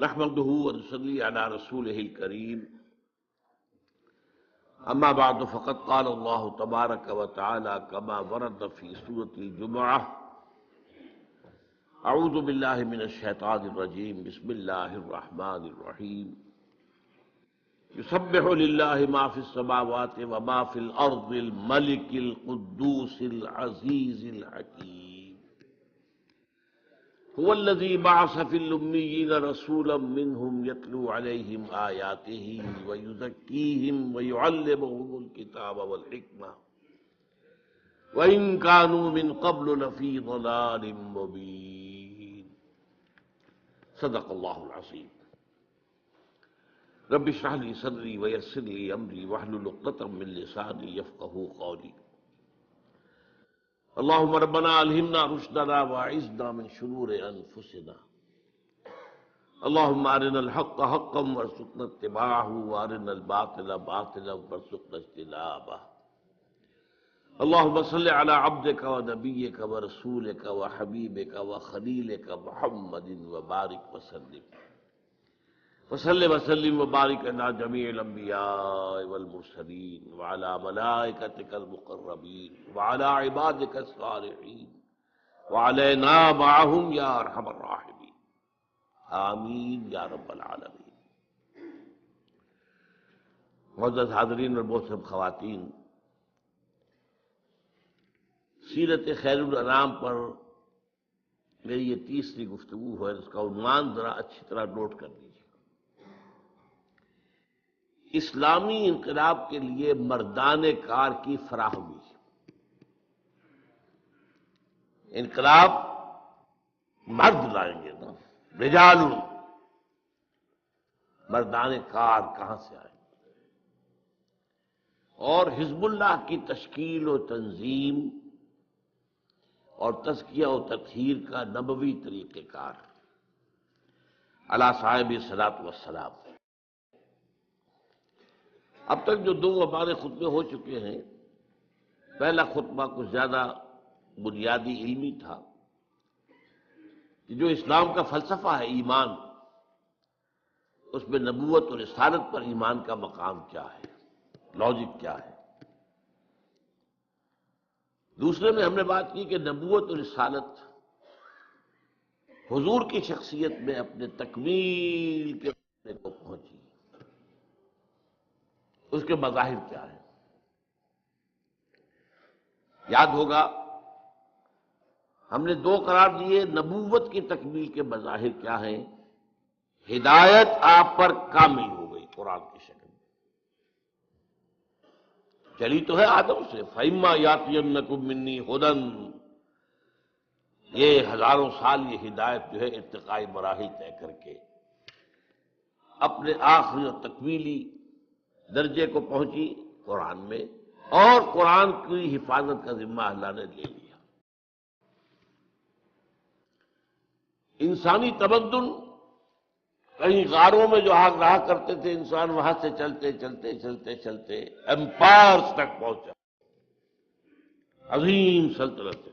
نحمده ونصلي على رسوله الكريم أما بعد فقد قال الله تبارك وتعالى كما ورد في سورة الجمعة أعوذ بالله من الشيطان الرجيم بسم الله الرحمن الرحيم يسبح لله ما في السماوات وما في الأرض الملك القدوس العزيز الحكيم هو الذي بعث في الأميين رسولا منهم يتلو عليهم آياته ويزكيهم ويعلمهم الكتاب والحكمة وإن كانوا من قبل لفي ضلال مبين صدق الله العظيم رب اشرح لي صدري ويسر لي أمري واحلل عقدة من لساني يفقهوا قولي اللهم ربنا ألهمنا رشدنا وأعذنا من شرور أنفسنا اللهم أرنا الحق حقا وارزقنا اتباعه وأرنا الباطل باطلا وارزقنا اجتنابه اللهم صل على عبدك ونبيك ورسولك وحبيبك وخليلك محمد وبارك وسلم وبارك على جميع الأنبياء والمرسلين وعلى ملائكتك المقربين وعلى عبادك الصالحين وعلينا معهم يا أرحم الراحمين آمین یا رب العالمین۔ معزز حاضرین اور محترم خواتین، سیرت خیر الانام پر میری یہ تیسری گفتگو ہے، اس کا عنوان ذرا اچھی طرح نوٹ کر لیجیے۔ اسلامی انقلاب کے لیے مردان کار کی فراہمی۔ انقلاب مرد لائیں گے نا، رجال، مردان کار کہاں سے آئیں گے؟ اور حزب اللہ کی تشکیل و تنظیم اور تزکیہ و تطہیر کا نبوی طریقہ کار علی صاحب الصلاۃ والسلام۔ اب تک جو دو ہمارے خطبے ہو چکے ہیں، پہلا خطبہ کچھ زیادہ بنیادی علمی تھا کہ جو اسلام کا فلسفہ ہے ایمان، اس میں نبوت اور رسالت پر ایمان کا مقام کیا ہے، لاجک کیا ہے۔ دوسرے میں ہم نے بات کی کہ نبوت اور رسالت حضور کی شخصیت میں اپنے تکمیل کے مرحلے کو پہنچی، اس کے مظاہر کیا ہیں۔ یاد ہوگا ہم نے دو قرار دیے، نبوت کی تکمیل کے مظاہر کیا ہیں؟ ہدایت آپ پر کامل ہو گئی قرآن کی شکل میں، چلی تو ہے آدم سے، فَإِمَّا يَأْتِيَنَّكُم مِّنِّي هُدًى، یہ ہزاروں سال یہ ہدایت جو ہے ارتقائی مراحل طے کر کے اپنے آخری اور تکمیلی درجے کو پہنچی قرآن میں، اور قرآن کی حفاظت کا ذمہ اللہ نے لے لیا۔ انسانی تمدن کہیں غاروں میں جو آگ رہا کرتے تھے انسان، وہاں سے چلتے چلتے چلتے چلتے ایمپائرز تک پہنچا، عظیم سلطنت۔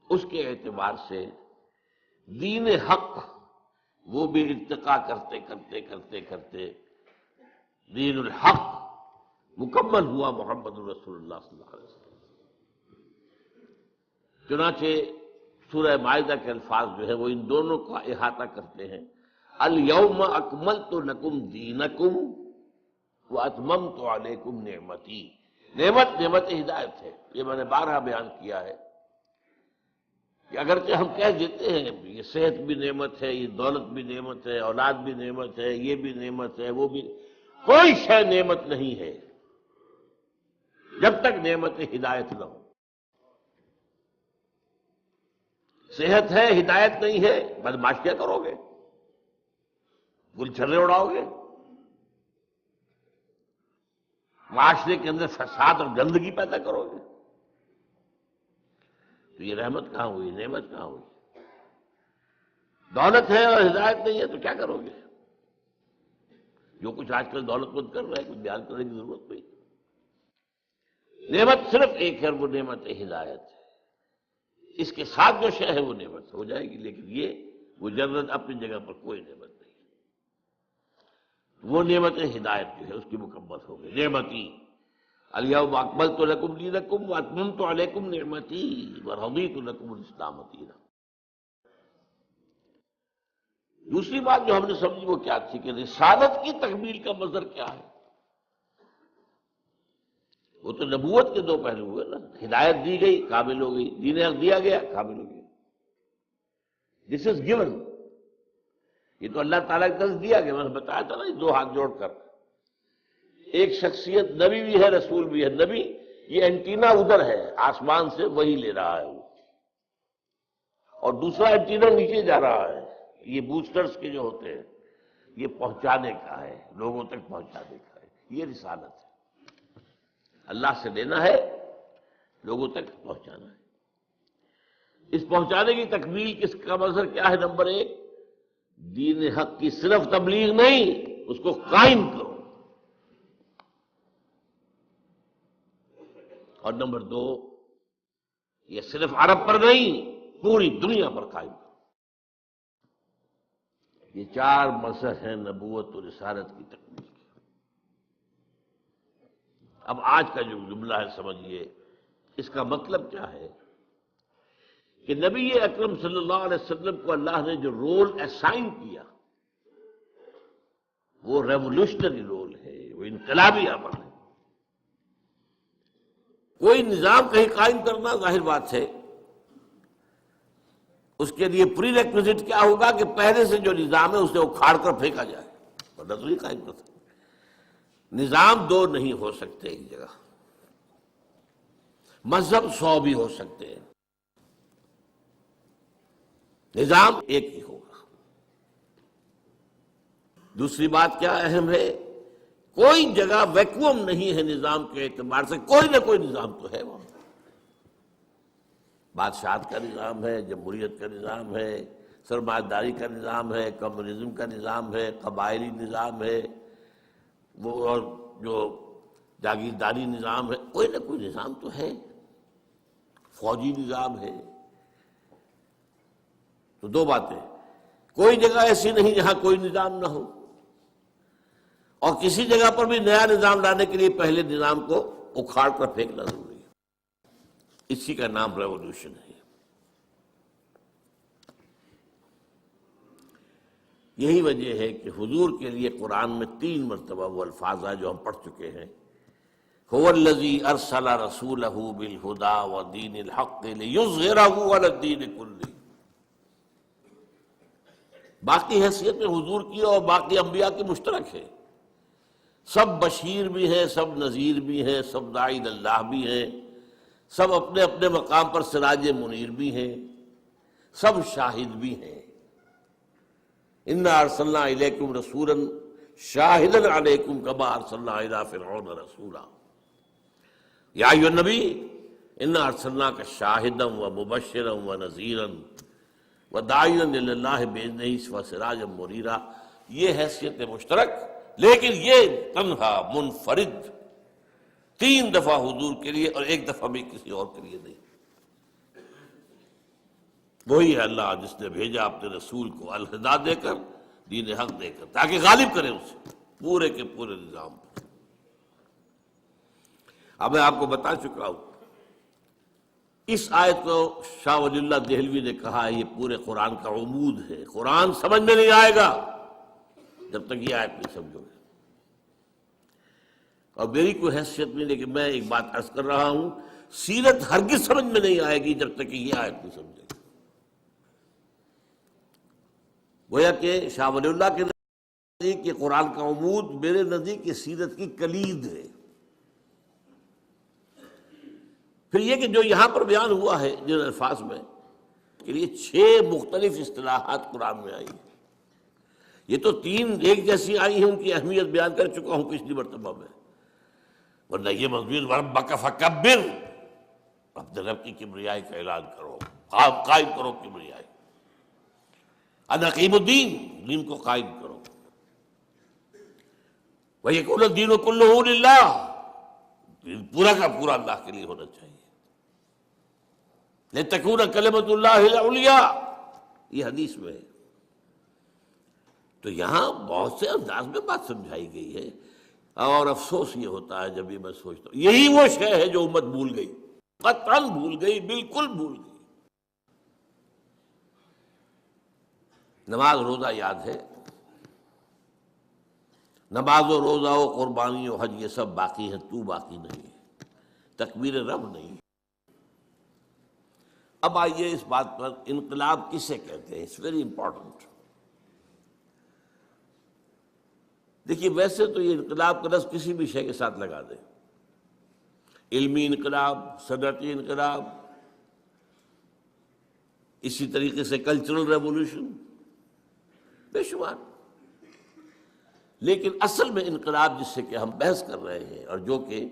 اس کے اعتبار سے دین حق وہ بھی ارتقا کرتے کرتے کرتے کرتے دین الحق مکمل ہوا محمد رسول اللہ صلی اللہ علیہ وسلم۔ چنانچہ سورہ مائدہ کے الفاظ جو ہے وہ ان دونوں کا احاطہ کرتے ہیں، الیوم اکملت لکم دینکم واتممت علیکم نعمتی۔ نعمت ہدایت ہے، یہ میں نے بارہا بیان کیا ہے کہ اگرچہ ہم کہہ دیتے ہیں یہ صحت بھی نعمت ہے، یہ دولت بھی نعمت ہے، اولاد بھی نعمت ہے، یہ بھی نعمت ہے، وہ بھی، کوئی شے نعمت نہیں ہے جب تک نعمت ہدایت نہ ہو۔ صحت ہے، ہدایت نہیں ہے، بدماشیاں کرو گے، گلچھرے اڑاؤ گے، معاشرے کے اندر فساد اور گندگی پیدا کرو گے، تو یہ رحمت کہاں ہوئی، نعمت کہاں ہوئی؟ دولت ہے اور ہدایت نہیں ہے تو کیا کرو گے؟ جو کچھ آج کل دولت مند کر رہے ہیں کچھ بیان کرنے کی ضرورت نہیں۔ نعمت صرف ایک ہے، وہ نعمت ہدایت ہے، اس کے ساتھ جو شے ہے وہ نعمت ہو جائے گی، لیکن یہ مجرد اپنی جگہ پر کوئی نعمت نہیں. وہ نعمت ہدایت جو ہے اس کی مکمل ہو گئی. نعمتی الیوم اکملت لکم دینکم واتممت علیکم نعمتی ورضیت لکم الاسلام دینا. دوسری بات جو ہم نے سمجھی وہ کیا تھی کہ رسالت کی تکمیل کا مظہر کیا ہے. وہ تو نبوت کے دو پہلو ہوئے نا. ہدایت دی گئی کامل ہو گئی، دین حق دیا گیا کامل ہو گیا. دس از گیون. یہ تو اللہ تعالیٰ کی طرف دیا گیا. میں نے بتایا تھا نا دو ہاتھ جوڑ کر ایک شخصیت نبی بھی ہے رسول بھی ہے. نبی یہ اینٹینا ادھر ہے آسمان سے وہی لے رہا ہے وہ، اور دوسرا اینٹینا نیچے جا رہا ہے. یہ بوسٹرز کے جو ہوتے ہیں یہ پہنچانے کا ہے، لوگوں تک پہنچانے کا ہے. یہ رسالت ہے. اللہ سے لینا ہے، لوگوں تک پہنچانا ہے. اس پہنچانے کی تکمیل کس کا مظہر کیا ہے؟ نمبر ایک، دین حق کی صرف تبلیغ نہیں، اس کو قائم کرو. اور نمبر دو، یہ صرف عرب پر نہیں پوری دنیا پر قائم کرو. یہ چار مظہر ہیں نبوت و رسالت کی تکمیل کے. اب آج کا جو جملہ ہے سمجھیے، اس کا مطلب کیا ہے کہ نبی اکرم صلی اللہ علیہ وسلم کو اللہ نے جو رول اسائن کیا وہ ریولوشنری رول ہے، وہ انقلابی عمل ہے. کوئی نظام کہیں قائم کرنا ظاہر بات ہے اس کے لیے پری ریکویزٹ کیا ہوگا کہ پہلے سے جو نظام ہے اسے اکھاڑ کر پھینکا جائے، ورنہ تو نہیں قائم کر سکتے. نظام دو نہیں ہو سکتے ایک جگہ، مذہب 100 بھی ہو سکتے ہیں، نظام ایک ہی ہوگا. دوسری بات کیا اہم ہے، کوئی جگہ ویکوم نہیں ہے نظام کے اعتبار سے. کوئی نہ کوئی نظام تو ہے وہاں. بادشاہت کا نظام ہے، جمہوریت کا نظام ہے، سرمایہ داری کا نظام ہے، کمیونزم کا نظام ہے، قبائلی نظام ہے، وہ اور جو جاگیرداری نظام ہے. کوئی نہ کوئی نظام تو ہے. فوجی نظام ہے. تو دو باتیں، کوئی جگہ ایسی نہیں جہاں کوئی نظام نہ ہو، اور کسی جگہ پر بھی نیا نظام لانے کے لیے پہلے نظام کو اکھاڑ کر پھینکنا ضروری ہے. اسی کا نام ریولوشن ہے. یہی وجہ ہے کہ حضور کے لیے قرآن میں 3 مرتبہ وہ الفاظ ہیں جو ہم پڑھ چکے ہیں، هو الذی ارسل رسولہ بالہدی ودین الحق لیظہرہ علی الدین کلہ. باقی حیثیت میں حضور کی اور باقی انبیاء کی مشترک ہے. سب بشیر بھی ہیں، سب نذیر بھی ہیں، سب داعی اللہ بھی ہیں، سب اپنے اپنے مقام پر سراج منیر بھی ہیں، سب شاہد بھی ہیں. انا ارسلنا الیکم رسولا شاہدا علیکم کما ارسلنا الی فرعون رسولا. یا ایھا النبی انا ارسلناک شاہدا ومبشرا ونذیرا وداعیا الی اللہ باذنہ وسراجا منیرا. یہ حیثیت مشترک، لیکن یہ تنہا منفرد 3 دفعہ حضور کے لیے اور 1 دفعہ بھی کسی اور کے لیے نہیں. وہی ہے اللہ جس نے بھیجا اپنے رسول کو الہدا دے کر، دین حق دے کر، تاکہ غالب کرے اسے پورے کے پورے نظام پر. اب میں آپ کو بتا چکا ہوں اس آیت کو شاہ ولی اللہ دہلوی نے کہا ہے یہ پورے قرآن کا عمود ہے. قرآن سمجھ میں نہیں آئے گا جب تک یہ آیت نہیں سمجھو گے. اور میری کوئی حیثیت نہیں، لیکن میں ایک بات عرض کر رہا ہوں، سیرت ہرگز سمجھ میں نہیں آئے گی جب تک کہ یہ آیت نہیں سمجھے گی. گویا کہ شاہ ولی اللہ کے نزدیک یہ قرآن کا عمود، میرے نزدیک یہ سیرت کی کلید ہے. پھر یہ کہ جو یہاں پر بیان ہوا ہے جن الفاظ میں کہ یہ 6 مختلف اصطلاحات قرآن میں آئی ہیں. یہ تو 3 ایک جیسی آئی ہیں، ان کی اہمیت بیان کر چکا ہوں پچھلی مرتبہ میں. ورنہ یہ مضمون وربک فکبر، اپنے رب کی کبریائی کا اعلان کرو، قائم کرو کبریائی. انا اقیم الدین، دین کو قائم کرو. ویکون الدین کلہ للہ، پورا کا پورا اللہ کے لیے ہونا چاہیے. لتکون کلمۃ اللہ العلیٰ، یہ حدیث میں ہے. تو یہاں بہت سے انداز میں بات سمجھائی گئی ہے، اور افسوس یہ ہوتا ہے جب یہ میں سوچتا ہوں یہی وہ شے ہے جو امت بھول گئی، قطعاً بھول گئی، بالکل بھول گئی۔ نماز روزہ یاد ہے، نماز و روزہ و قربانی و حج یہ سب باقی ہیں، تو باقی نہیں ہے، تکبیر رب نہیں۔ اب آئیے اس بات پر، انقلاب کسے کہتے ہیں؟ It's very important. دیکھیے ویسے تو یہ انقلاب کا لفظ کسی بھی شے کے ساتھ لگا دیں، علمی انقلاب، صنعتی انقلاب، اسی طریقے سے کلچرل ریولوشن، بے شمار۔ لیکن اصل میں انقلاب جس سے کہ ہم بحث کر رہے ہیں، اور جو کہ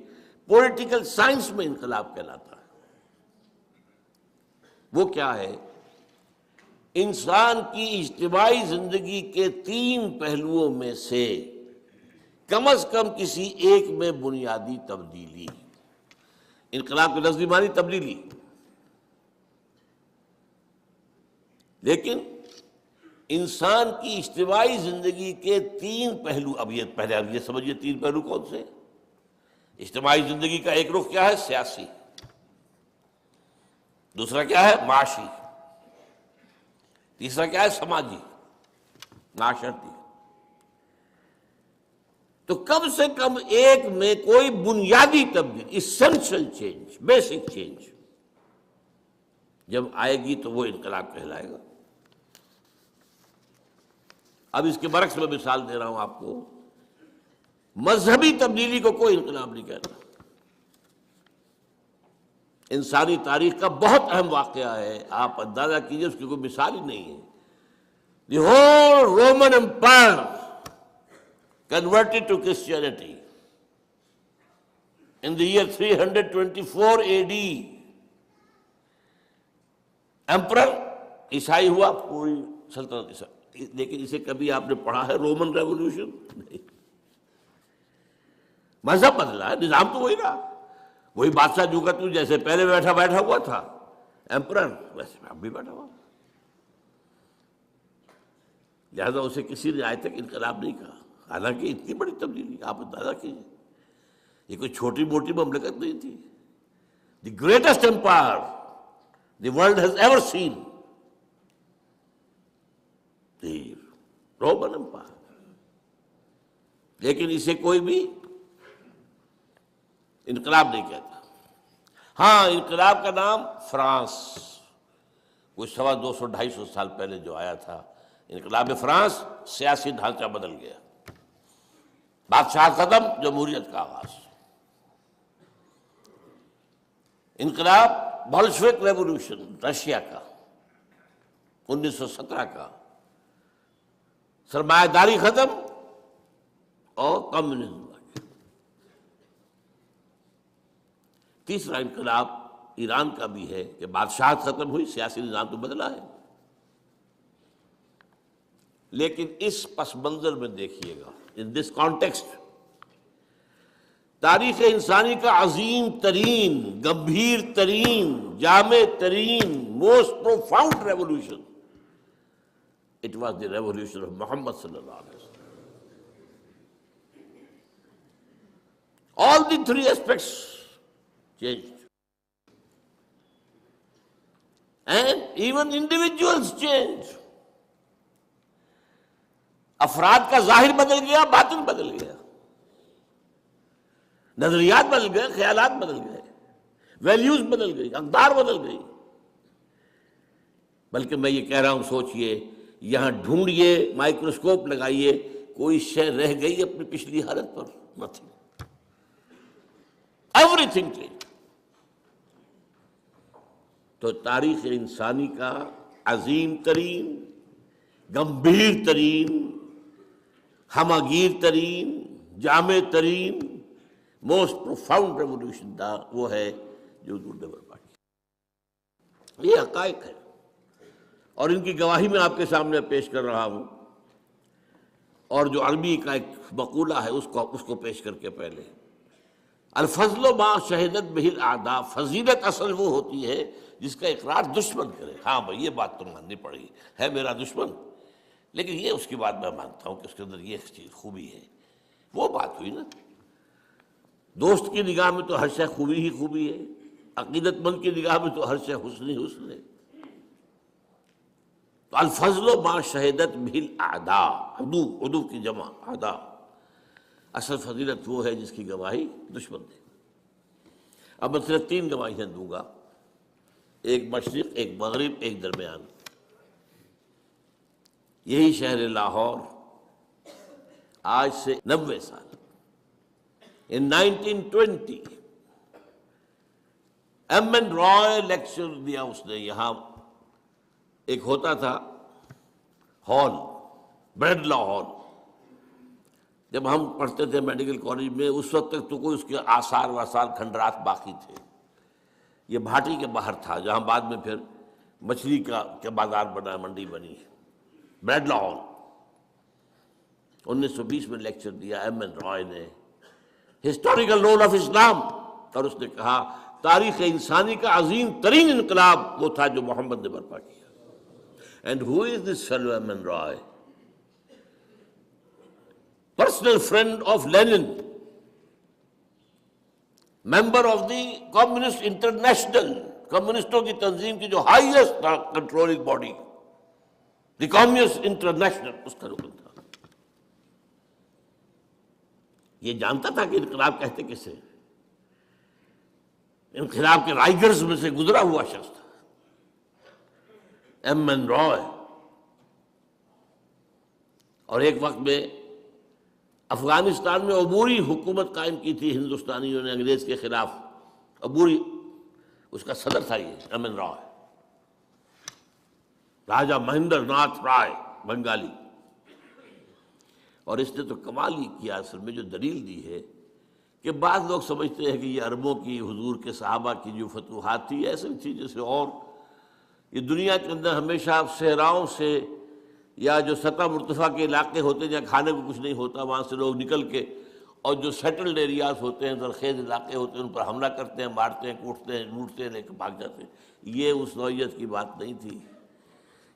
پولیٹیکل سائنس میں انقلاب کہلاتا ہے، وہ کیا ہے؟ انسان کی اجتماعی زندگی کے 3 پہلوؤں میں سے کم از کم کسی ایک میں بنیادی تبدیلی۔ انقلاب کے لفظی معنی تبدیلی، لیکن انسان کی اجتماعی زندگی کے 3 پہلو، اب یہ سمجھیے 3 پہلو کون سے؟ اجتماعی زندگی کا ایک رخ کیا ہے؟ سیاسی، دوسرا کیا ہے؟ معاشی، تیسرا کیا ہے؟ سماجی، معاشرتی۔ تو کم سے کم ایک میں کوئی بنیادی تبدیلی، اسینشل چینج، بیسک چینج جب آئے گی تو وہ انقلاب کہلائے گا۔ اب اس کے برعکس میں مثال دے رہا ہوں آپ کو، مذہبی تبدیلی کو کوئی انقلاب نہیں کہتا۔ انسانی تاریخ کا بہت اہم واقعہ ہے، آپ اندازہ کیجئے، اس کی کوئی مثال ہی نہیں ہے۔ The whole Roman empire converted to Christianity in the year 324 AD. emperor عیسائی ہوا، پوری سلطنت عیسائی، لیکن اسے کبھی آپ نے پڑھا ہے رومن ریولوشن؟ نہیں۔ مذہب بدلا ہے، نظام تو وہی رہا، وہی بادشاہ جو کا تو جیسے پہلے بیٹھا ہوا تھا ایمپرر، ویسے اب بھی بیٹھا ہوا، لہذا اسے کسی نے آج تک انقلاب نہیں کہا، حالانکہ اتنی بڑی تبدیلی آپ اندازہ کیجیے، یہ کوئی چھوٹی موٹی مملکت نہیں تھی۔ The greatest empire the world has ever seen, the Roman empire, لیکن اسے کوئی بھی انقلاب نہیں کہتا۔ ہاں، انقلاب کا نام فرانس، کوئی 250-250 سال پہلے جو آیا تھا، انقلاب فرانس، سیاسی ڈھانچہ بدل گیا، بادشاہ ختم، جمہوریت کا آغاز۔ انقلاب بولشوک ریولوشن رشیا کا 1917 کا، سرمایہ داری ختم اور کمیونزم آ گیا۔ تیسرا انقلاب ایران کا بھی ہے کہ بادشاہت ختم ہوئی، سیاسی نظام تو بدلا ہے۔ لیکن اس پس منظر میں دیکھیے گا، ان دس کانٹیکسٹ، تاریخ انسانی کا عظیم ترین، گمبھیر ترین، جامع ترین، most profound revolution, it was the revolution of Muhammad صلی اللہ علیہ وسلم۔ All the 3 aspects changed, and even individuals changed. افراد کا ظاہر بدل گیا، باطن بدل گیا، نظریات بدل گئے، خیالات بدل گئے، ویلیوز بدل گئی، اقدار بدل گئی۔ بلکہ میں یہ کہہ رہا ہوں، سوچئے، یہاں ڈھونڈیے، مائکروسکوپ لگائیے، کوئی شے رہ گئی اپنی پچھلی حالت پر؟ Nothing, everything change. تو تاریخ انسانی کا عظیم ترین، گمبھیر ترین، ہمہ گیر ترین، جامع ترین، موسٹ پروفاؤنڈ ریولوشن تھا، وہ ہے جو نے برپا کی۔ یہ حقائق ہے، اور ان کی گواہی میں آپ کے سامنے پیش کر رہا ہوں، اور جو عربی کا ایک مقولہ ہے اس کو پیش کر کے پہلے، الفضل ما شہدت بہ الاعداء، فضیلت اصل وہ ہوتی ہے جس کا اقرار دشمن کرے۔ ہاں بھائی، یہ بات تو ماننی پڑے گی، ہے میرا دشمن، لیکن یہ اس کی بات میں مانتا ہوں کہ اس کے اندر یہ چیز خوبی ہے. وہ بات ہوئی نا، دوست کی نگاہ میں تو ہر شے خوبی ہی خوبی ہے، عقیدت مند کی نگاہ میں تو ہر شے حسن ہی حسن ہے. تو الفضل ما شہدت بہل اعداء، عدو کی جمع اعداء. اصل فضیلت وہ ہے جس کی گواہی دشمن دے. اب میں صرف 3 گواہیاں دوں گا، ایک مشرق، ایک مغرب، ایک درمیان. یہی شہر لاہور آج سے 90 سال ان 1920 ایم این رائے لیکچر دیا اس نے. یہاں ایک ہوتا تھا ہال، بریڈلا ہال. جب ہم پڑھتے تھے میڈیکل کالج میں اس وقت تک تو کوئی اس کے آثار واثار کھنڈرات باقی تھے. یہ بھاٹی کے باہر تھا جہاں بعد میں پھر مچھلی کا بازار بنا، منڈی بنی. بریڈلا ہال 1920 میں لیکچر دیا ایم این رائے نے، ہسٹوریکل رول آف اسلام. اور اس نے کہا تاریخ انسانی کا عظیم ترین انقلاب وہ تھا جو محمد نے برپا کیا. And who is this fellow M N Roy? Personal friend of Lenin, member of the communist international, کمیونسٹوں کی تنظیم کی جو highest controlling body, the communist international, اس کا رکن تھا. یہ جانتا تھا کہ انقلاب کہتے کسے، انقلاب کے رائٹرز میں سے گزرا ہوا شخص تھا ایم این رائے. اور ایک وقت میں افغانستان میں عبوری حکومت قائم کی تھی ہندوستانیوں نے انگریز کے خلاف. عبوری، اس کا صدر تھا یہ ایم این رائے، راجا مہندر ناتھ رائے، بنگالی. اور اس نے تو کمال ہی کیا اصل میں، جو دلیل دی ہے کہ بعض لوگ سمجھتے ہیں کہ یہ عربوں کی، حضور کے صحابہ کی جو فتوحات تھی ایسے تھی جیسے اور یہ دنیا کے اندر ہمیشہ صحراؤں سے یا جو سطح مرتفع کے علاقے ہوتے ہیں جہاں کھانے کو کچھ نہیں ہوتا، وہاں سے لوگ نکل کے اور جو سیٹلڈ ایریاز ہوتے ہیں، زرخیز علاقے ہوتے ہیں، ان پر حملہ کرتے ہیں، مارتے ہیں، کوٹتے ہیں، لوٹتے ہیں، لے کے بھاگ جاتے ہیں. یہ اس نوعیت کی بات نہیں تھی،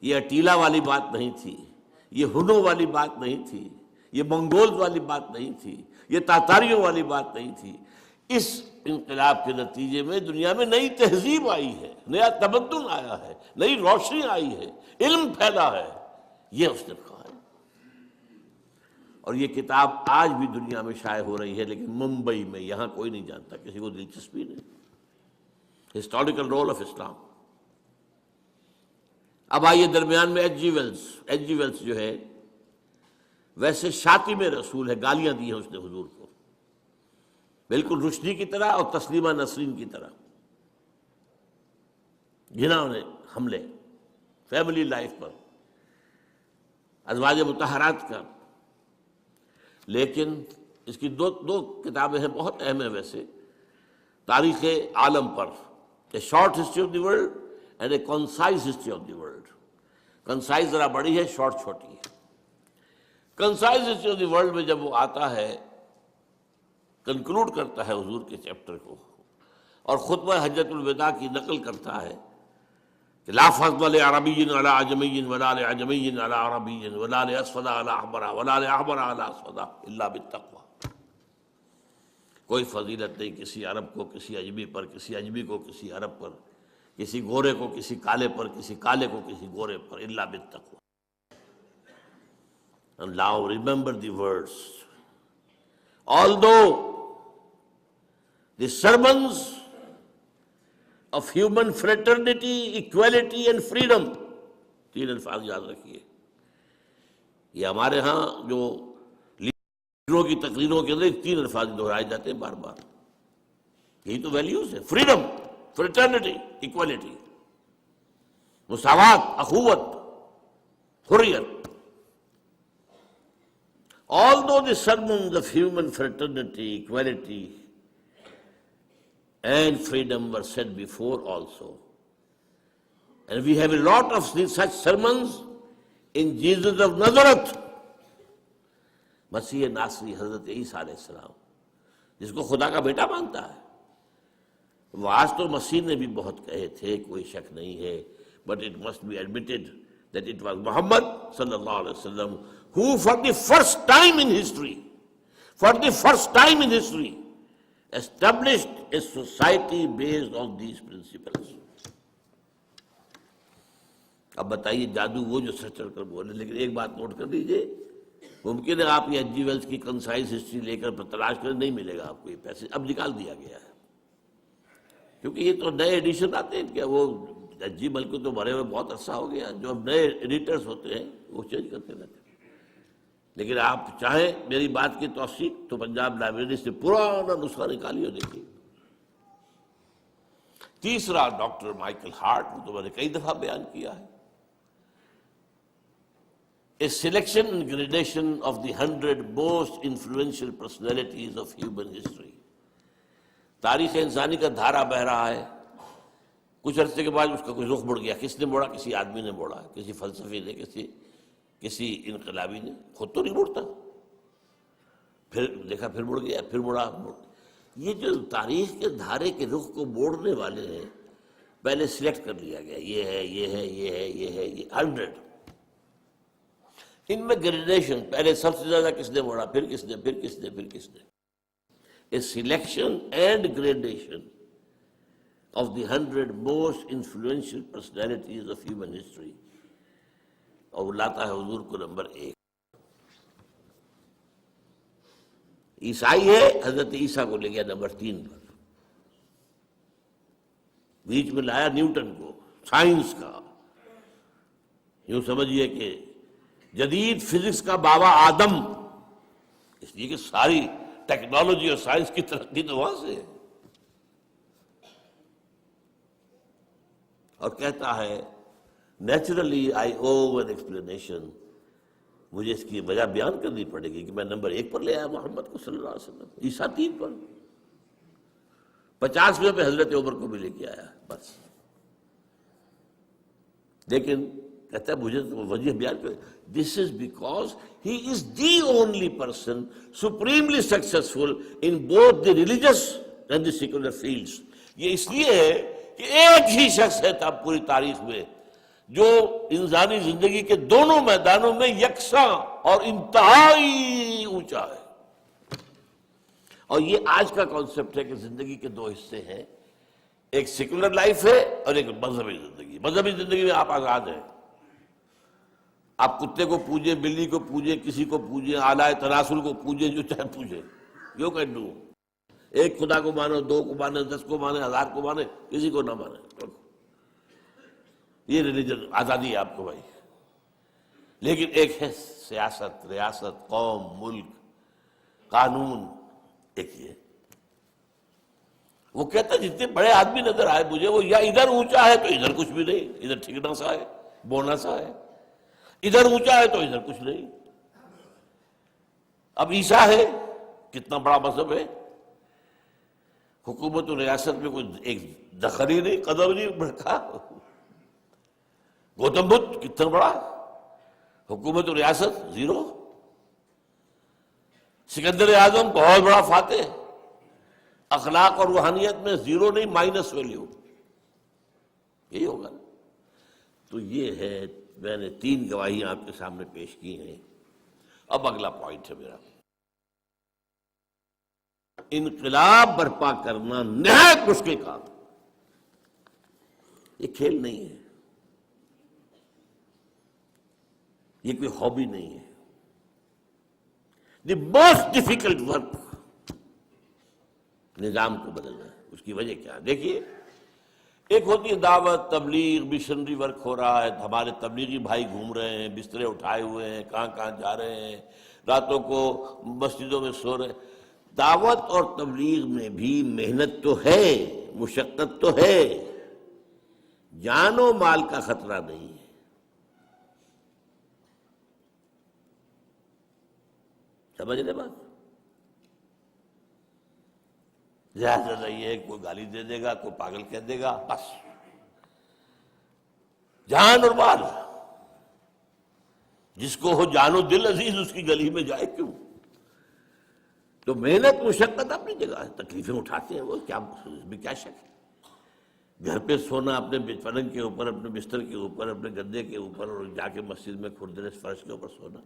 یہ اٹیلا والی بات نہیں تھی، یہ ہنو والی بات نہیں تھی، یہ منگول والی بات نہیں تھی، یہ تاتاریوں والی بات نہیں تھی. اس انقلاب کے نتیجے میں دنیا میں نئی تہذیب آئی ہے، نیا تمدن آیا ہے، نئی روشنی آئی ہے، علم پھیلا ہے. یہ اس نے کہا ہے. اور یہ کتاب آج بھی دنیا میں شائع ہو رہی ہے، لیکن ممبئی میں، یہاں کوئی نہیں جانتا، کسی کو دلچسپی نہیں. Historical role of Islam. اب آئیے درمیان میں H G Wells. H G Wells جو ہے ویسے شاتم رسول ہے، گالیاں دی ہیں اس نے حضور کو، بالکل رشدی کی طرح اور تسلیمہ نسرین کی طرح. گھنا نے حملے فیملی لائف پر، ازواج مطہرات کا. لیکن اس کی دو کتابیں ہیں بہت اہم ہیں ویسے، تاریخ عالم پر، a short history of the world and a concise history of the world. Concise ذرا بڑی ہے، شارٹ چھوٹی ہے. Concise history of the world میں جب وہ آتا ہے، کنکلوڈ کرتا ہے حضور کے چیپٹر کو اور خطبہ حجۃ الوداع کی نقل کرتا ہے کہ لا فضل لعربی علی عجمی ولا لعجمی علی عربی ولا لاسود علی احمر ولا لاحمر علی اسود الا بالتقوی. کوئی فضیلت نہیں کسی عرب کو کسی اجمی پر، کسی اجمی کو کسی عرب پر، کسی گورے کو کسی کالے پر، کسی کالے کو کسی گورے پر، الا بالتقوی. And now remember the words. Although the sermons of human fraternity, equality and freedom، 3 الفاظ یاد رکھیے. یہ ہمارے ہاں جو لیڈروں کی تقریروں کے اندر 3 الفاظ دہرائے جاتے ہیں بار بار. یہی تو ویلیوز ہے، فریڈم، فریٹرنیٹی، ایکوالٹی، مساوات، اخوت، حریت. Although the sermons of human fraternity, equality and freedom were said before also, and we have a lot of such sermons in Jesus of Nazareth، مسیح ناصری حضرت عیسیٰ علیہ السلام، جس کو خدا کا بیٹا مانتا ہے. وہ آج تو مسیح نے بھی بہت کہے تھے، کوئی شک نہیں ہے، but it must be admitted that it was Muhammad sallallahu alaihi wasallam who for the first time in history established a society based on these principles. اب بتائیے جادو وہ جو سر چڑھ کر بولے. لیکن ایک بات نوٹ کر دیجئے, ممکن ہے آپ یہ ایچ جی ویلز کی کنسائز ہسٹری لے کر تلاش کریں, نہیں ملے گا آپ کو یہ پیسے, اب نکال دیا گیا ہے. کیونکہ یہ تو نئے ایڈیشن آتے ہیں, کیا وہ ایچ جی ویلز کو تو مرے ہوئے بہت عرصہ ہو گیا, جو اب نئے ایڈیٹرز ہوتے ہیں وہ چینج کرتے رہتے ہیں. لیکن آپ چاہیں میری بات کی توثیق تو پنجاب لائبریری سے پرانا نسخہ نکالیے اور دیکھیے. تیسرا ڈاکٹر مائیکل ہارٹ, وہ تو میں نے کئی دفعہ بیان کیا ہے, a selection and gradation of the 100 most influential personalities of human history. تاریخ انسانی کا دھارا بہ رہا ہے, کچھ عرصے کے بعد اس کا کوئی رخ مڑ گیا. کس نے موڑا؟ کسی آدمی نے موڑا, کسی فلسفی نے, کسی انقلابی نے. خود تو نہیں مڑتا, پھر دیکھا پھر مڑ گیا, پھر مڑا. یہ جو تاریخ کے دھارے کے رخ کو موڑنے والے ہیں, پہلے سلیکٹ کر لیا گیا, یہ ہے, یہ ہے, یہ ہے, یہ ہے, یہ 100. ان میں گریڈیشن, پہلے سب سے زیادہ کس نے موڑا, پھر کس نے, پھر کس نے, پھر کس نے. A selection and gradation of the 100 most influential personalities of human history. اور لاتا ہے حضور کو نمبر 1. عیسائی ہے, حضرت عیسیٰ کو لے گیا نمبر 3 پر. بیچ میں لایا نیوٹن کو, سائنس کا. یوں سمجھیے کہ جدید فزکس کا بابا آدم, اس لیے کہ ساری ٹیکنالوجی اور سائنس کی ترقی تو وہاں سے ہے. اور کہتا ہے naturally I O an explanation, مجھے اس کی وجہ بیان کرنی پڑے گی کہ میں نمبر 1 پر لے آیا محمد کو صلی اللہ علیہ وسلم, عیسیٰ 3 پر, 50ویں پہ حضرت عمر کو بھی لے کے آیا بس. لیکن کہتا ہے مجھے وجہ بیان کر, this is because he is the only person supremely successful in both the religious and the secular fields. یہ اس لیے ہے کہ ایک ہی شخص ہے تب پوری تاریخ میں جو انسانی زندگی کے دونوں میدانوں میں یکساں اور انتہائی اونچا ہے. اور یہ آج کا کانسیپٹ ہے کہ زندگی کے 2 حصے ہیں, ایک سیکولر لائف ہے اور ایک مذہبی زندگی. مذہبی زندگی میں آپ آزاد ہیں, آپ کتے کو پوجیں, بلی کو پوجیں, کسی کو پوجیں, اعلیٰ تناسل کو پوجیں, جو چاہے پوجیں, یو کین ڈو. ایک خدا کو مانو, 2 کو مانے, 10 کو مانے, 1000 کو مانے, کسی کو نہ مانے. یہ ریلیجن آزادی ہے آپ کو بھائی. لیکن ایک ہے سیاست, ریاست, قوم, ملک, قانون, ایک یہ. وہ کہتا ہے جتنے بڑے آدمی نظر آئے مجھے, وہ یا ادھر اونچا ہے تو ادھر کچھ بھی نہیں, ادھر ٹھکنا سا ہے, بونا سا ہے, ادھر اونچا ہے تو ادھر کچھ نہیں. اب عیسیٰ ہے, کتنا بڑا مذہب ہے, حکومت و ریاست میں کوئی ایک دخل ہی نہیں, قدم نہیں رکھا. گوتم بدھ کتنا بڑا, حکومت و ریاست 0. سکندر اعظم بہت بڑا فاتح, اخلاق اور روحانیت میں 0 نہیں, مائنس ویلیو. یہی ہوگا. تو یہ ہے, میں نے 3 گواہیاں آپ کے سامنے پیش کی ہیں. اب اگلا پوائنٹ ہے میرا, انقلاب برپا کرنا نہایت مشکل کام. یہ کھیل نہیں ہے, یہ کوئی ہابی نہیں ہے. دی موسٹ ڈیفیکلٹ ورک نظام کو بدلنا ہے. اس کی وجہ کیا ہے دیکھیے, ایک ہوتی ہے دعوت, تبلیغ, مشنری ورک ہو رہا ہے, ہمارے تبلیغی بھائی گھوم رہے ہیں, بسترے اٹھائے ہوئے ہیں, کہاں کہاں جا رہے ہیں, راتوں کو مسجدوں میں سو رہے ہیں. دعوت اور تبلیغ میں بھی محنت تو ہے, مشقت تو ہے, جان و مال کا خطرہ نہیں ہے. سمجھ لے بات. زیادہ نہیں ہے, کوئی گالی دے دے گا, کوئی پاگل کہہ دے گا, بس. جان اور مال, جس کو ہو جان و دل عزیز اس کی گلی میں جائے کیوں. تو محنت مشقت اپنی جگہ ہے, تکلیفیں اٹھاتے ہیں وہ, کیا اس میں کیا شک ہے. گھر پہ سونا اپنے پلنگ کے اوپر، اپنے بستر کے اوپر، اپنے گدے کے اوپر، اور جا کے مسجد میں کھردرے فرش کے اوپر سونا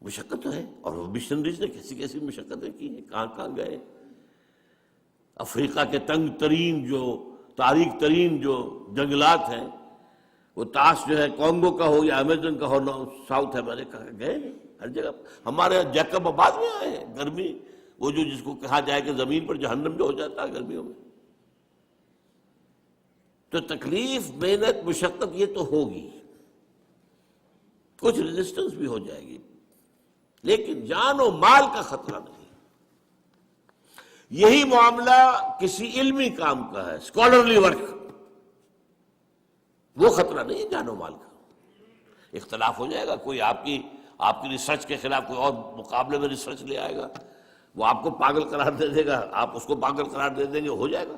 مشقت تو ہے. اور وہ مشنریز نے کیسی کیسی مشقتیں کی ہیں، کہاں کہاں گئے. افریقہ کے تنگ ترین جو تاریک ترین جو جنگلات ہیں، وہ تاش جو ہے کانگو کا ہو یا امیزن کا ہو، ساؤتھ امریکہ کا، گئے ہیں ہر جگہ. ہمارے یہاں جیکب آباد میں آئے ہیں. گرمی وہ جو جس کو کہا جائے کہ زمین پر جہنم جو ہو جاتا ہے گرمیوں میں. تو تکلیف، محنت، مشقت یہ تو ہوگی، کچھ ریزسٹنس بھی ہو جائے گی، لیکن جان و مال کا خطرہ نہیں. یہی معاملہ کسی علمی کام کا ہے، اسکالرلی ورک، وہ خطرہ نہیں ہے جان و مال کا. اختلاف ہو جائے گا، کوئی آپ کی ریسرچ کے خلاف کوئی اور مقابلے میں ریسرچ لے آئے گا، وہ آپ کو پاگل قرار دے دے گا، آپ اس کو پاگل قرار دے دیں گے، ہو جائے گا.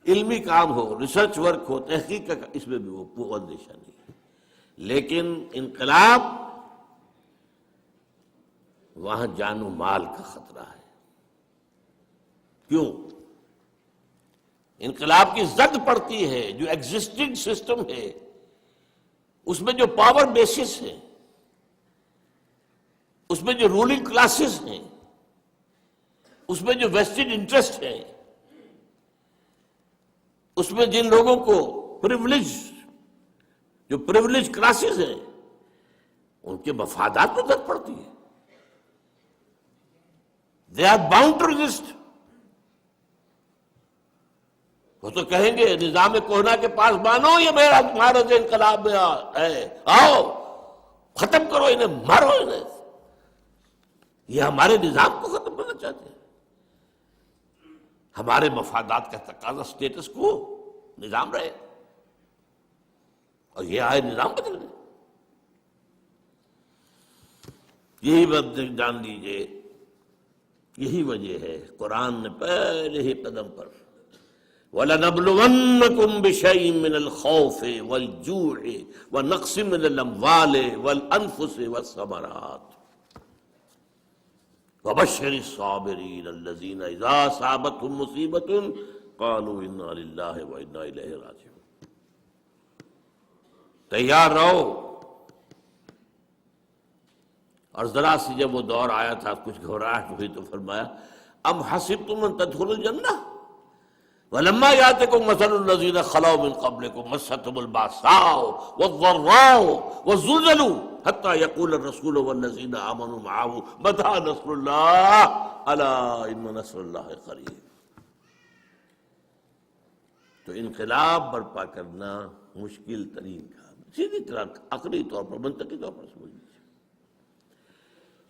علمی کام ہو، ریسرچ ورک ہو، تحقیق کا، اس میں بھی وہ اندیشہ نہیں ہے. لیکن انقلاب، وہاں جان و مال کا خطرہ ہے. کیوں؟ انقلاب کی زد پڑتی ہے جو ایگزسٹنگ سسٹم ہے، اس میں جو پاور بیسس ہیں، اس میں جو رولنگ کلاسز ہیں، اس میں جو ویسٹڈ انٹرسٹ ہے، اس میں جن لوگوں کو جو پریولیج کلاسز ہیں، ان کے مفادات میں زد پڑتی ہے. They are bound to resist. وہ تو کہیں گے نظام کوہنا کے پاس مانو یہ میرا مہارت انقلاب میں ہے، آؤ ختم کرو انہیں، مارو انہیں. یہ ہمارے نظام کو ختم کرنا چاہتے ہیں. ہمارے مفادات کا تقاضا سٹیٹس کو نظام رہے، اور یہ آئے نظام بدل گئے. یہی بات جان لیجیے، یہی وجہ ہے قرآن نے پہلے ہی قدم پر وَلَنَبْلُوَنَّكُمْ بِشَيْءٍ مِّنَ الْخَوْفِ وَالْجُوعِ وَنَقْصٍ مِّنَ الْأَمْوَالِ وَالْأَنفُسِ وَالثَّمَرَاتِ وَبَشِّرِ الصَّابِرِينَ الَّذِينَ إِذَا أَصَابَتْهُمْ مُصِيبَةٌ قَالُوا إِنَّا لِلَّهِ وَإِنَّا إِلَيْهِ رَاجِعُونَ. تیار رہو. اور ذرا سی جب وہ دور آیا تھا، کچھ گھبراہٹ ہوئی تو فرمایا ام حسبتم ان تدخلوا الجنہ ولما یاتکم مثل الذین خلوا من قبلکم مستهم الباساء والضراء وزلزلوا حتى يقول الرسول والذین آمنوا معه متى نصر اللہ الا ان نصر اللہ قریب. تو انقلاب برپا کرنا مشکل ترین کام ہے. سیدھی طرح عقلی طور پر، منطقی طور پر سمجھ لیجیے.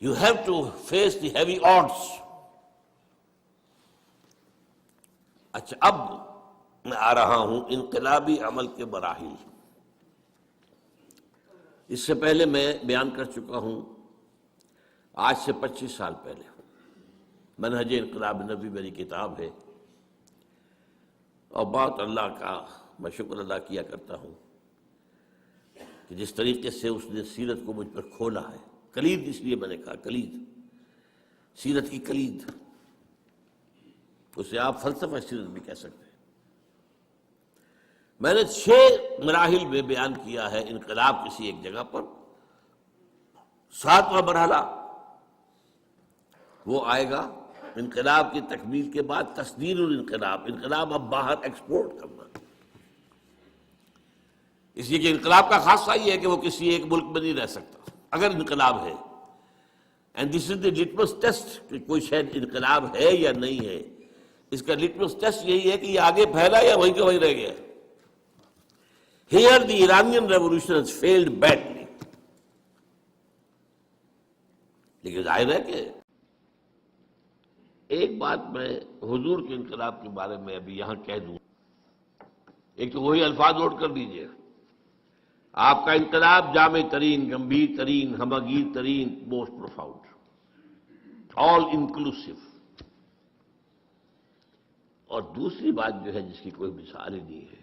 You have to face the heavy odds. اچھا، اب میں آ رہا ہوں انقلابی عمل کے مراحل. اس سے پہلے میں بیان کر چکا ہوں، آج سے 25 سال پہلے منہج انقلاب نبی میری کتاب ہے، اور بہت اللہ کا میں شکر ادا کیا کرتا ہوں کہ جس طریقے سے اس نے سیرت کو مجھ پر کھولا ہے. کلید اس لیے میں نے کہا، کلید، سیرت کی کلید، اسے آپ فلسفہ سیرت بھی کہہ سکتے ہیں. میں نے 6 مراحل میں بیان کیا ہے انقلاب کسی ایک جگہ پر. 7واں مرحلہ وہ آئے گا انقلاب کی تکمیل کے بعد، تصدیر الانقلاب، انقلاب اب باہر ایکسپورٹ کرنا. اس لیے کہ انقلاب کا خاصہ یہ ہے کہ وہ کسی ایک ملک میں نہیں رہ سکتا اگر انقلاب ہے. And this is the litmus test کہ کوئی شاید انقلاب ہے یا نہیں ہے. اس کا لٹمس ٹیسٹ یہی ہے کہ یہ آگے پھیلا یا وہیں کا وہیں رہ گیا. Here the Iranian revolution has failed badly. لیکن ظاہر ہے کہ ایک بات میں حضور کے انقلاب کے بارے میں ابھی یہاں کہہ دوں. ایک تو وہی الفاظ نوٹ کر لیجیے، آپ کا انقلاب جامع ترین، گمبھیر ترین، ہمگیر ترین، موسٹ پروفاؤنڈ، آل انکلوسو. اور دوسری بات جو ہے جس کی کوئی مثال ہی نہیں ہے،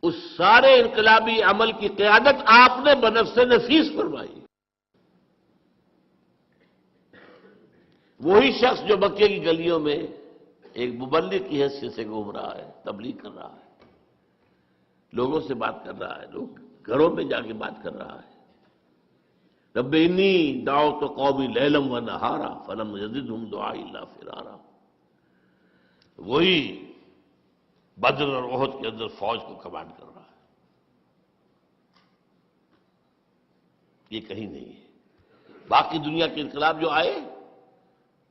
اس سارے انقلابی عمل کی قیادت آپ نے بنفس نفیس فرمائی. وہی شخص جو مکے کی گلیوں میں ایک مبلغ کی حیثیت سے گھوم رہا ہے، تبلیغ کر رہا ہے، لوگوں سے بات کر رہا ہے، لوگ گھروں میں جا کے بات کر رہا ہے۔ رب انی دعوت قومی لیلا و نہارا فلم یزدہم دعائی الا فرارا۔ وہی بدر اور احد کے اندر فوج کو کمانڈ کر رہا ہے، یہ کہیں نہیں ہے۔ باقی دنیا کے انقلاب جو آئے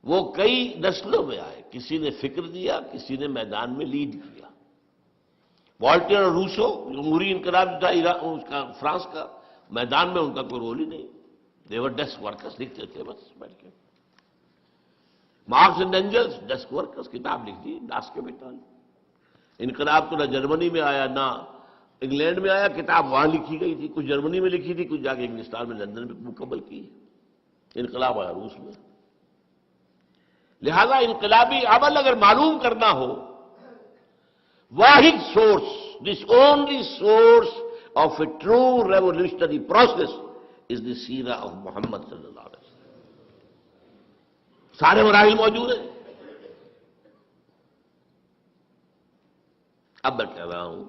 وہ کئی نسلوں میں آئے، کسی نے فکر دیا، کسی نے میدان میں لیڈ کیا۔ والٹیر اور روسو جمہوری انقلاب جو تھا اس کا فرانس کا، میدان میں ان کا کوئی رول ہی نہیں، دیور ڈیسک ورکرز، لکھتے تھے بس بیٹھ کے۔ Marx and Engels desk workers, کتاب لکھ دی ڈاس کے بیٹھا۔ انقلاب تو نہ جرمنی میں آیا نہ انگلینڈ میں آیا، کتاب وہاں لکھی گئی تھی، کچھ جرمنی میں لکھی تھی، کچھ جا کے انگلستان میں لندن میں مکمل کی۔ انقلاب آیا روس میں۔ لہذا انقلابی عمل اگر معلوم کرنا ہو، واحد source, this only source of a true revolutionary process is the سیرہ آف محمد صلی اللہ علیہ وسلم۔ سارے مراحل موجود ہیں۔ اب میں کہہ رہا ہوں،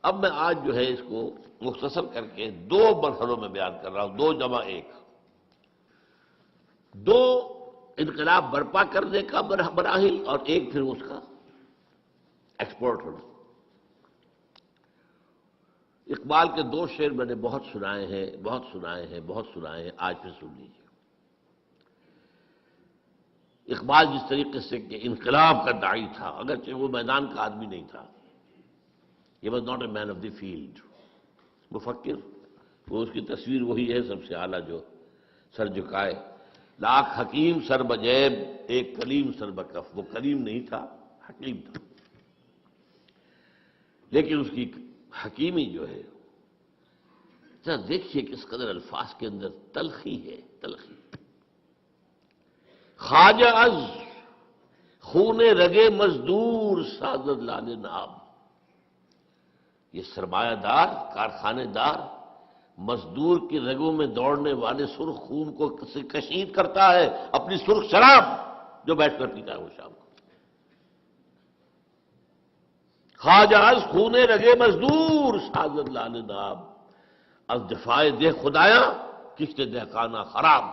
اب میں آج جو ہے اس کو مختصر کر کے دو مرحلوں میں بیان کر رہا ہوں، 2 جمع 1، 2 انقلاب برپا کرنے کا مراحل اور ایک پھر اس کا ایکسپورٹ ہونا۔ اقبال کے 2 شعر میں نے بہت سنائے ہیں، آج پھر سن لیجیے۔ اقبال جس طریقے سے کہ انقلاب کا داعی تھا، اگرچہ وہ میدان کا آدمی نہیں تھا، he was not a man of the field، مفکر، وہ اس کی تصویر وہی ہے سب سے اعلیٰ جو سر جھکائے، لاکھ حکیم سر بجیب ایک کلیم سر بکف۔ وہ کلیم نہیں تھا، حکیم تھا، لیکن اس کی حکیمی جو ہے، ذرا دیکھیے کس قدر الفاظ کے اندر تلخی ہے، تلخی۔ خواجہ از خون رگے مزدور سازد لال ناب، یہ سرمایہ دار، کارخانے دار، مزدور کی رگوں میں دوڑنے والے سرخ خون کو کشید کرتا ہے، اپنی سرخ شراب جو بیٹھ کر پیتا ہے وہ شام کو۔ خواجہ از خون رگے مزدور سازد لال ناب، از دفاع دہ خدایاں کشت دہقانہ خراب۔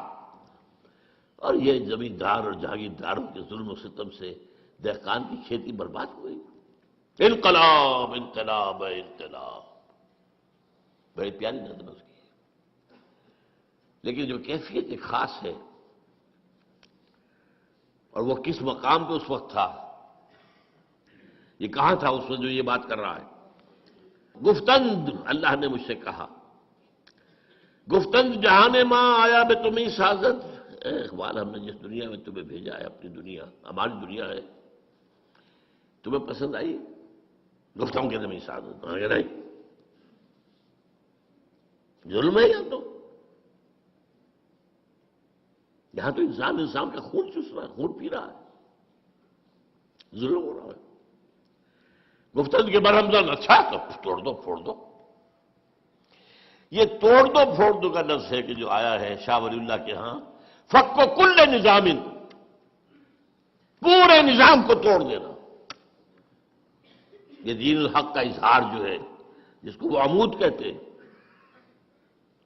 اور یہ زمیندار اور جاگیرداروں کے ظلم و ستم سے دہقان کی کھیتی برباد ہوئی۔ انقلاب انقلاب انقلاب، بڑی پیاری نظم اس کی، لیکن جو کیفیت ایک خاص ہے، اور وہ کس مقام پہ اس وقت تھا، یہ کہاں تھا اس وقت جو یہ بات کر رہا ہے؟ گفتند، اللہ نے مجھ سے کہا، گفتند جہان ماں آیا میں تمہیں سازد، اے اقبال ہم نے جس دنیا میں تمہیں بھیجا ہے، اپنی دنیا، ہماری دنیا ہے، تمہیں پسند آئی؟ گفتم کے تمہیں سازد، نہیں ظلم ہے یہاں تو انسان کا خون چوس رہا ہے، خون پی رہا ہے، ظلم ہو رہا ہے۔ گفتند کے برہمزن، اچھا تو توڑ دو پھوڑ دو۔ یہ توڑ دو پھوڑ دو کا لفظ ہے کہ جو آیا ہے شاہ ولی اللہ کے ہاں، فک و کل نظام، پورے نظام کو توڑ دینا۔ یہ دین الحق کا اظہار جو ہے، جس کو وہ عمود کہتے ہیں،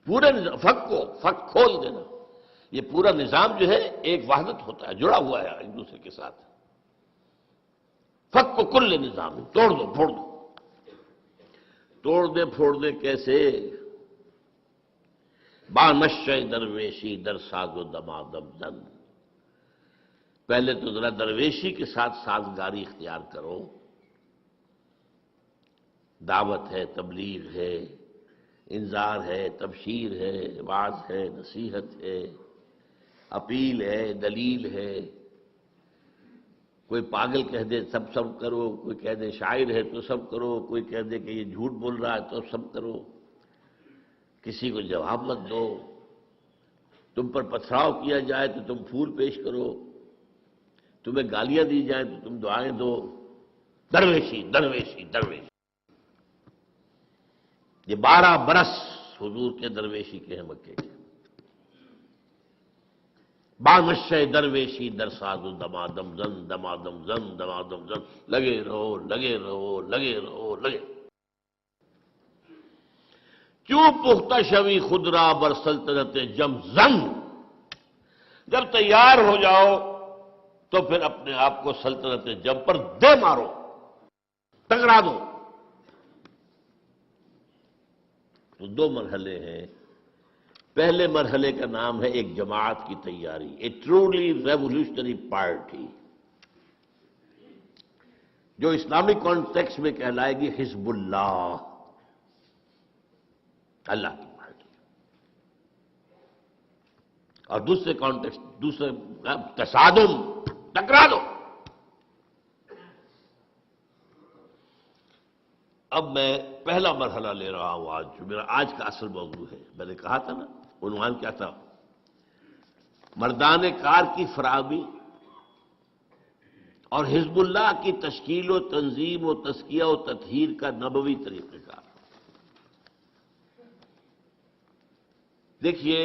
پورے نظام، فک کھول دینا۔ یہ پورا نظام جو ہے ایک وحدت ہوتا ہے، جڑا ہوا ہے ایک دوسرے کے ساتھ۔ فک و کل نظام، توڑ دو پھوڑ دو۔ توڑ دے پھوڑ دے کیسے؟ با نشہ درویشی در ساز و دمادم زن، پہلے تو ذرا درویشی کے ساتھ سازگاری اختیار کرو۔ دعوت ہے، تبلیغ ہے، انذار ہے، تبشیر ہے، وعظ ہے، نصیحت ہے، اپیل ہے، دلیل ہے۔ کوئی پاگل کہہ دے سب کرو، کوئی کہہ دے شاعر ہے تو سب کرو، کوئی کہہ دے کہ یہ جھوٹ بول رہا ہے تو سب کرو، کسی کو جواب مت دو، تم پر پتھراؤ کیا جائے تو تم پھول پیش کرو، تمہیں گالیاں دی جائیں تو تم دعائیں دو۔ درویشی درویشی درویشی، یہ 12 برس حضور کے درویشی کے ہیں مکے کے۔ بانشہ درویشی در ساز و دمادم زن دمادم زن دمادم زن، لگے رہو لگے رہو لگے رہو لگے. کیوں پختہ شوی خود را بر سلطنت جم زن، جب تیار ہو جاؤ تو پھر اپنے آپ کو سلطنت جم پر دے مارو، ٹکرا دو. تو دو مرحلے ہیں. پہلے مرحلے کا نام ہے ایک جماعت کی تیاری، اے ٹرولی ریولیوشنری پارٹی، جو اسلامک کانٹیکس میں کہلائے گی حزب اللہ، اللہ کی پارٹی. اور دوسرے کانٹیکس، دوسرے تصادم، ٹکرا دو. اب میں پہلا مرحلہ لے رہا ہوں آج، جو میرا آج کا اصل موضوع ہے. میں نے کہا تھا نا، عنوان کیا تھا؟ مردان کار کی فراہمی اور حزب اللہ کی تشکیل و تنظیم و تزکیہ و تطہیر کا نبوی طریقہ کار. دیکھیے،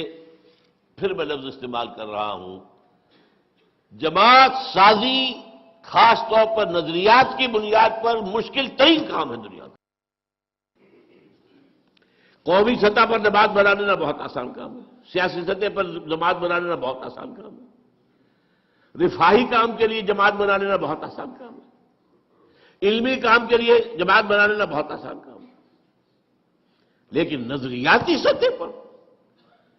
پھر میں لفظ استعمال کر رہا ہوں، جماعت سازی خاص طور پر نظریات کی بنیاد پر مشکل ترین کام ہے دنیا کا. قومی سطح پر جماعت بنا لینا بہت آسان کام ہے، سیاسی سطح پر جماعت بنا لینا بہت آسان کام ہے، رفاہی کام کے لیے جماعت بنا لینا بہت آسان کام ہے، علمی کام کے لیے جماعت بنا لینا بہت آسان کام ہے. لیکن نظریاتی سطح پر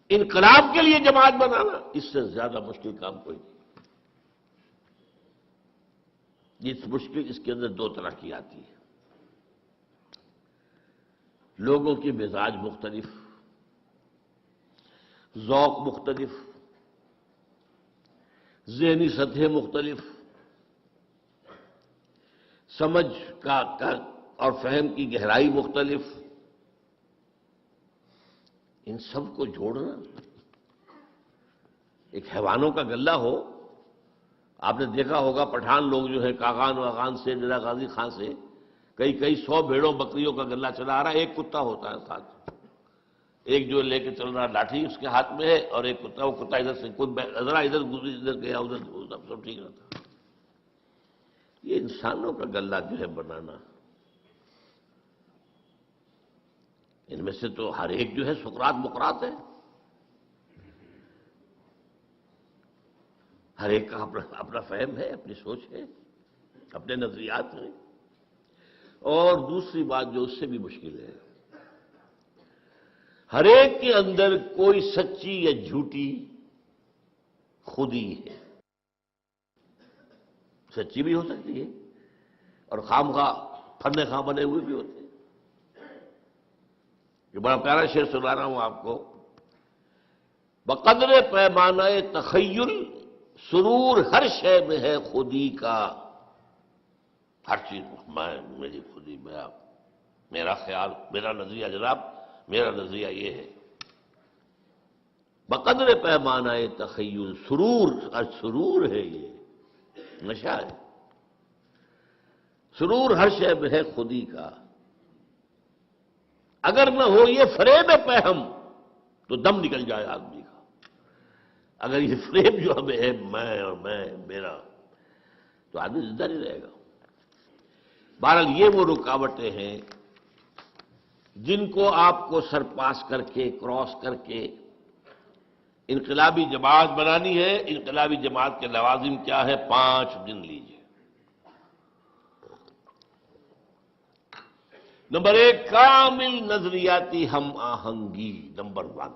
انقلاب کے لیے جماعت بنانا، اس سے زیادہ مشکل کام کوئی نہیں. یہ مشکل اس کے اندر دو طرح کی آتی ہے. لوگوں کی مزاج مختلف، ذوق مختلف، ذہنی سطح مختلف، سمجھ کا اور فہم کی گہرائی مختلف. ان سب کو جوڑنا، ایک حیوانوں کا غلہ ہو. آپ نے دیکھا ہوگا پٹھان لوگ جو ہے کاغان واغان سے، ضلع غازی خان سے کئی 100 بھیڑوں بکریوں کا غلہ چلا آ رہا ہے. ایک کتا ہوتا ہے ساتھ، ایک جو لے کے چل رہا لاٹھی اس کے ہاتھ میں ہے، اور ایک کتا، وہ کتا ادھر سے ذرا ادھر گزری، ادھر گیا ادھر، سب ٹھیک رہتا. یہ انسانوں کا غلہ جو ہے بنانا، ان میں سے تو ہر ایک جو ہے سقراط مقراط ہے. ہر ایک کا اپنا فہم ہے، اپنی سوچ ہے، اپنے نظریات ہیں. اور دوسری بات جو اس سے بھی مشکل ہے، ہر ایک کے اندر کوئی سچی یا جھوٹی خودی ہے. سچی بھی ہو سکتی ہے اور خامخواہ فن خواہ بنے ہوئے بھی ہوتے ہیں. یہ بڑا پیارا شعر سنا رہا ہوں آپ کو. بقدر پیمانہ تخیل سرور ہر شے میں ہے خودی کا. ہر چیز میں، میری خودی، میرا خیال، میرا نظریہ. جناب میرا نظریہ یہ ہے، بقدر پیمانہ تخیل سرور، سرور ہے، یہ نشہ ہے. سرور ہر شے میں ہے خودی کا، اگر نہ ہو یہ فریب پہم تو دم نکل جائے آدمی کا. اگر یہ فریب جو ہمیں ہے، میں اور میں میرا، تو آدمی زندہ نہیں رہے گا. بہرحال یہ وہ رکاوٹیں ہیں جن کو آپ کو سرپاس کر کے، کراس کر کے انقلابی جماعت بنانی ہے. انقلابی جماعت کے لوازم کیا ہے؟ 5 دن لیجیے. نمبر 1، کامل نظریاتی ہم آہنگی. نمبر 1،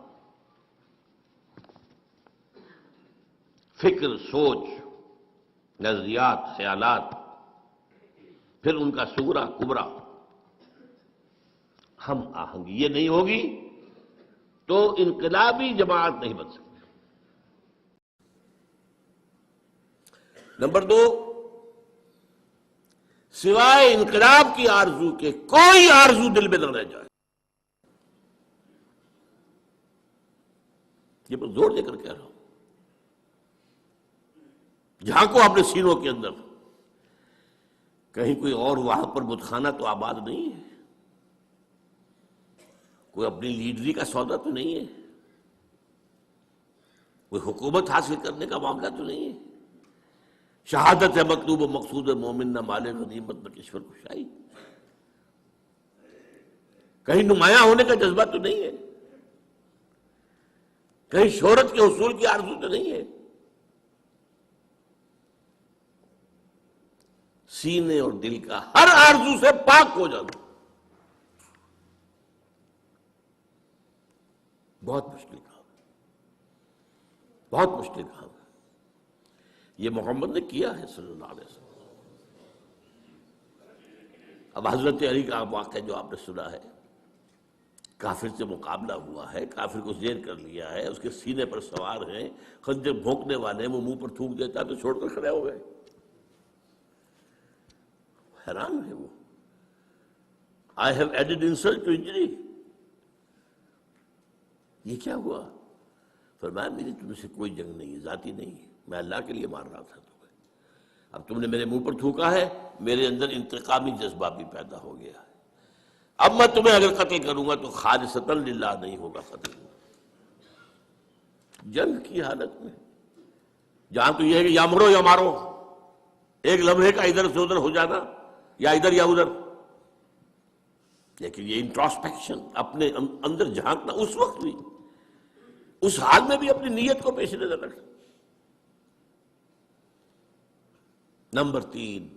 فکر، سوچ، نظریات، خیالات، پھر ان کا صغرا کبرا، ہم آہنگی. یہ نہیں ہوگی تو انقلابی جماعت نہیں بن سکتی. نمبر 2، سوائے انقلاب کی آرزو کے کوئی آرزو دل میں نہ رہ جائے. یہ پر زور دے کر کہہ رہا ہوں. جھانکو اپنے سینوں کے اندر، کہیں کوئی اور وہاں پر بتخانہ تو آباد نہیں ہے، کوئی اپنی لیڈری کا سودا تو نہیں ہے، کوئی حکومت حاصل کرنے کا معاملہ تو نہیں ہے. شہادت ہے مطلوب و مقصود مومن، نہ مال غنیمت نہ کشور کشائی. کہیں نمایاں ہونے کا جذبہ تو نہیں ہے، کہیں شہرت کے حصول کی آرزو تو نہیں ہے. سینے اور دل کا ہر آرزو سے پاک ہو جانا بہت مشکل کام ہے، بہت مشکل کام ہے. یہ محمد نے کیا ہے صلی اللہ علیہ وسلم. اب حضرت علی کا واقعہ جو آپ نے سنا ہے، کافر سے مقابلہ ہوا ہے، کافر کو زیر کر لیا ہے، اس کے سینے پر سوار ہیں، خنجر بھونکنے والے ہیں، وہ منہ پر تھوک دیتا تو چھوڑ کر کھڑے ہو گئے. حیران ہے وہ. I have added insult to injury. یہ کیا ہوا؟ فرمایا میری تم سے کوئی جنگ نہیں ہے، ذاتی نہیں ہے، میں اللہ کے لیے مار رہا تھا تمہیں. اب تم نے میرے منہ پر تھوکا ہے، میرے اندر انتقامی جذبہ بھی پیدا ہو گیا ہے. اب میں تمہیں اگر قتل کروں گا تو خالصتاً للہ نہیں ہوگا قتل. جنگ کی حالت میں جہاں تو یہ ہے کہ یا مرو یا مارو، ایک لمحے کا ادھر سے ادھر ہو جانا، یا ادھر یا ادھر. لیکن یہ انٹراسپیکشن، اپنے اندر جھانکنا، اس وقت بھی، اس حال میں بھی اپنی نیت کو پیش نظر رکھنا. نمبر 3،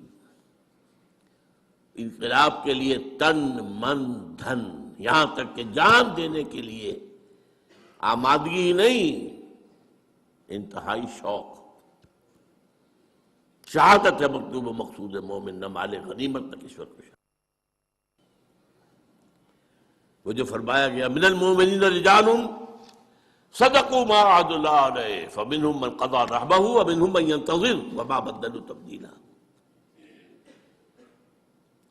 انقلاب کے لیے تن من دھن، یہاں تک کہ جان دینے کے لیے آمادگی ہی نہیں، انتہائی شوق. شہادت ہے مطلوب و مقصود مومن، نہ مال غنیمت نہ کشور کشائی. وہ جو فرمایا گیا من المؤمنین رجال صدقوا ما عاهدوا الله علیہ فمنهم من قضى نحبه ومنهم من ينتظر وما بدلوا تبدیلا.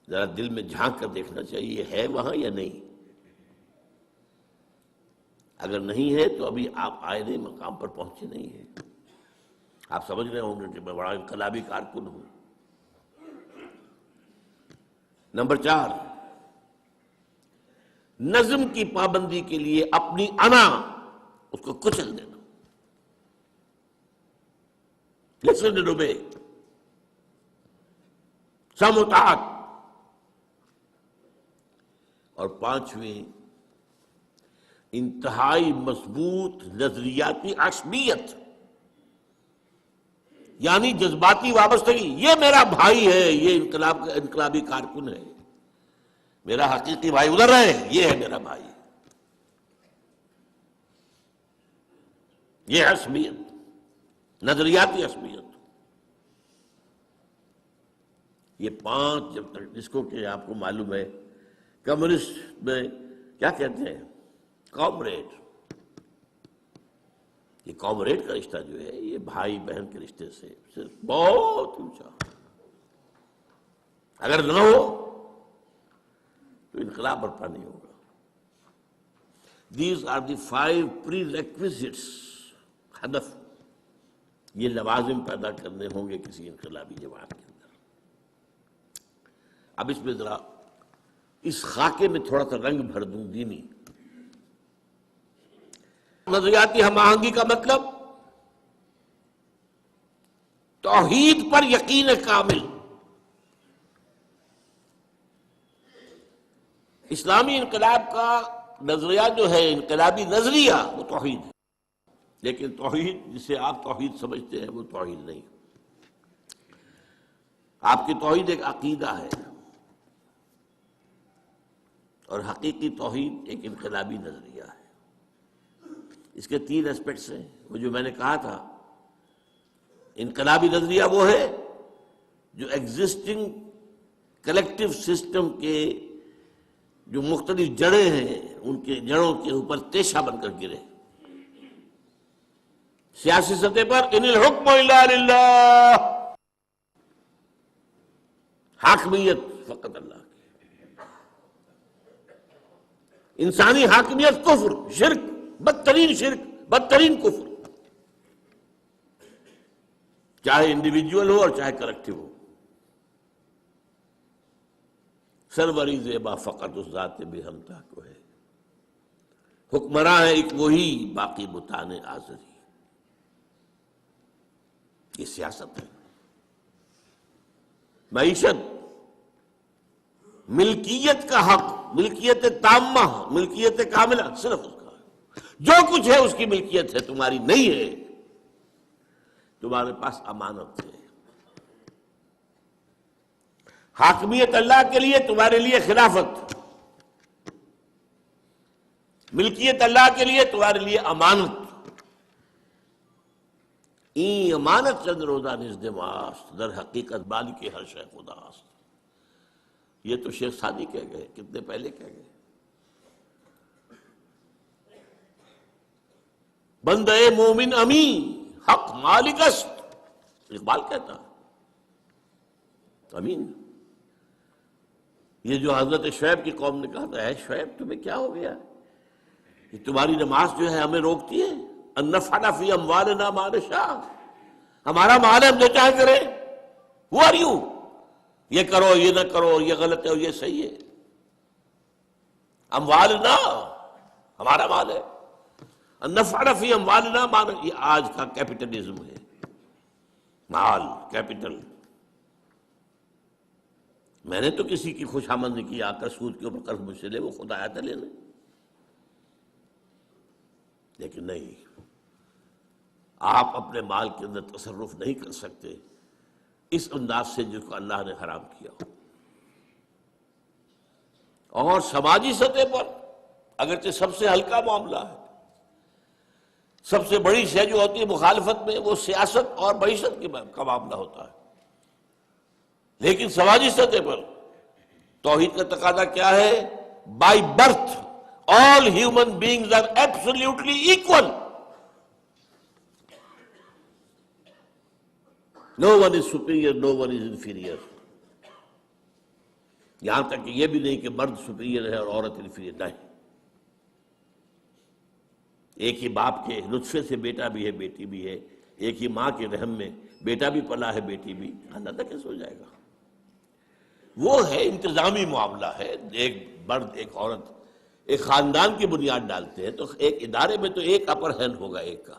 ذرا دل میں جھانک کر دیکھنا چاہیے ہے وہاں یا نہیں. اگر نہیں ہے تو ابھی آپ آئے نہیں، مقام پر پہنچے نہیں ہیں. آپ سمجھ رہے ہوں گے کہ میں بڑا انقلابی کارکن ہوں. نمبر 4، نظم کی پابندی کے لیے اپنی انا اس کو کچل دینا. لسن اینڈ اوبے، سم و طاعت. اور 5ویں، انتہائی مضبوط نظریاتی عصبیت، یعنی جذباتی وابستگی. یہ میرا بھائی ہے، یہ انقلابی کارکن ہے، میرا حقیقی بھائی ادھر ہے، یہ ہے میرا بھائی. یہ عصبیت، نظریاتی عصبیت. یہ 5 جب تک، جس کو کہ آپ کو معلوم ہے کمیونسٹ میں کیا کہتے ہیں، کامریڈ. یہ کامریڈ کا رشتہ جو ہے یہ بھائی بہن کے رشتے سے صرف بہت اونچا. اگر نہ ہو تو انقلاب برپا نہیں ہوگا. These are the 5 prerequisites. ہدف، یہ لوازم پیدا کرنے ہوں گے کسی انقلابی جماعت کے اندر. اب اس میں ذرا اس خاکے میں تھوڑا سا رنگ بھر دوں دینی. نظریاتی ہم آہنگی کا مطلب توحید پر یقین کامل. اسلامی انقلاب کا نظریہ جو ہے، انقلابی نظریہ، وہ توحید ہے. لیکن توحید جسے آپ توحید سمجھتے ہیں وہ توحید نہیں. آپ کی توحید ایک عقیدہ ہے، اور حقیقی توحید ایک انقلابی نظریہ ہے. اس کے 3 اسپیکٹس ہیں. وہ جو میں نے کہا تھا، انقلابی نظریہ وہ ہے جو ایگزسٹنگ کلیکٹو سسٹم کے جو مختلف جڑیں ہیں ان کے جڑوں کے اوپر تیشہ بن کر گرے. سیاسی سطح پر ان الحکم الا للہ، حاکمیت فقط اللہ کی. انسانی حاکمیت کفر، شرک، بدترین شرک، بدترین کفر، چاہے انڈیویجول ہو اور چاہے کلیکٹیو ہو. سروری زیبا فقط اس ذات بے ہمتا کو ہے، حکمراں ہے ایک وہی، باقی بتانے آزری. یہ سیاست ہے. معیشت، ملکیت کا حق، ملکیت تامہ، ملکیت کاملہ صرف اس کا ہے. جو کچھ ہے اس کی ملکیت ہے، تمہاری نہیں ہے، تمہارے پاس امانت ہے. حاکمیت اللہ کے لیے، تمہارے لیے خلافت. ملکیت اللہ کے لیے، تمہارے لیے امانت. این امانت چند روزہ نزد ماست، در حقیقت مالک ہر شے خداست. یہ تو شیخ سعدی کہہ گئے، کتنے پہلے کہہ گئے. بندہ مومن امین، حق مالک است. اقبال کہتا امین. یہ جو حضرت شعیب کی قوم نے کہا تھا، اے شعیب تمہیں کیا ہو گیا، یہ تمہاری نماز جو ہے ہمیں روکتی ہے. ان نفعل فی اموالنا ما نشاء، ہمارا مال ہم جو چاہے کریں. Who are you؟ یہ کرو، یہ نہ کرو، یہ غلط ہے اور یہ صحیح ہے. اموالنا ہمارا مال ہے. ان نفعل فی اموالنا ما نشاء، یہ آج کا کیپٹلزم ہے. مال، کیپٹل. میں نے تو کسی کی خوشامد نہیں کی، آ کر سود کے اوپر قرض مجھ سے لے، وہ خود آیا تھا لینے. لیکن نہیں، آپ اپنے مال کے اندر تصرف نہیں کر سکتے اس انداز سے جس کو اللہ نے حرام کیا. اور سماجی سطح پر اگرچہ سب سے ہلکا معاملہ ہے، سب سے بڑی شے جو ہوتی ہے مخالفت میں وہ سیاست اور معیشت کا معاملہ ہوتا ہے. لیکن سماجی سطح پر توحید کا تقاضا کیا ہے؟ By birth all human beings are absolutely equal. No one is superior, no one is inferior. یہاں تک کہ یہ بھی نہیں کہ مرد سپیریئر ہے اور عورت انفیریئر، نہیں. ایک ہی باپ کے نطفے سے بیٹا بھی ہے، بیٹی بھی ہے. ایک ہی ماں کے رحم میں بیٹا بھی پلا ہے، بیٹی بھی. اللہ کیسے ہو جائے گا؟ وہ ہے انتظامی معاملہ ہے. ایک مرد ایک عورت ایک خاندان کی بنیاد ڈالتے ہیں تو ایک ادارے میں تو ایک اپر ہینڈ ہوگا، ایک کا.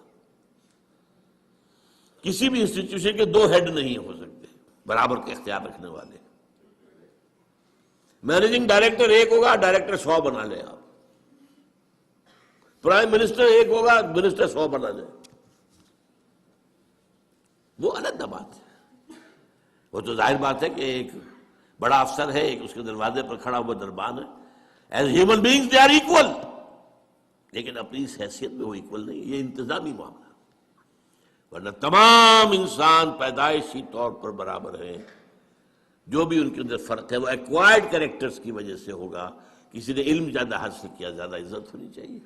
کسی بھی انسٹیٹیوشن کے دو ہیڈ نہیں ہو سکتے برابر کے اختیار رکھنے والے. مینیجنگ ڈائریکٹر ایک ہوگا، ڈائریکٹر 100 بنا لیں آپ. پرائم منسٹر ایک ہوگا، منسٹر 100 بنا لیں. وہ الگ بات ہے. وہ تو ظاہر بات ہے کہ ایک بڑا افسر ہے، ایک اس کے دروازے پر کھڑا ہوا دربان ہے. As human beings they are equal, لیکن اپنی اس حیثیت میں وہ ایکول نہیں. یہ انتظامی معاملہ، ورنہ تمام انسان پیدائشی طور پر برابر ہیں. جو بھی ان کے اندر فرق ہے وہ ایکوائرڈ کریکٹرز کی وجہ سے ہوگا. کسی نے علم زیادہ حاصل کیا، زیادہ عزت ہونی چاہیے.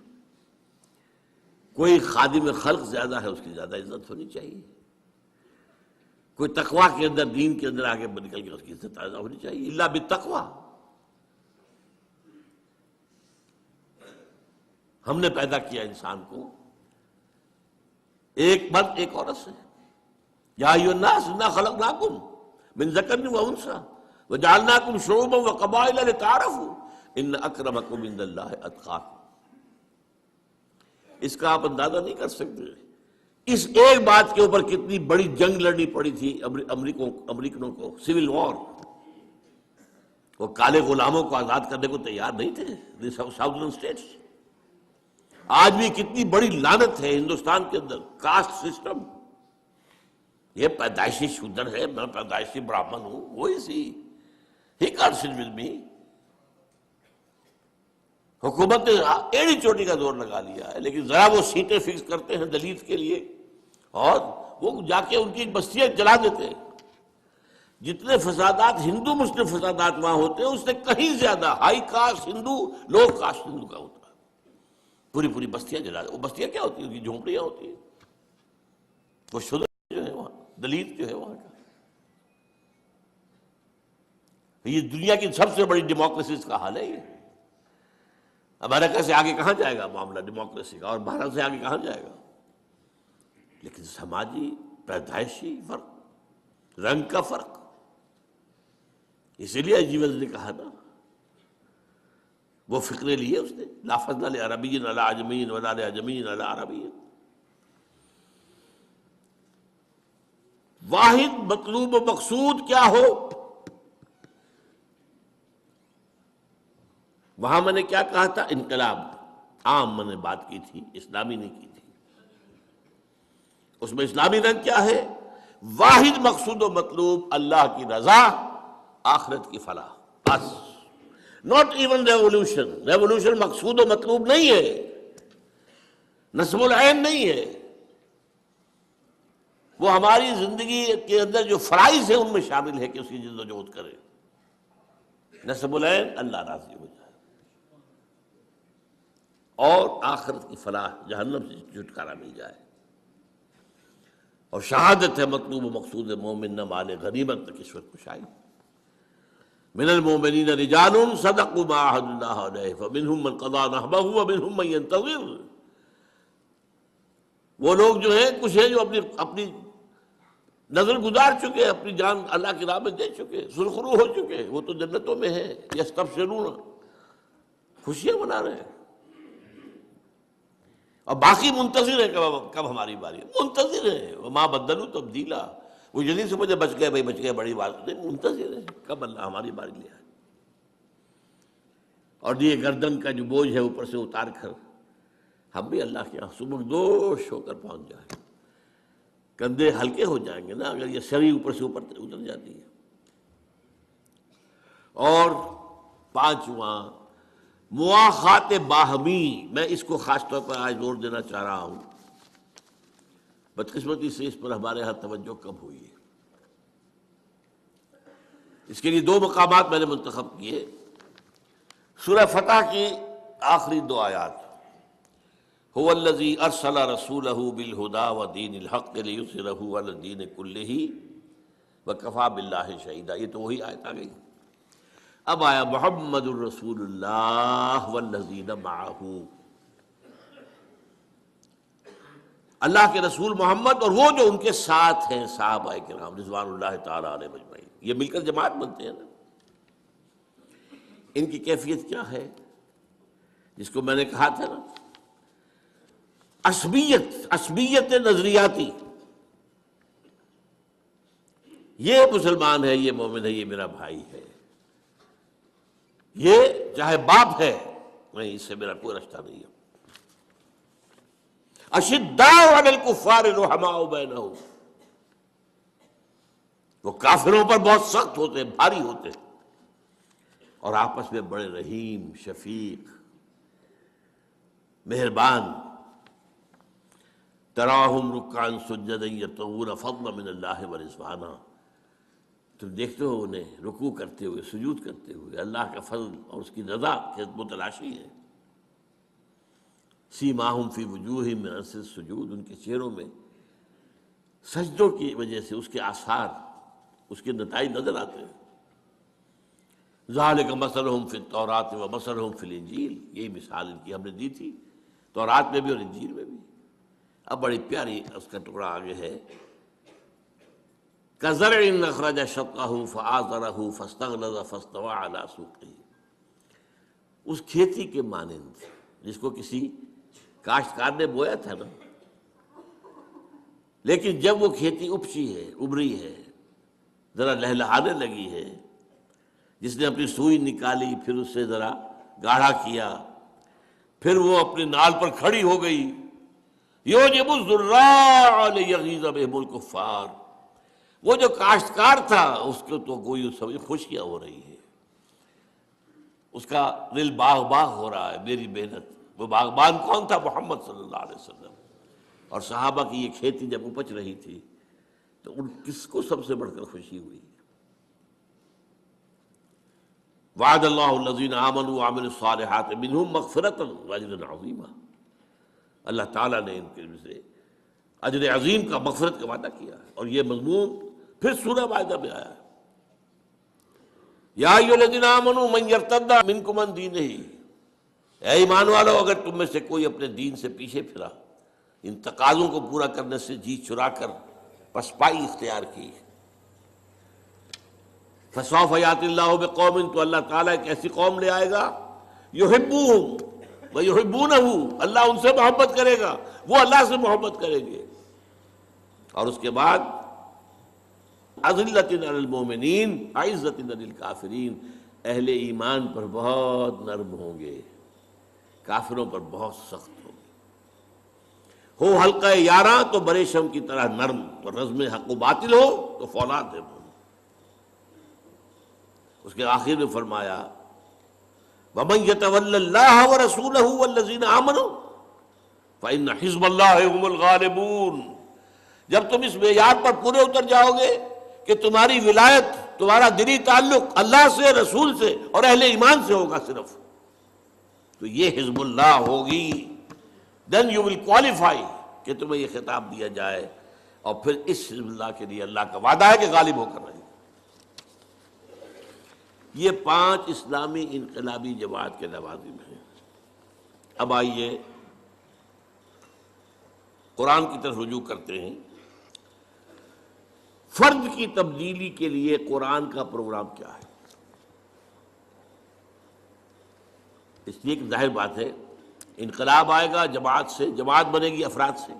کوئی خادم خلق زیادہ ہے، اس کی زیادہ عزت ہونی چاہیے. کوئی تقویٰ کے اندر، دین کے اندر آگے نکل کے اس کی عزت زیادہ ہونی چاہیے. الا بالتقویٰ. ہم نے پیدا کیا انسان کو ایک مرد ایک عورت سے. یا ایھا الناس انا خلقناکم من ذکر و انثی وجعلناکم شعوبا وقبائل لتعارفوا ان اکرمکم عند اللہ اتقاکم. اس کا آپ اندازہ نہیں کر سکتے اس ایک بات کے اوپر کتنی بڑی جنگ لڑنی پڑی تھی امریکنوں کو. Civil war. وہ کالے غلاموں کو آزاد کرنے کو تیار نہیں تھے ساؤدرن اسٹیٹس. آج بھی کتنی بڑی لعنت ہے ہندوستان کے اندر، کاسٹ سسٹم. یہ پیدائشی شودر ہے، میں پیدائشی براہمن ہوں، وہی سی he can't sit with me. حکومت نے ایڑی چوٹی کا زور لگا لیا ہے، لیکن ذرا وہ سیٹیں فکس کرتے ہیں دلت کے لیے اور وہ جا کے ان کی بستیاں جلا دیتے ہیں. جتنے فسادات ہندو مسلم فسادات وہاں ہوتے ہیں اس سے کہیں زیادہ ہائی کاسٹ ہندو، لو کاسٹ ہندو کا ہوتا ہے. پوری پوری بستیاں جلا دیں. وہ بستیاں کیا ہوتی ہیں؟ جھونپڑیاں ہوتی ہیں. وہ شدر جو ہے وہاں، دلت جو ہے وہاں کا. یہ دنیا کی سب سے بڑی ڈیموکریسیز کا حال ہے. یہ امریکہ سے آگے کہاں جائے گا معاملہ ڈیموکریسی کا، اور بھارت سے آگے کہاں جائے گا. لیکن سماجی پیدائشی فرق، رنگ کا فرق. اسی لیے جیولز نے کہا نا، وہ فقرے لیے اس نے، لا فضل لعربی علی عجمی ولا لعجمی علی عربی. واحد مطلوب و مقصود کیا ہو، وہاں میں نے کیا کہا تھا؟ انقلاب عام میں نے بات کی تھی، اسلامی نہیں کی تھی۔ اس میں اسلامی رنگ کیا ہے؟ واحد مقصود و مطلوب اللہ کی رضا، آخرت کی فلاح، بس۔ ناٹ ایون ریولوشن، ریولوشن مقصود و مطلوب نہیں ہے، نصب العین نہیں ہے، وہ ہماری زندگی کے اندر جو فرائض ہیں ان میں شامل ہے کہ اس کی جد و جہد کریں۔ نصب العین اللہ راضی ہو جائے اور آخرت کی فلاح، جہنم سے چھٹکارا مل جائے۔ اور شہادت ہے مطلوب و مقصود مومن نہ مال غنیمت نہ کسوت کشائی۔ من المؤمنین رجال صدقوا ما عاهدوا اللہ علیہ فمنهم من قضى نحبہ ومنهم من ينتظر۔ وہ لوگ جو ہیں کچھ ہیں جو اپنی نظر گزار چکے، اپنی جان اللہ کی راہ میں دے چکے، سرخرو ہو چکے، وہ تو جنتوں میں ہیں، یستبشرون، خوشیاں منا رہے ہیں، اور باقی منتظر ہے کب ہماری باری ہے، منتظر ہے، وما بدلوا تبدیلا۔ وہ جلدی سے مجھے بچ گئے بڑی بات نہیں، منتظر ہے کب اللہ ہماری باری لے آئے۔ اور یہ گردن کا جو بوجھ ہے اوپر سے اتار کر ہم بھی اللہ کے یہاں سبکدوش ہو کر پہنچ جائیں، کندھے ہلکے ہو جائیں گے نا اگر یہ سری اوپر سے اوپر اتر جاتی ہے۔ اور پانچواں مواخات باہمی، میں اس کو خاص طور پر آج زور دینا چاہ رہا ہوں، بدقسمتی سے اس پر ہمارے ہاں توجہ کم ہوئی ہے۔ اس کے لیے دو مقامات میں نے منتخب کیے۔ سورہ فتح کی آخری دو آیات، هو الذی ارسل رسولہ بالہدی ودین الحق لیظہرہ علی الدین کلہ وکفی باللہ شہیدا، یہ تو وہی آیت آ گئی۔ اب آیا محمد الرسول اللہ والذین معہ، اللہ کے رسول محمد اور وہ جو ان کے ساتھ ہیں صحابہ کرام رضوان اللہ تعالی علیہم اجمعین، یہ مل کر جماعت بنتے ہیں نا۔ ان کی کیفیت کیا ہے؟ جس کو میں نے کہا تھا نا، عصبیت نظریاتی، یہ مسلمان ہے، یہ مومن ہے، یہ میرا بھائی ہے، یہ چاہے باپ ہے، نہیں، اس سے میرا کوئی رشتہ نہیں ہے۔ اشداء علی الکفار رحماء بینہم، وہ کافروں پر بہت سخت ہوتے ہیں، بھاری ہوتے ہیں، اور آپس میں بڑے رحیم، شفیق، مہربان۔ تراہم رکعا سجدا یبتغون فضلا من اللہ ورضوانا، تم دیکھتے ہو انہیں رکوع کرتے ہوئے، سجود کرتے ہوئے، اللہ کا فضل اور اس کی رضا کے متلاشی ہے۔ سیماہم فی وجوہہم من اثر السجود، ان کے چہروں میں سجدوں کی وجہ سے اس کے آثار، اس کے نتائج نظر آتے ہیں۔ ذالک مثلہم فی التوراۃ ومثلہم فی الانجیل، یہی مثال ان کی ہم نے دی تھی تورات میں بھی اور انجیل میں بھی۔ اب بڑی پیاری اس کا ٹکڑا آگے ہے، کزرع اخرج شطہ فآزرہ فاستغلظ فاستوى علی سوقہ، اس کھیتی کے مانند جس کو کسی کاشتکار نے بویا تھا نا، لیکن جب وہ کھیتی اپچی ہے، ابری ہے، ذرا لہلہانے لگی ہے، جس نے اپنی سوئی نکالی، پھر اس سے ذرا گاڑھا کیا، پھر وہ اپنے نال پر کھڑی ہو گئی، یعجب الزراع لیغیظ بہم الکفار، وہ جو کاشتکار تھا اس کو تو کوئی سبھی خوشیاں ہو رہی ہے، اس کا دل باغ باغ ہو رہا ہے میری محنت۔ وہ باغبان کون تھا؟ محمد صلی اللہ علیہ وسلم۔ اور صحابہ کی یہ کھیتی جب اپج رہی تھی تو ان کس کو سب سے بڑھ کر خوشی ہوئی؟ وعد اللہ الذین آمنوا وعملوا الصالحات منہم مغفرۃ واجرا عظیما، اللہ تعالیٰ نے ان کے سے اجر عظیم کا، مغفرت کا وعدہ کیا ہے۔ اور یہ مضمون پھر سورہ مائدہ میں آیا ہے، یا ایھا الذین آمنوا من یرتد منکم عن دینہ، اے ایمان والو اگر تم میں سے کوئی اپنے دین سے پیچھے پھرا، ان تقاضوں کو پورا کرنے سے جی چرا کر پسپائی اختیار کی، فسوف یأتی اللہ بقوم، تو اللہ تعالیٰ ایک ایسی قوم لے آئے گا، یحبوہم ویحبونہ، اللہ ان سے محبت کرے گا، وہ اللہ سے محبت کریں گے، اور اس کے بعد اذلۃ علی المومنین عزۃ علی الکافرین، اہل ایمان پر بہت نرم ہوں گے، کافروں پر بہت سخت ہوں گے۔ ہو حلقہ یاراں تو بریشم کی طرح نرم، اور رزم حق و باطل ہو تو فولاد ہے وہ۔ اس کے آخر میں فرمایا وَمَن يَتَوَلَّ اللَّهَ وَرَسُولَهُ وَالَّذِينَ آمَنُوا فَإِنَّ حِزْبَ اللَّهِ هُمُ الْغَالِبُونَ۔ جب تم اس معیار پر پورے اتر جاؤ گے کہ تمہاری ولایت، تمہارا دلی تعلق اللہ سے، رسول سے اور اہل ایمان سے ہوگا صرف، تو یہ حزب اللہ ہوگی، then you will qualify کہ تمہیں یہ خطاب دیا جائے، اور پھر اس حزب اللہ کے لیے اللہ کا وعدہ ہے کہ غالب ہو کر رہے۔ یہ 5 اسلامی انقلابی جماعت کے لوازم ہیں۔ اب آئیے قرآن کی طرف رجوع کرتے ہیں۔ فرد کی تبدیلی کے لیے قرآن کا پروگرام کیا ہے؟ اس لیے کہ ظاہر بات ہے انقلاب آئے گا جماعت سے، جماعت بنے گی افراد سے۔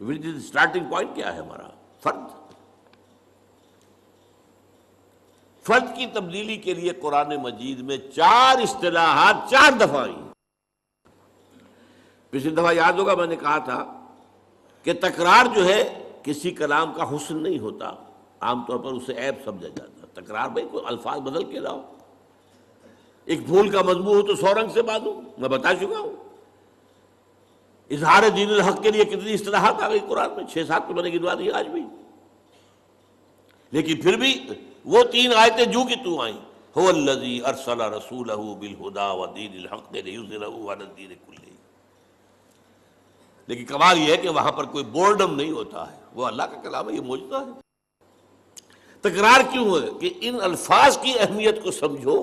اسٹارٹنگ پوائنٹ کیا ہے ہمارا؟ فرد۔ فرد کی تبدیلی کے لیے قرآن مجید میں 4 اصطلاحات 4 دفعہ آئی۔ پچھلی دفعہ یاد ہوگا میں نے کہا تھا کہ تکرار جو ہے کسی کلام کا حسن نہیں ہوتا، عام طور پر اسے عیب سمجھا جاتا۔ تکرار بھائی کوئی الفاظ بدل کے لاؤ، ایک پھول کا مضمون ہو تو 100 رنگ سے باندھو، میں بتا چکا ہوں۔ اظہار دین الحق کے لیے کتنی اصطلاحات آ گئی قرآن میں، 6-7 تو میں نے گنوا دی آج بھی۔ لیکن پھر بھی وہ 3 آیتیں جو کہ تو آئیں، هو الذی ارسل رسولہ بالہدی ودین الحق لیظہرہ علی الدین کلہ۔ لیکن کمال یہ ہے کہ وہاں پر کوئی بورڈم نہیں ہوتا ہے، وہ اللہ کا کلام ہے، یہ معجزہ ہے۔ تکرار کیوں ہے؟ کہ ان الفاظ کی اہمیت کو سمجھو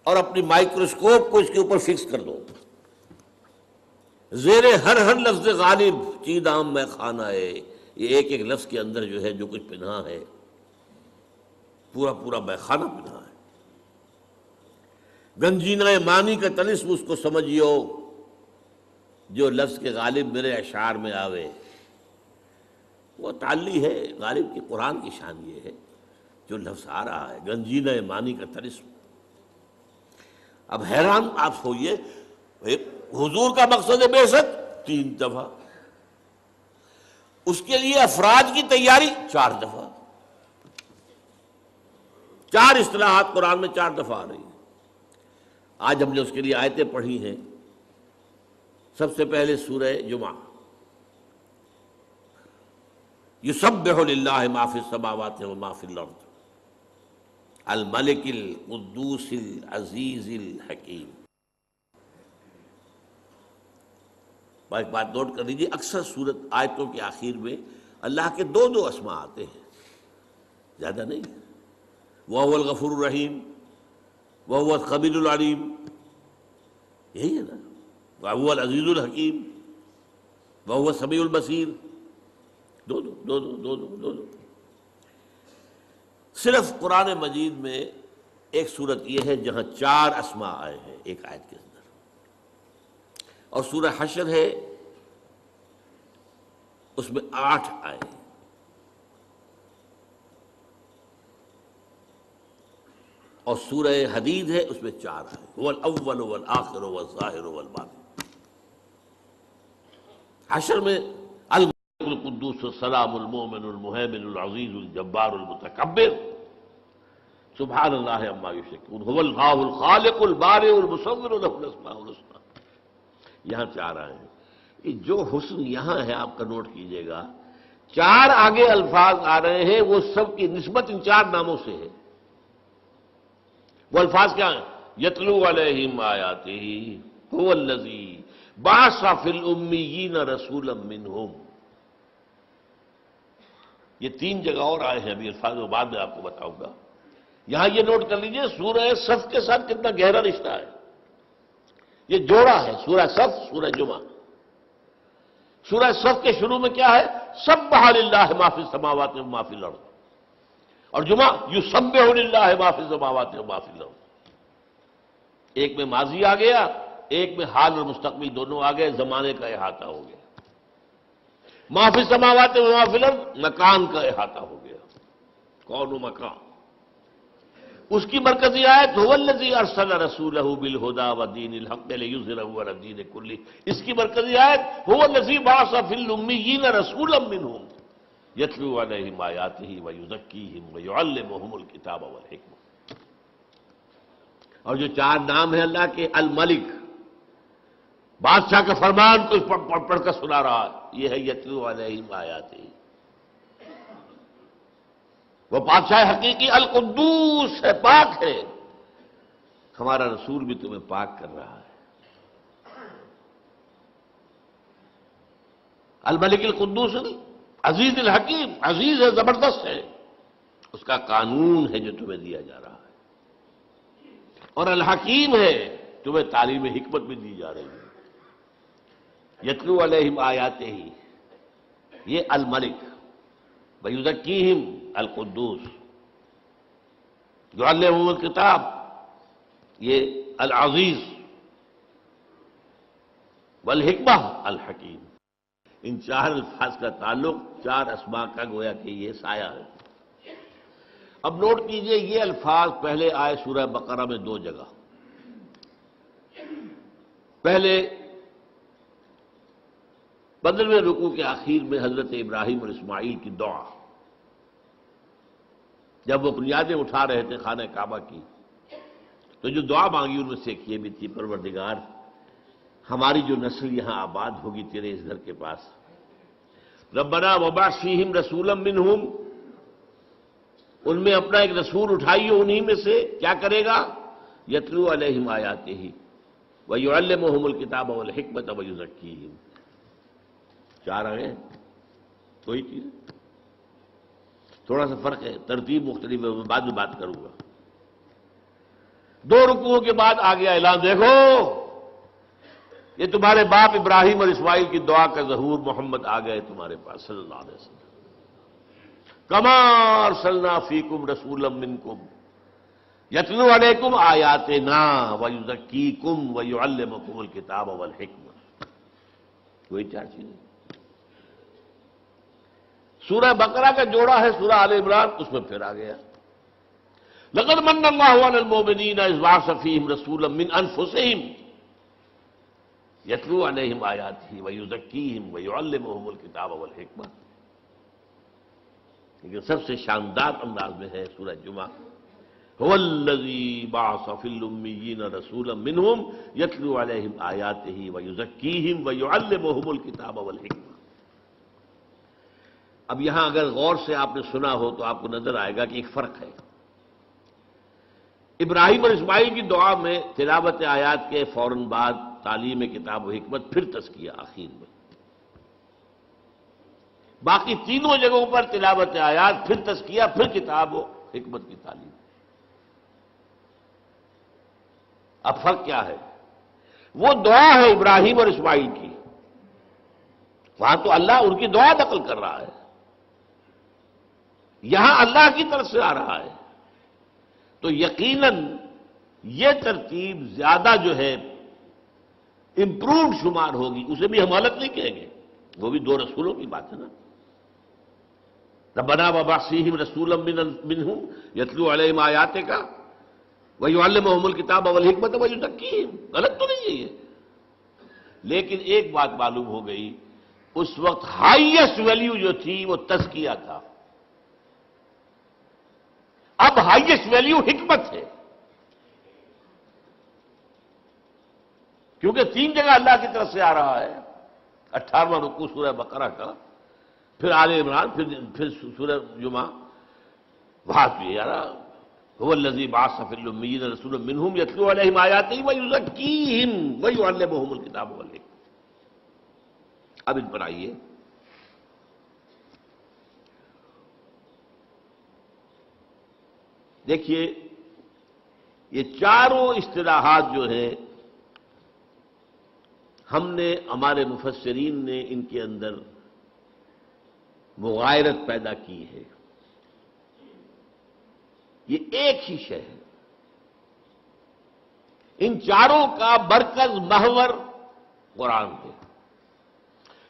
اور اپنی مائکروسکوپ کو اس کے اوپر فکس کر دو۔ زیر ہر لفظ غالب چیدام میں خانہ ہے، یہ ایک لفظ کے اندر جو ہے جو کچھ پنہا ہے، پورا میخانہ پنہا ہے۔ گنجینہ معنی کا طلسم اس کو سمجھیو، جو لفظ کے غالب میرے اشعار میں آوے، وہ تعلی ہے غالب کی۔ قرآن کی شان یہ ہے جو لفظ آ رہا ہے گنجینہ معنی کا طلسم۔ اب حیران آپ ہوئیے، حضور کا مقصد بے شک 3 دفعہ، اس کے لیے افراد کی تیاری 4 دفعہ، 4 اصطلاحات قرآن میں 4 دفعہ آ رہی ہیں۔ آج ہم نے اس کے لیے آیتیں پڑھی ہیں۔ سب سے پہلے سورہ جمعہ، یسبح للہ ما فی السماوات و ما فی الارض الملک القدوس العزیز الحکیم۔ ایک بات نوٹ کر لیجیے، اکثر سورت آیتوں کے آخر میں اللہ کے 2 اسماء آتے ہیں، زیادہ نہیں۔ وَهُوَ الْغَفُورُ الرَّحِيمُ وَهُوَ الْخَبِيرُ الْعَلِيمُ، یہی ہے نا۔ وَهُوَ الْعَزِيزُ الْحَكِيمُ وَهُوَ السَّمِيعُ الْبَصِيرُ، دو۔ صرف قرآن مجید میں ایک صورت یہ ہے جہاں 4 اسماء آئے ہیں ایک آیت کے اندر، اور سورہ حشر ہے اس میں 8 آئے ہیں۔ اور سورہ حدید ہے اس میں 4 آئے، هو الاول والآخر والظاہر والباطن۔ حشر میں الملک القدوس السلام المؤمن المہیمن العزیز الجبار المتکبر سبحان اللہ عما یشرکون، هو اللہ الخالق البارئ المصور له الاسماء الحسنى۔ یہاں 4 آئے ہیں۔ یہ جو حسن یہاں ہے آپ کا نوٹ کیجئے گا، 4 آگے الفاظ آ رہے ہیں، وہ سب کی نسبت ان 4 ناموں سے ہے۔ وہ الفاظ کیا ہیں؟ یتلو علیہم آیاتہ، هو الذی بعث فی الامیین رسولا منہم۔ یہ 3 جگہ اور آئے ہیں، ابھی الفاظ وہ بعد میں آپ کو بتاؤں گا۔ یہاں یہ نوٹ کر لیجئے سورہ صف کے ساتھ کتنا گہرا رشتہ ہے، یہ جوڑا ہے سورہ صف سورہ جمعہ۔ سورہ صف کے شروع میں کیا ہے؟ سبح للہ ما فی السماوات و ما فی الارض، اور جمعہ یسبح للہ ما فی السماوات و ما فی الارض۔ ایک میں ماضی آ گیا، ایک میں حال اور مستقبل دونوں آ گئے، زمانے کا احاطہ ہو گیا۔ ما فی السماوات و ما فی الارض، مکان کا احاطہ ہو گیا، کون و مکان۔ اس کی مرکزی آیت هو الذی ارسل رسولہ بالہدی ودین الحق لیظہرہ علی الدین کلہ، اس کی مرکزی آیت هو الذی بعث فی الامیین رسولا منہم یتلو علیہم آیاتہ ویزکیہم ویعلمہم الکتاب والحکمہ۔ اور جو چار نام ہیں اللہ کے، الملک، بادشاہ کا فرمان کو پڑھ کر سنا رہا ہے، یہ ہے یتلو علیہم آیاتہ۔ وہ بادشاہ حقیقی القدوس ہے، پاک ہے، ہمارا رسول بھی تمہیں پاک کر رہا ہے۔ الملک القدوس عزیز الحکیم، عزیز ہے، زبردست ہے، اس کا قانون ہے جو تمہیں دیا جا رہا ہے، اور الحکیم ہے، تمہیں تعلیم حکمت بھی دی جا رہی ہے۔ یتلو علیہم آیاتہ، یہ الملک، ویزکیہم القدوس، یعلمہم الکتاب، یہ العزیز، والحکمہ الحکیم۔ ان چار الفاظ کا تعلق چار اسماء کا گویا کہ یہ سایہ ہے۔ اب نوٹ کیجئے، یہ الفاظ پہلے آئے سورہ بقرہ میں دو جگہ۔ پہلے 15ویں رکوع کے آخر میں حضرت ابراہیم اور اسماعیل کی دعا، جب وہ بنیادیں اٹھا رہے تھے خانہ کعبہ کی، تو جو دعا مانگی ان میں سے ایک یہ بھی تھی، پروردگار ہماری جو نسل یہاں آباد ہوگی تیرے اس گھر کے پاس، ربنا وبعث فیہم رسولا منہم، ان میں اپنا ایک رسول اٹھائیو، انہی میں سے کیا کرے گا، یتلو علیہم آیاتہ ویعلمہم الکتاب والحکمۃ ویزکیہم۔ چار آئے کوئی چیز، تھوڑا سا فرق ہے، ترتیب مختلف ہے، میں بعد میں بات کروں گا۔ دو رکوعوں کے بعد آ گیا اعلان، دیکھو یہ تمہارے باپ ابراہیم اور اسماعیل کی دعا کا ظہور، محمد آ گئے تمہارے پاس صلی اللہ علیہ وسلم۔ کما ارسلنا فیکم رسولا منکم یتلو علیکم آیاتنا ویزکیکم ویعلمکم الکتاب والحکمہ۔ وہی چار چیزیں۔ سورہ بقرہ کا جوڑا ہے سورہ آل عمران، اس میں پھر آ گیا لقد من اللہ علی المؤمنین اذ بعث فیہم رسولا من انفسہم یتلو علیہم آیاتہ ویزکیہم ویعلمہم الکتاب والحکمہ۔ لیکن سب سے شاندار انداز میں ہے سورہ جمعہ، هو الذی بعث فی الامیین رسولا منہم یتلو علیہم آیاتہ ویزکیہم ویعلمہم الکتاب والحکمہ۔ اب یہاں اگر غور سے آپ نے سنا ہو تو آپ کو نظر آئے گا کہ ایک فرق ہے۔ ابراہیم اور اسماعیل کی دعا میں تلاوت آیات کے فوراً بعد تعلیم کتاب و حکمت، پھر تزکیہ آخر میں۔ باقی تینوں جگہوں پر تلاوت آیات، پھر تزکیہ، پھر کتاب و حکمت کی تعلیم۔ اب فرق کیا ہے؟ وہ دعا ہے ابراہیم اور اسماعیل کی، وہاں تو اللہ ان کی دعا نقل کر رہا ہے، یہاں اللہ کی طرف سے آ رہا ہے، تو یقیناً یہ ترتیب زیادہ جو ہے امپرووڈ شمار ہوگی، اسے بھی ہم غلط نہیں کہیں گے، وہ بھی دو رسولوں کی بات ہے نا۔ ربنا وبعث فیہم رسولا منہم یتلو علیہم آیاتک ویعلمہم الکتاب والحکمۃ ویزکیہم، غلط تو نہیں ہے یہ، لیکن ایک بات معلوم ہو گئی، اس وقت ہائیسٹ ویلیو جو تھی وہ تزکیہ تھا، اب ہائیسٹ ویلیو حکمت ہے، کیونکہ تین جگہ اللہ کی طرف سے آ رہا ہے۔ 18واں رکوع سورہ بقرہ کا، پھر آل عمران، پھر سورہ جمعہ، وہاں بھی آ رہا هو الذی بعث فی الامیین رسولا منہم یتلو علیہم آیاتہ ویزکیہم ویعلمہم الکتاب والحکمہ۔ اب ان پر آئیے، دیکھیے یہ چاروں اصطلاحات جو ہیں، ہم نے، ہمارے مفسرین نے ان کے اندر مغایرت پیدا کی ہے، یہ ایک ہی شے ہے، ان چاروں کا مرکز محور قرآن ہے۔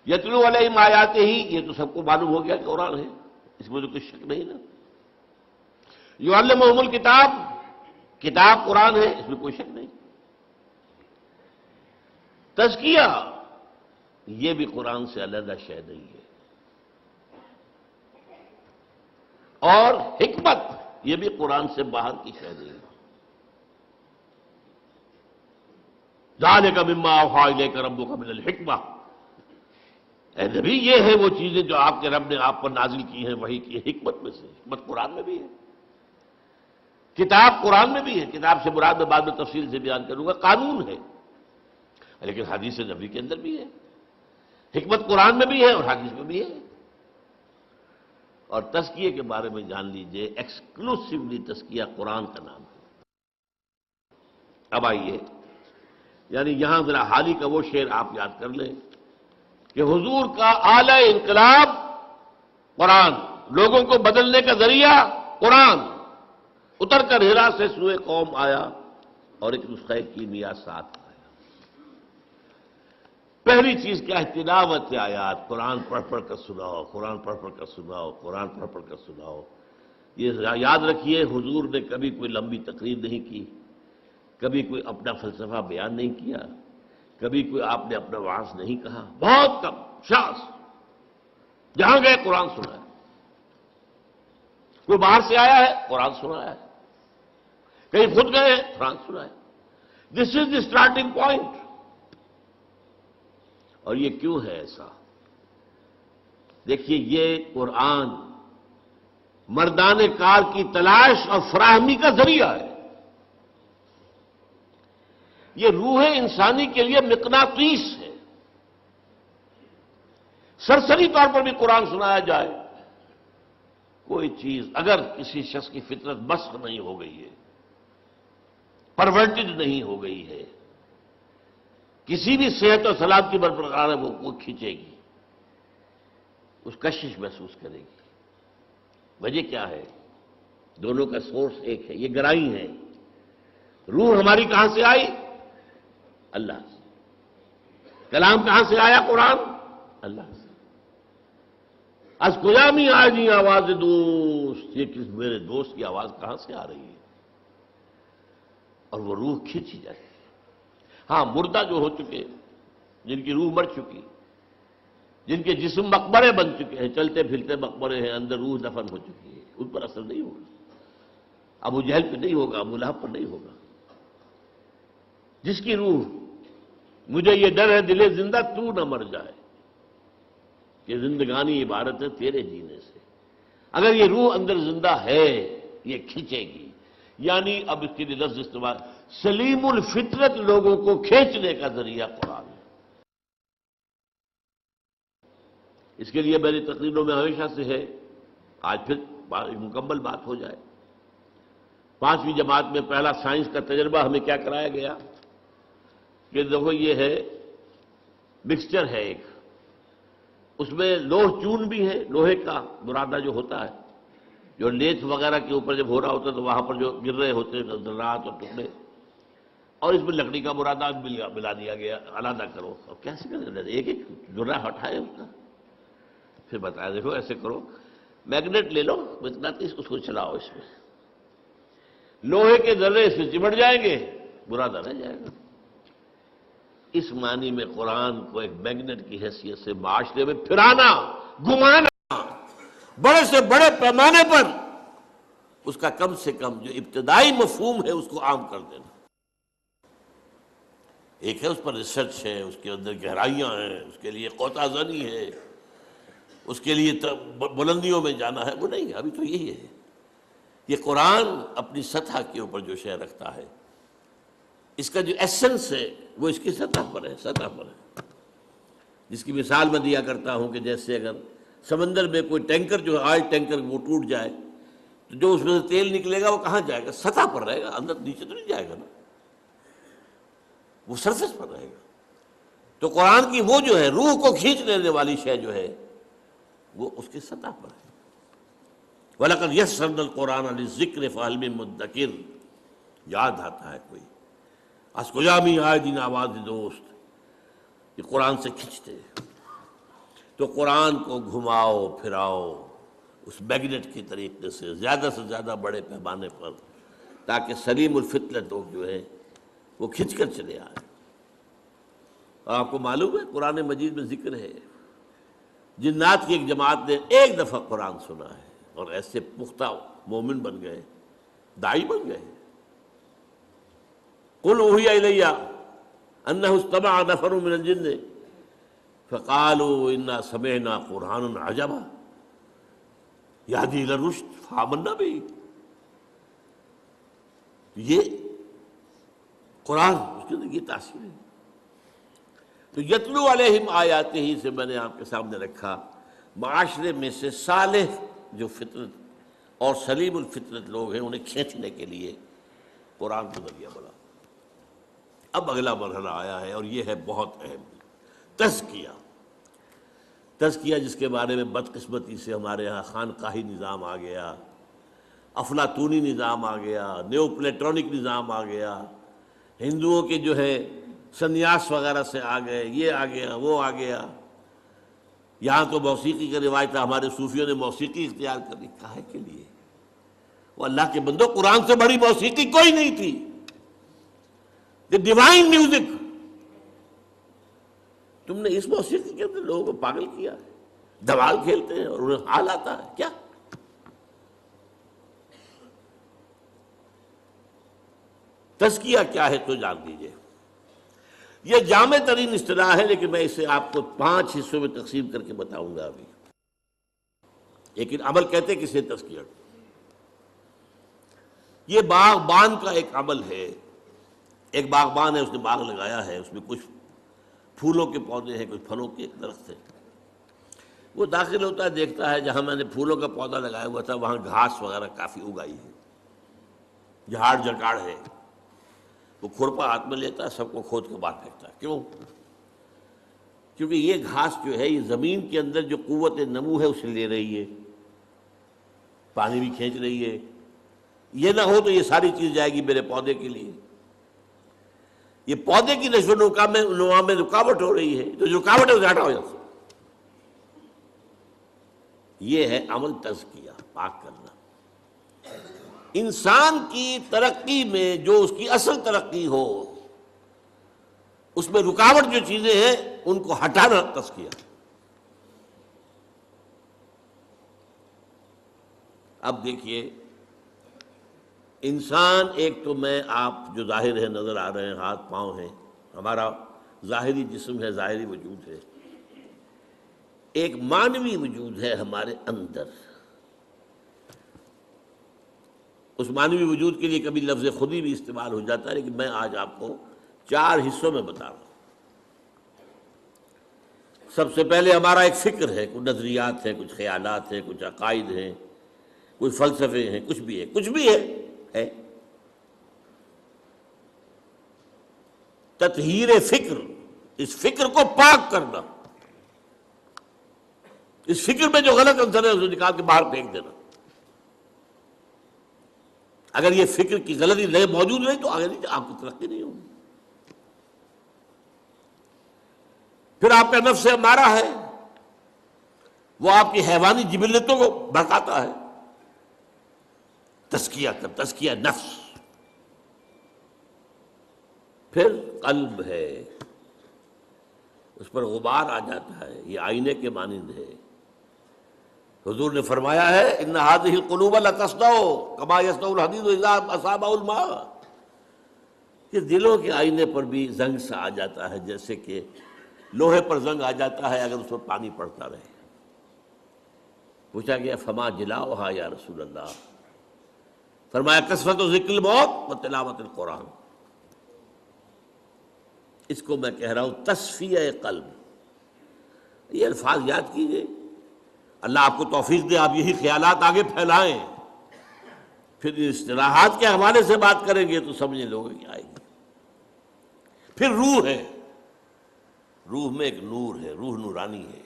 یتلو علیہم آیاتہ ہی، یہ تو سب کو معلوم ہو گیا کہ قرآن ہے، اس میں تو کوئی شک نہیں نا۔ یعلمہم الکتاب، کتاب قرآن ہے، اس میں کوئی شک نہیں۔ تزکیہ، یہ بھی قرآن سے علیحدہ شے نہیں ہے، اور حکمت، یہ بھی قرآن سے باہر کی شے نہیں ہے۔ ذالک مما اوحی الیک ربک من الحکمہ، اے نبی یہ ہے وہ چیزیں جو آپ کے رب نے آپ پر نازل کی ہیں وحی کی حکمت میں سے۔ حکمت قرآن میں بھی ہے، کتاب قرآن میں بھی ہے، کتاب سے مراد میں بعد میں تفصیل سے بیان کروں گا، قانون ہے، لیکن حدیث نبی کے اندر بھی ہے۔ حکمت قرآن میں بھی ہے اور حدیث میں بھی ہے۔ اور تزکیے کے بارے میں جان لیجئے، ایکسکلوسیولی تزکیہ قرآن کا نام ہے۔ اب آئیے، یعنی یہاں ذرا حالی کا وہ شعر آپ یاد کر لیں کہ حضور کا اعلی انقلاب قرآن، لوگوں کو بدلنے کا ذریعہ قرآن، اتر کر ہرا سے سوئے قوم آیا اور ایک نسخہ کیمیا ساتھ آیا۔ پہلی چیز کیا ہے؟ تلاوت آیات، قرآن پڑھ پڑھ کر سناؤ، قرآن پڑھ پڑھ کر سناؤ، قرآن پڑھ پڑھ کر سناؤ۔ یہ یاد رکھیے، حضور نے کبھی کوئی لمبی تقریر نہیں کی، کبھی کوئی اپنا فلسفہ بیان نہیں کیا، کبھی کوئی آپ نے اپنا وعظ نہیں کہا، بہت کم، شاذ، جہاں گئے قرآن سنا ہے۔ کوئی باہر سے آیا ہے قرآن سنایا ہے، کہیں خود گئے ہیں قرآن سنایا ہے۔ دس از دی اسٹارٹنگ پوائنٹ۔ اور یہ کیوں ہے ایسا؟ دیکھیے، یہ قرآن مردان کار کی تلاش اور فراہمی کا ذریعہ ہے۔ یہ روح انسانی کے لیے مقناطیس ہے۔ سرسری طور پر بھی قرآن سنایا جائے، کوئی چیز اگر کسی شخص کی فطرت مسخ نہیں ہو گئی ہے، پرورٹڈ نہیں ہو گئی ہے، کسی بھی صحت اور سلامتی برقرار ہے، وہ کھینچے گی، اس کشش محسوس کرے گی۔ وجہ کیا ہے؟ دونوں کا سورس ایک ہے، یہ گرائی ہے۔ روح ہماری کہاں سے آئی؟ اللہ سے۔ کلام کہاں سے آیا؟ قرآن، اللہ سے۔ از قیامی آجی آواز دوست، یہ کس میرے دوست کی آواز کہاں سے آ رہی ہے؟ اور وہ روح کھینچی جاتی ہے۔ ہاں، مردہ جو ہو چکے، جن کی روح مر چکی، جن کے جسم مقبرے بن چکے ہیں، چلتے پھرتے مقبرے ہیں، اندر روح دفن ہو چکی ہے، ان پر اثر نہیں ہوگا۔ ابو جہل پہ نہیں ہوگا، ابو لہب پر نہیں ہوگا۔ جس کی روح، مجھے یہ ڈر ہے دل زندہ تو نہ مر جائے، کہ زندگانی عبارت ہے تیرے جینے سے۔ اگر یہ روح اندر زندہ ہے، یہ کھینچے گی، یعنی اب اس کے لیے لفظ استعمال، سلیم الفطرت لوگوں کو کھینچنے کا ذریعہ قرآن ہے۔ اس کے لیے میری تقریروں میں ہمیشہ سے ہے، آج پھر مکمل بات ہو جائے۔ 5ویں جماعت میں پہلا سائنس کا تجربہ ہمیں کیا کرایا گیا کہ دیکھو یہ ہے مکسچر ہے ایک، اس میں لوہ چون بھی ہے، لوہے کا برادہ جو ہوتا ہے، جو لیتھ وغیرہ کے اوپر جب ہو رہا ہوتا ہے تو وہاں پر جو گر رہے ہوتے ہیں ذرات اور ٹکڑے، اور اس میں لکڑی کا برادہ ملا دیا گیا، علیحدہ کرو۔ اور کیسے کریں؟ ایک ایک ذرہ ہٹائے اس کا، پھر بتایا دیکھو ایسے کرو، میگنیٹ لے لو، مقناطیس، اس کو چلاؤ، اس میں لوہے کے ذرے اس میں چمٹ جائیں گے، برادہ رہ جائے گا۔ اس معنی میں قرآن کو ایک میگنیٹ کی حیثیت سے معاشرے میں پھرانا، گھمانا، بڑے سے بڑے پیمانے پر اس کا کم سے کم جو ابتدائی مفہوم ہے اس کو عام کر دینا۔ ایک ہے اس پر ریسرچ ہے، اس کے اندر گہرائیاں ہیں، اس کے لیے قوطہ زنی ہے، اس کے لیے بلندیوں میں جانا ہے، وہ نہیں، ابھی تو یہی ہے۔ یہ قرآن اپنی سطح کے اوپر جو شے رکھتا ہے، اس کا جو ایسنس ہے وہ اس کی سطح پر ہے، سطح پر ہے۔ جس کی مثال میں دیا کرتا ہوں کہ جیسے اگر سمندر میں کوئی ٹینکر جو ہے، آئل ٹینکر، وہ ٹوٹ جائے تو جو اس میں سے تیل نکلے گا وہ کہاں جائے گا؟ سطح پر رہے گا، اندر نیچے تو نہیں جائے گا نا، وہ سرفیس پر رہے گا۔ تو قرآن کی وہ جو ہے روح کو کھینچ لینے والی شے جو ہے وہ اس کی سطح پر ہے۔ وَلَقَدْ يَسَّرْنَا الْقُرْآنَ لِلذِّكْرِ فَهَلْ مِن مُدَّكِرٍ، یاد آتا ہے کوئی، از کجا می آئے دین آواز دوست، یہ قرآن سے کھینچتے ہیں۔ تو قرآن کو گھماؤ پھراؤ اس میگنیٹ کی طریقے سے زیادہ بڑے پیمانے پر، تاکہ سلیم الفطرت لوگ جو ہے وہ کھنچ کر چلے آئیں۔ اور آپ کو معلوم ہے قرآن مجید میں ذکر ہے جنات کی ایک جماعت نے ایک دفعہ قرآن سنا ہے اور ایسے پختہ مومن بن گئے، داعی بن گئے۔ قل اوحی الی انہ استمع نفر من الجن فقالوا انا سمعنا قرآنا عجبا یہدی الی الرشد فآمنا بہ۔ یہ قرآن، اس کی یہ تاثیر ہے۔ تو یتلو علیہم آیاتہ ہی سے میں نے آپ کے سامنے رکھا، معاشرے میں سے صالح جو فطرت اور سلیم الفطرت لوگ ہیں انہیں کھینچنے کے لیے قرآن کو ذریعہ بنا۔ اب اگلا مرحلہ آیا ہے اور یہ ہے بہت اہم، تزکیہ۔ تزکیہ جس کے بارے میں بدقسمتی سے ہمارے ہاں خانقاہی نظام آ گیا، افلاطونی نظام آ گیا، نیو پلیٹونک نظام آ گیا، ہندوؤں کے جو ہے سنیاس وغیرہ سے آ گئے، یہ آ گیا وہ آ گیا۔ یہاں تو موسیقی کا روایت ہے، ہمارے صوفیوں نے موسیقی اختیار کر لی، کاہے کے لیے؟ وہ اللہ کے بندو، قرآن سے بڑی موسیقی کوئی نہیں تھی، دی ڈیوائن میوزک۔ تم نے اس موسیقی کے اندر لوگوں کو پاگل کیا ہے، دھمال کھیلتے ہیں اور انہیں حال آتا ہے کیا؟ تزکیہ کیا ہے تو جان دیجئے۔ یہ جامع ترین اصطلاح ہے، لیکن میں اسے آپ کو 5 حصوں میں تقسیم کر کے بتاؤں گا ابھی۔ لیکن عمل کہتے کسے تزکیہ؟ یہ باغبان کا ایک عمل ہے۔ ایک باغبان ہے، اس نے باغ لگایا ہے، اس میں کچھ پھولوں کے پودے ہیں، کچھ پھلوں کے درخت ہیں۔ وہ داخل ہوتا ہے، دیکھتا ہے جہاں میں نے پھولوں کا پودا لگایا ہوا تھا وہاں گھاس وغیرہ کافی اگائی ہے، جھاڑ جکاڑ ہے۔ وہ کھرپا ہاتھ میں لیتا ہے، سب کو کھود کے باہر پھینکتا ہے۔ کیوں؟ کیونکہ یہ گھاس جو ہے یہ زمین کے اندر جو قوت نمو ہے اسے لے رہی ہے، پانی بھی کھینچ رہی ہے۔ یہ نہ ہو تو یہ ساری چیز جائے گی میرے پودے کے لیے، یہ پودے کی نشو و نما میں رکاوٹ ہو رہی ہے، تو جو رکاوٹ ہے اسے ہٹاؤ یہاں سے۔ یہ ہے عمل تزکیہ، پاک کرنا۔ انسان کی ترقی میں جو اس کی اصل ترقی ہو، اس میں رکاوٹ جو چیزیں ہیں ان کو ہٹانا تزکیہ۔ اب دیکھیے، انسان ایک تو میں آپ جو ظاہر ہے نظر آ رہے ہیں، ہاتھ پاؤں ہیں، ہمارا ظاہری جسم ہے، ظاہری وجود ہے۔ ایک مانوی وجود ہے ہمارے اندر۔ اس مانوی وجود کے لیے کبھی لفظ خودی بھی استعمال ہو جاتا ہے، لیکن میں آج آپ کو 4 حصوں میں بتا رہا ہوں۔ سب سے پہلے ہمارا ایک فکر ہے، کچھ نظریات ہیں، کچھ خیالات ہیں، کچھ عقائد ہیں، کچھ فلسفے ہیں، کچھ بھی ہے۔ تطہیر فکر، اس فکر کو پاک کرنا، اس فکر میں جو غلط عنصر ہے اسے نکال کے باہر پھینک دینا۔ اگر یہ فکر کی غلطی موجود نہیں تو آگے نہیں، آپ کی ترقی نہیں ہوگی۔ پھر آپ کا نفس امارہ ہے، وہ آپ کی حیوانی جبلتوں کو بھڑکاتا ہے۔ تزکیہ نفس۔ پھر قلب ہے، اس پر غبار آ جاتا ہے، یہ آئینے کے مانند ہے۔ حضور نے فرمایا ہے ان هذه القلوب لتصدع كما يصدع الحديد اذا اصابه الماء، کہ دلوں کے آئینے پر بھی زنگ سا آ جاتا ہے، جیسے کہ لوہے پر زنگ آ جاتا ہے اگر اس پر پانی پڑتا رہے۔ پوچھا گیا فما جلاؤها یا رسول اللہ؟ فرمایا کثرت ذکر الموت و تلاوت القرآن۔ اس کو میں کہہ رہا ہوں تصفیہ قلب۔ یہ الفاظ یاد کیجئے، اللہ آپ کو توفیق دے، آپ یہی خیالات آگے پھیلائیں، پھر اصطلاحات کے حوالے سے بات کریں گے تو سمجھیں لوگوں کی آئے گی۔ پھر روح ہے، روح میں ایک نور ہے، روح نورانی ہے۔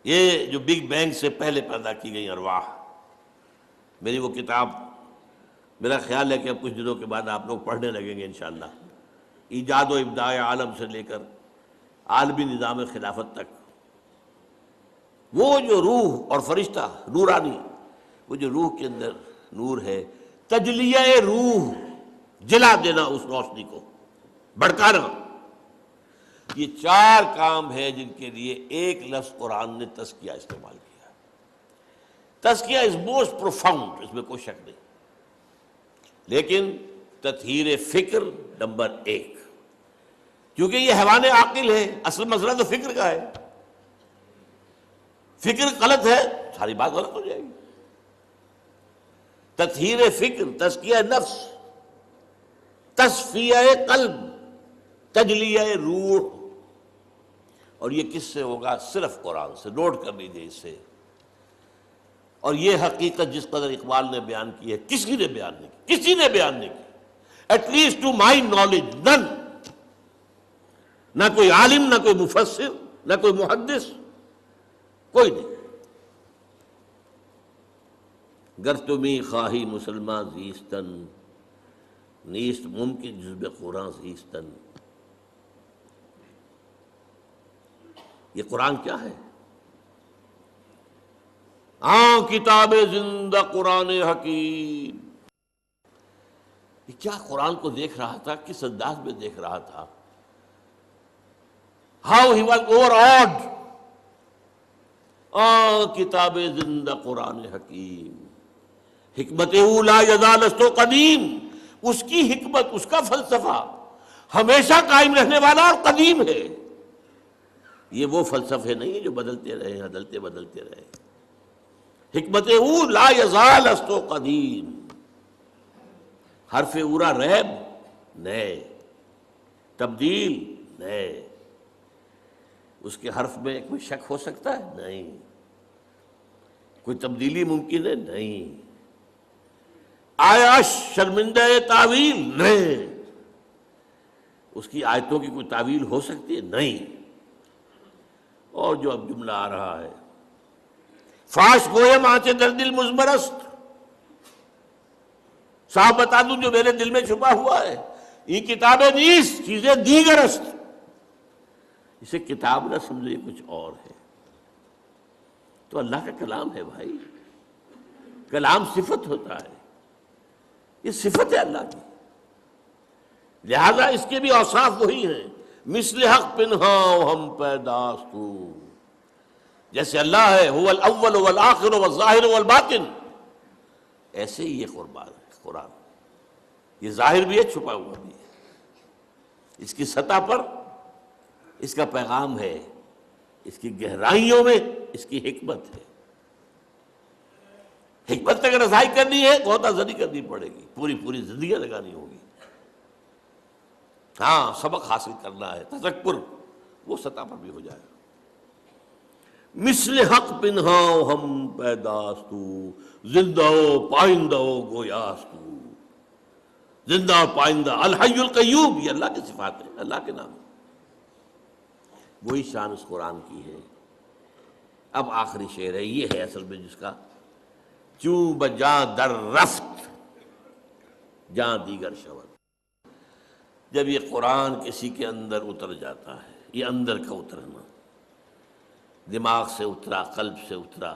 یہ جو بگ بینگ سے پہلے پیدا کی گئی ارواح، میری وہ کتاب میرا خیال ہے کہ اب کچھ دنوں کے بعد آپ لوگ پڑھنے لگیں گے انشاءاللہ، ایجاد و ابداع عالم سے لے کر عالمی نظام خلافت تک وہ جو روح اور فرشتہ نورانی، وہ جو روح کے اندر نور ہے، تجلیہ روح، جلا دینا اس روشنی کو، بھڑکانا، یہ 4 کام ہے جن کے لیے ایک لفظ قرآن نے تزکیہ استعمال کیا۔ تزکیہ از موسٹ پروفاؤنڈ، اس میں کوئی شک نہیں، لیکن تطہیر فکر نمبر 1، کیونکہ یہ حیوان عاقل ہے، اصل مسئلہ تو فکر کا ہے، فکر غلط ہے ساری بات غلط ہو جائے گی۔ تطہیر فکر، تزکیہ نفس، تصفیہ قلب، تجلیہ روح، اور یہ کس سے ہوگا؟ صرف قرآن سے۔ نوٹ کر لیجیے اس سے۔ اور یہ حقیقت جس قدر اقبال نے بیان کی ہے، کسی نے بیان نہیں کی، کسی نے بیان نہیں کی، at least to my knowledge none, نہ کوئی عالم، نہ کوئی مفسر، نہ کوئی محدث، کوئی نہیں۔ گر تمی خواہی مسلمان زیستن، نیست ممکن جز قرآن زیستن۔ یہ قرآن کیا ہے؟ کتاب زندہ قرآن حکیم۔ یہ کیا قرآن کو دیکھ رہا تھا، کس انداز میں دیکھ رہا تھا؟ How he was over odd. کتاب زندہ قرآن حکیم، حکمت لا یزال است قدیم، اس کی حکمت، اس کا فلسفہ ہمیشہ قائم رہنے والا اور قدیم ہے۔ یہ وہ فلسفے نہیں جو بدلتے رہے، بدلتے رہے۔ حکمت لا یزال است قدیم، حرف اورا ریب نئے، تبدیل نئے، اس کے حرف میں کوئی شک ہو سکتا ہے؟ نہیں۔ کوئی تبدیلی ممکن ہے؟ نہیں۔ آیا شرمندہ تعویل؟ نہیں۔ اس کی آیتوں کی کوئی تعویل ہو سکتی ہے؟ نہیں۔ اور جو اب جملہ آ رہا ہے، فاش گویم آنچے در دل مزمرست، صاحب بتا دوں جو میرے دل میں چھپا ہوا ہے، یہ کتابیں نیست چیزیں دیگر است۔ اسے کتاب نہ سمجھے، کچھ اور ہے۔ تو اللہ کا کلام ہے بھائی، کلام صفت ہوتا ہے، یہ صفت ہے اللہ کی، لہذا اس کے بھی اوصاف وہی ہیں۔ مثل حق پنہاں ہم پیداستو، جیسے اللہ ہے هو الاول والآخر والظاہر والباطن، ایسے ہی یہ قرآن، یہ ظاہر بھی ہے، چھپا ہوا بھی ہے۔ اس کی سطح پر اس کا پیغام ہے، اس کی گہرائیوں میں اس کی حکمت ہے۔ حکمت تک رسائی کرنی ہے، غوطہ زنی کرنی پڑے گی، پوری زندگی لگانی ہوگی۔ ہاں، سبق حاصل کرنا ہے، تذکر، وہ سطح پر بھی ہو جائے۔ مثل حق پنہاں ہم پیداستو، زندہ و پائندہ و گویاستو، زندہ و پائندہ، الحی القیوم، یہ اللہ کی صفات ہے، اللہ کے نام ہے، وہی شان اس قرآن کی ہے۔ اب آخری شعر ہے، یہ ہے اصل میں جس کا چوں بجاں در رفت جاں دیگر شود۔ جب یہ قرآن کسی کے اندر اتر جاتا ہے، یہ اندر کا اترنا، دماغ سے اترا، قلب سے اترا،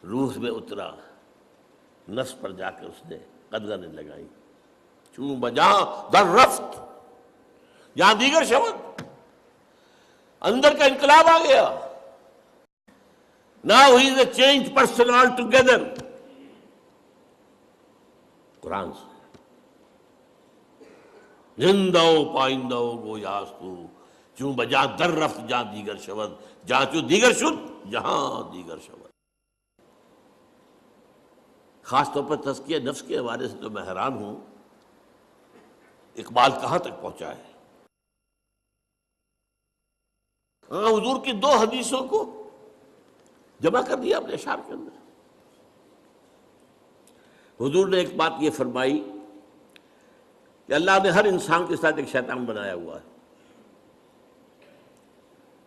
روح میں اترا، نفس پر جا کے اس نے قدغنیں لگائی، چوں بجاں در رفت جہاں دیگر شود، اندر کا انقلاب آ گیا۔ Now he is a changed person altogether۔ قرآن سے زندہ و پائندہ و گویاستو، چوں بجاں در رفت جہاں دیگر شود، جہاں چوں دیگر شد جہاں دیگر شود۔ خاص طور پر تزکیہ نفس کے حوالے سے تو میں حیران ہوں، اقبال کہاں تک پہنچا ہے۔ حضور کی 2 حدیثوں کو جمع کر دیا اپنے اشعار کے اندر۔ حضور نے ایک بات یہ فرمائی کہ اللہ نے ہر انسان کے ساتھ ایک شیطان بنایا ہوا ہے۔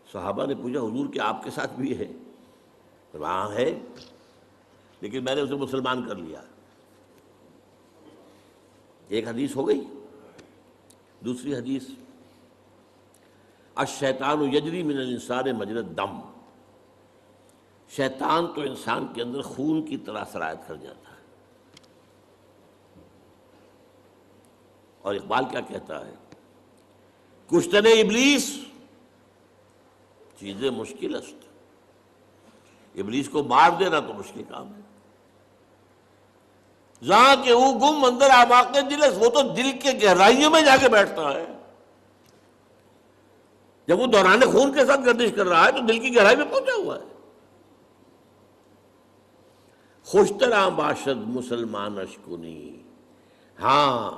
صحابہ نے پوچھا حضور کہ آپ کے ساتھ بھی ہے؟ ہاں ہے، لیکن میں نے اسے مسلمان کر لیا۔ ایک حدیث ہو گئی۔ دوسری حدیث الشیطان یجری من الانسان مجری الدم، شیطان تو انسان کے اندر خون کی طرح سرایت کر جاتا ہے۔ اور اقبال کیا کہتا ہے؟ کشتن ابلیس چیزیں مشکل است، ابلیس کو مار دینا تو مشکل کام ہے۔ جہاں کہ وہ گم اندر اعماق دل، وہ تو دل کے گہرائیوں میں جا کے بیٹھتا ہے۔ جب وہ دوران خون کے ساتھ گردش کر رہا ہے تو دل کی گہرائی میں پہنچا ہوا ہے۔ خوشترا باشد مسلمان اشکنی، ہاں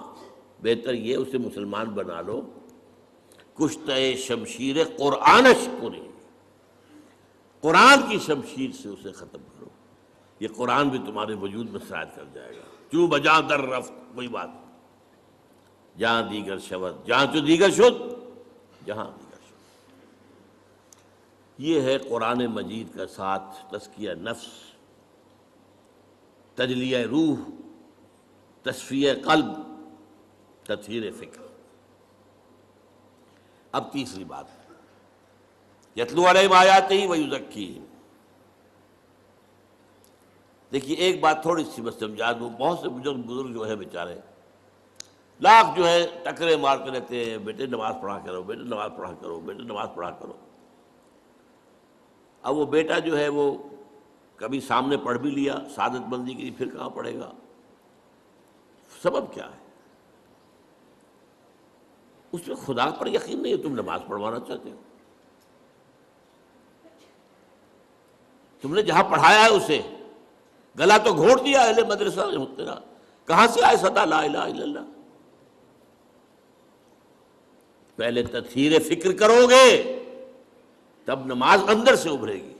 بہتر یہ اسے مسلمان بنا لو، کشتہ شمشیر قرآن اشکنی، قرآن کی شمشیر سے اسے ختم کرو، یہ قرآن بھی تمہارے وجود میں سرایت کر جائے گا۔ چوں بجاں در رفت، وہی بات، جہاں دیگر شود، جہاں چو دیگر شد، جہاں دیگر شد۔ یہ ہے قرآن مجید کا ساتھ تزکیہ نفس، تجلیہ روح، تصفیہ قلب، تطہیر فکر۔ اب تیسری بات، یتلو علیہم آیاتہ ویزکیہم۔ دیکھیے ایک بات تھوڑی سی بس سمجھا دوں، بہت سے بزرگ جو ہے بیچارے لاکھ جو ہے ٹکرے مارتے رہتے ہیں، بیٹے نماز پڑھا کرو، بیٹے نماز پڑھا کرو، بیٹے نماز پڑھا کرو۔ اب وہ بیٹا جو ہے وہ کبھی سامنے پڑھ بھی لیا سعادت مندی کی، پھر کہاں پڑھے گا؟ سبب کیا ہے؟ اس میں خدا پر یقین نہیں ہے، تم نماز پڑھوانا چاہتے ہو، تم نے جہاں پڑھایا ہے اسے گلا تو گھونٹ دیا اہل مدرسہ نے تیرا، کہاں سے آئے صدا لا الہ الا اللہ؟ پہلے تطہیر فکر کرو گے تب نماز اندر سے ابھرے گی،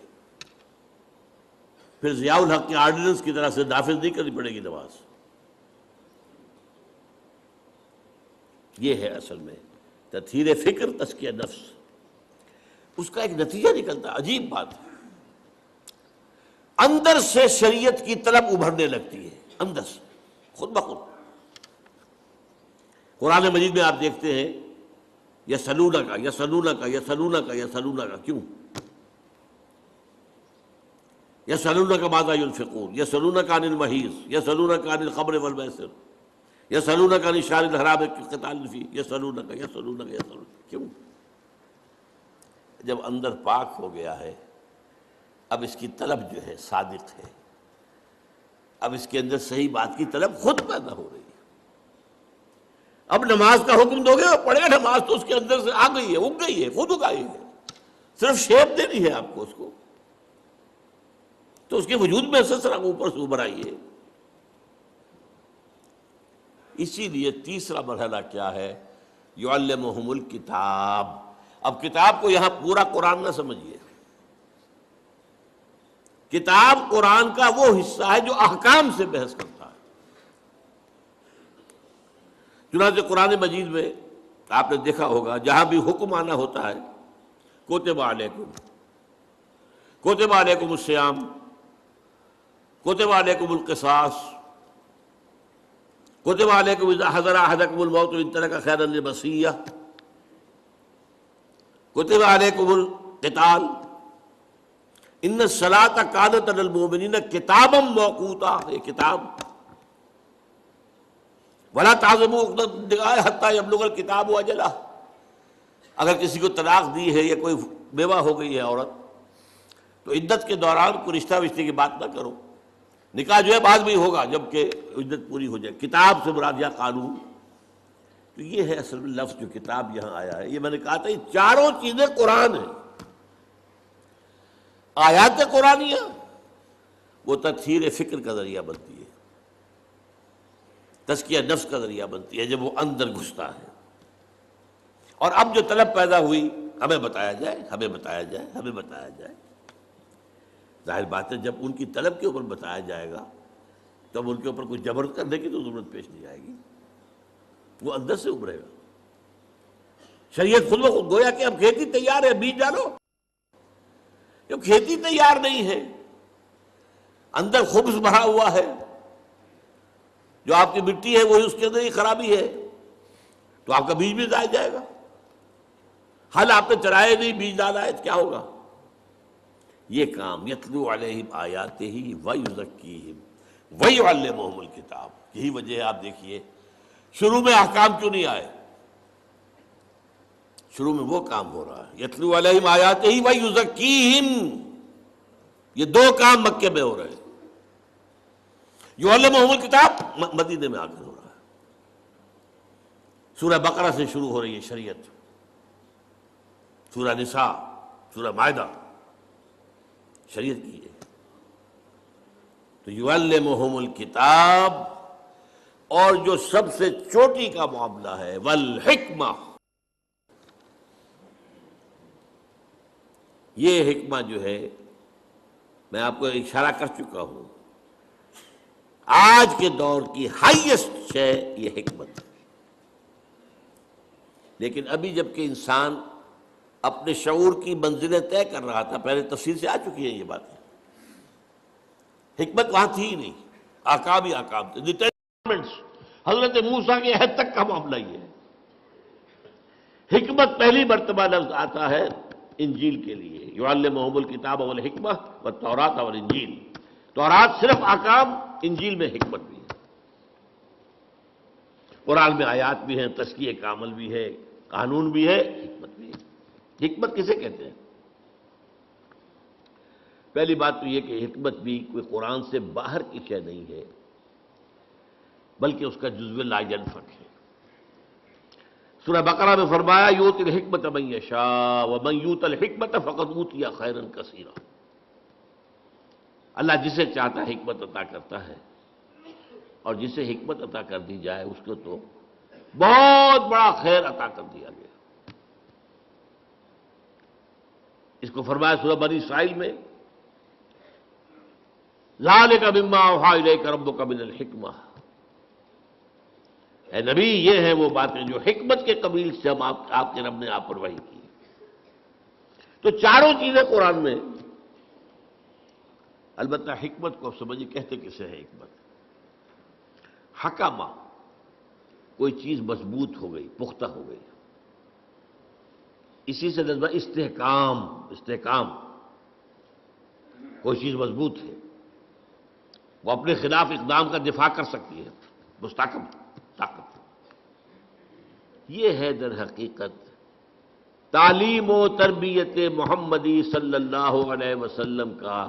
پھر ضیاء الحق کے آرڈیننس کی طرح سے نافذ نہیں کرنی پڑے گی نماز۔ یہ ہے اصل میں تطہیر فکر، تزکیہ نفس۔ اس کا ایک نتیجہ نکلتا ہے، عجیب بات ہے، اندر سے شریعت کی طلب ابھرنے لگتی ہے، اندر سے خود بخود۔ قرآن مجید میں آپ دیکھتے ہیں یسألونک یسألونک یسألونک یسألونک، کیوں؟ یسألونک ماذا ينفقون، یسألونک عن المحیض، یسألونک عن الخمر والمیسر، یسألونک عن الشہر الحرام قتال فیہ، یسألونک یسألونک یسألونک، کیوں؟ جب اندر پاک ہو گیا ہے اب اس کی طلب جو ہے صادق ہے، اب اس کے اندر صحیح بات کی طلب خود پیدا ہو رہی ہے۔ اب نماز کا حکم دو گے اور پڑھے گا، نماز تو اس کے اندر سے آ گئی ہے، اگ گئی ہے، خود اگائی ہے، صرف شیپ دینی ہے آپ کو اس کو، تو اس کے وجود میں سسرا اوپر سے ابھر آئی ہے۔ اسی لیے تیسرا مرحلہ کیا ہے؟ یعلمہم الکتاب۔ اب کتاب کو یہاں پورا قرآن نہ سمجھیے، کتاب قرآن کا وہ حصہ ہے جو احکام سے بحث کرتا ہے۔ چنانچہ قرآن مجید میں آپ نے دیکھا ہوگا جہاں بھی حکم آنا ہوتا ہے، کتب علیکم، کتب علیکم الصیام، کتب علیکم القصاص، کتب علیکم اذا حضر احدکم الموت ان ترک خیرا للوصیہ، کتب علیکم القتال، ان الصلاۃ کانت علی المؤمنین کتابا موقوتا، یہ کتاب، ولا تعزموا عقدۃ النکاح حتی یبلغ الکتاب اجلہ۔ اگر کسی کو طلاق دی ہے یا کوئی بیوہ ہو گئی ہے عورت تو عدت کے دوران کوئی رشتہ وشتے کی بات نہ کرو، نکاح جو ہے بعد میں ہوگا جب کہ عدت پوری ہو جائے۔ کتاب سے مراد یا قانون، تو یہ ہے اصل میں لفظ جو کتاب یہاں آیا ہے۔ یہ میں نے کہا تھا یہ چاروں چیزیں قرآن ہیں۔ آیات قرآنیہ وہ تطہیر فکر کا ذریعہ بنتی ہے، تزکیہ نفس کا ذریعہ بنتی ہے جب وہ اندر گھستا ہے۔ اور اب جو طلب پیدا ہوئی، ہمیں بتایا جائے، ہمیں بتایا جائے، ہمیں بتایا جائے، ظاہر بات ہے جب ان کی طلب کے اوپر بتایا جائے گا تب ان کے اوپر کوئی جبر کرنے کی تو ضرورت پیش نہیں آئے گی، وہ اندر سے ابھرے گا۔ شریعت خود بخود، گویا کہ اب کھیتی تیار ہے، بیج ڈالو۔ جب کھیتی تیار نہیں ہے، اندر خبث بھرا ہوا ہے، جو آپ کی مٹی ہے وہی اس کے اندر ہی خرابی ہے، تو آپ کا بیج بھی ضائع جائے گا۔ حل آپ نے چرائے نہیں، بیج ڈالا ہے، کیا ہوگا؟ یہ کام یتلو علیہم آیاتہ ویزکیہم ویعلمہم الکتاب، یہی وجہ ہے آپ دیکھیے شروع میں احکام کیوں نہیں آئے؟ شروع میں وہ کام ہو رہا ہے، یتلو علیہم آیاتہ ویزکیہم، یہ دو کام مکے میں ہو رہے ہیں۔ یعلمہم الکتاب مدینے میں آ کر ہو رہا ہے۔ سورہ بقرہ سے شروع ہو رہی ہے شریعت، سورہ نساء، سورہ مائدہ، شریعت کی ہے۔ تو یعلمہم الکتاب، اور جو سب سے چوٹی کا معاملہ ہے والحکمہ، یہ حکمہ جو ہے میں آپ کو اشارہ کر چکا ہوں، آج کے دور کی ہائیسٹ شے یہ حکمت ہے۔ لیکن ابھی جبکہ انسان اپنے شعور کی منزلیں طے کر رہا تھا، پہلے تفصیل سے آ چکی ہیں یہ باتیں، حکمت وہاں تھی ہی نہیں، آکام ہی آکام تھے، ڈٹرمنٹس۔ حضرت موسیٰ کے حد تک کا معاملہ یہ ہے۔ حکمت پہلی مرتبہ لفظ آتا ہے انجیل کے لیے، یعلمہم الکتاب والحکمہ والتوراۃ والانجیل۔ تورات صرف آکام، انجیل میں حکمت بھی ہے۔ قرآن میں آیات بھی ہیں، تزکیہ کامل بھی ہے، قانون بھی ہے، حکمت بھی ہے۔ حکمت کسے کہتے ہیں؟ پہلی بات تو یہ کہ حکمت بھی کوئی قرآن سے باہر کی شے نہیں ہے، بلکہ اس کا جزو لا ینفک ہے۔ سورہ بقرہ میں فرمایا یؤتی الحکمت من یشاء ومن یؤت الحکمت فقد اوتی خیرا کثیرا۔ اللہ جسے چاہتا ہے حکمت عطا کرتا ہے، اور جسے حکمت عطا کر دی جائے اس کو تو بہت بڑا خیر عطا کر دیا گیا۔ اس کو فرمایا سورہ بنی اسرائیل میں ذالک مما اوحی الیک ربک من الحکمہ، اے نبی یہ ہیں وہ باتیں جو حکمت کے قبیل سے ہم آپ کے رب نے آپ پر وحی کی۔ تو چاروں چیزیں قرآن میں، البتہ حکمت کو سمجھیے کہتے کسے ہے حکمت؟ حکمہ، کوئی چیز مضبوط ہو گئی، پختہ ہو گئی، اسی سے نسبت استحکام، استحکام، کوئی چیز مضبوط ہے، وہ اپنے خلاف اقدام کا دفاع کر سکتی ہے، مستحکم طاقت۔ یہ ہے در حقیقت تعلیم و تربیت محمدی صلی اللہ علیہ وسلم کا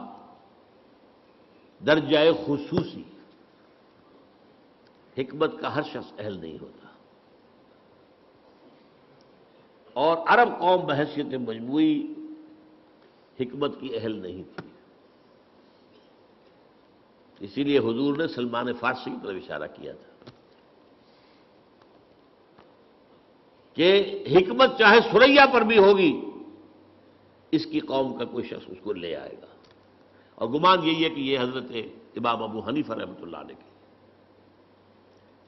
درجہ خصوصی۔ حکمت کا ہر شخص اہل نہیں ہوتا، اور عرب قوم بحیثیت مجموعی حکمت کی اہل نہیں تھی۔ اسی لیے حضور نے سلمان فارسی کی طرف اشارہ کیا تھا کہ حکمت چاہے ثریا پر بھی ہوگی، اس کی قوم کا کوئی شخص اس کو لے آئے گا۔ اور گمان یہی ہے کہ یہ حضرت امام ابو حنیفہ رحمۃ اللہ علیہ کی،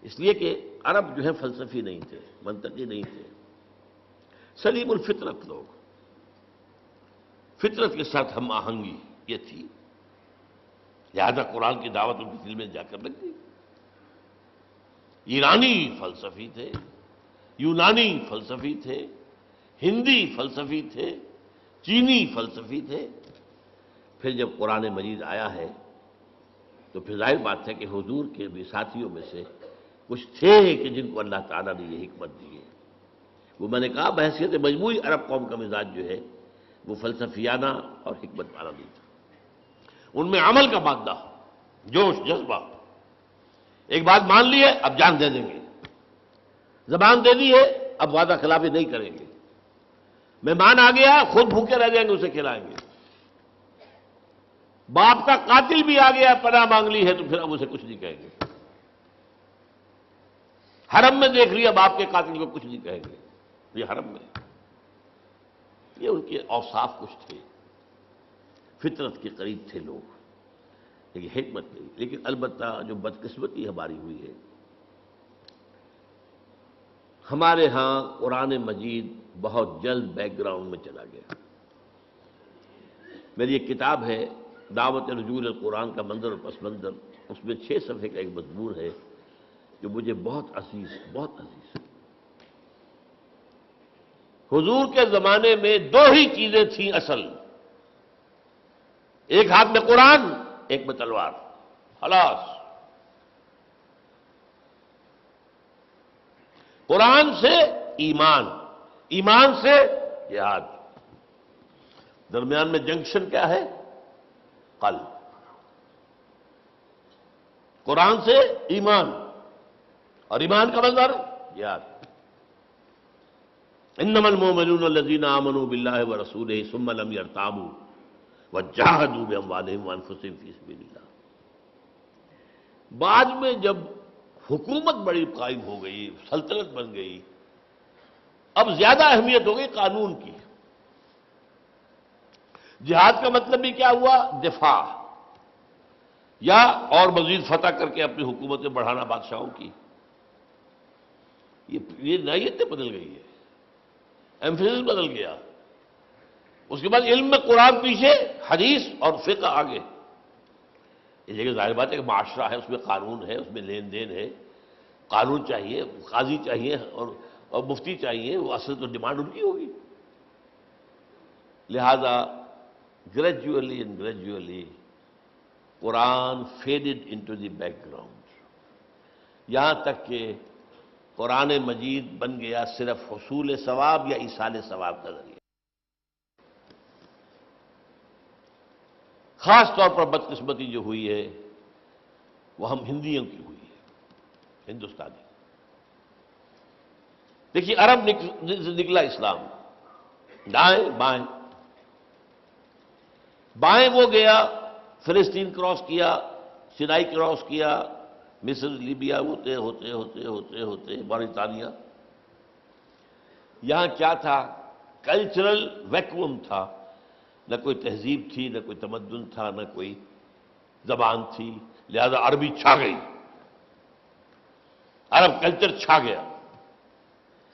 اس لیے کہ عرب جو ہے فلسفی نہیں تھے، منطقی نہیں تھے، سلیم الفطرت لوگ، فطرت کے ساتھ ہم آہنگی یہ تھی، لہذا قرآن کی دعوت ان کے دل میں جا کر لگ گئی۔ ایرانی فلسفی تھے، یونانی فلسفی تھے، ہندی فلسفی تھے، چینی فلسفی تھے۔ پھر جب قرآن مجید آیا ہے تو پھر ظاہر بات ہے کہ حضور کے بھی ساتھیوں میں سے کچھ تھے کہ جن کو اللہ تعالیٰ نے یہ حکمت دی ہے۔ وہ میں نے کہا بحیثیت مجموعی عرب قوم کا مزاج جو ہے وہ فلسفیانہ اور حکمت والا نہیں تھا، ان میں عمل کا مادہ، جوش، جذبہ، ایک بات مان لی ہے اب جان دے دیں گے، زبان دے دی ہے اب وعدہ خلافی نہیں کریں گے، مہمان آ گیا خود بھوکے رہ جائیں گے اسے کھلائیں گے، باپ کا قاتل بھی آ گیا پناہ مانگ لی ہے تو پھر اب اسے کچھ نہیں کہیں گے، حرم میں دیکھ لیا باپ کے قاتل کو کچھ نہیں کہیں گے، یہ حرم میں، یہ ان کے اوصاف کچھ تھے، فطرت کے قریب تھے لوگ، لیکن حکمت نہیں۔ لیکن البتہ جو بدقسمتی ہماری ہوئی ہے، ہمارے ہاں قرآن مجید بہت جلد بیک گراؤنڈ میں چلا گیا۔ میری ایک کتاب ہے دعوت رجوع القرآن کا منظر اور پس منظر، اس میں 6 صفحے کا ایک مضمون ہے جو مجھے بہت عزیز ہے۔ حضور کے زمانے میں دو ہی چیزیں تھیں اصل، ایک ہاتھ میں قرآن، ایک میں تلوار، خلاص۔ قرآن سے ایمان، ایمان سے جہاد، درمیان میں جنکشن کیا ہے؟ قلب۔ قرآن سے ایمان اور ایمان کا منظر جہاد۔ انما المؤمنون الذين آمنوا بالله ورسوله ثم لم يرتابوا وجاهدوا باموالهم وانفسهم في سبيل الله۔ بعد میں جب حکومت بڑی قائم ہو گئی، سلطنت بن گئی، اب زیادہ اہمیت ہو گئی قانون کی۔ جہاد کا مطلب بھی کیا ہوا؟ دفاع، یا اور مزید فتح کر کے اپنی حکومتیں بڑھانا بادشاہوں کی۔ یہ نوعیتیں بدل گئی ہے، ایمفیسس بدل گیا۔ اس کے بعد علم میں قرآن پیچھے، حدیث اور فقہ آگے۔ اس جگہ ظاہر بات ہے کہ معاشرہ ہے، اس میں قانون ہے، اس میں لین دین ہے، قانون چاہیے، قاضی چاہیے اور مفتی چاہیے، وہ اصل تو ڈیمانڈ ان کی ہوگی۔ لہذا gradually Quran faded into the back ground, یہاں تک کہ قرآن مجید بن گیا صرف حصول ثواب یا ایصال ثواب کا ذریعہ۔ خاص طور پر بدقسمتی جو ہوئی ہے وہ ہم ہندیوں کی ہوئی ہے، ہندوستانی۔ دیکھیے عرب سے نکلا اسلام، دائیں بائیں، بائیں وہ گیا، فلسطین کراس کیا، سینائی کراس کیا، مصر لیبیا ہوتے ہوتے ہوتے ہوتے ہوتے موریطانیہ۔ یہاں کیا تھا؟ کلچرل ویکوم تھا، نہ کوئی تہذیب تھی، نہ کوئی تمدن تھا، نہ کوئی زبان تھی، لہذا عربی چھا گئی، عرب کلچر چھا گیا،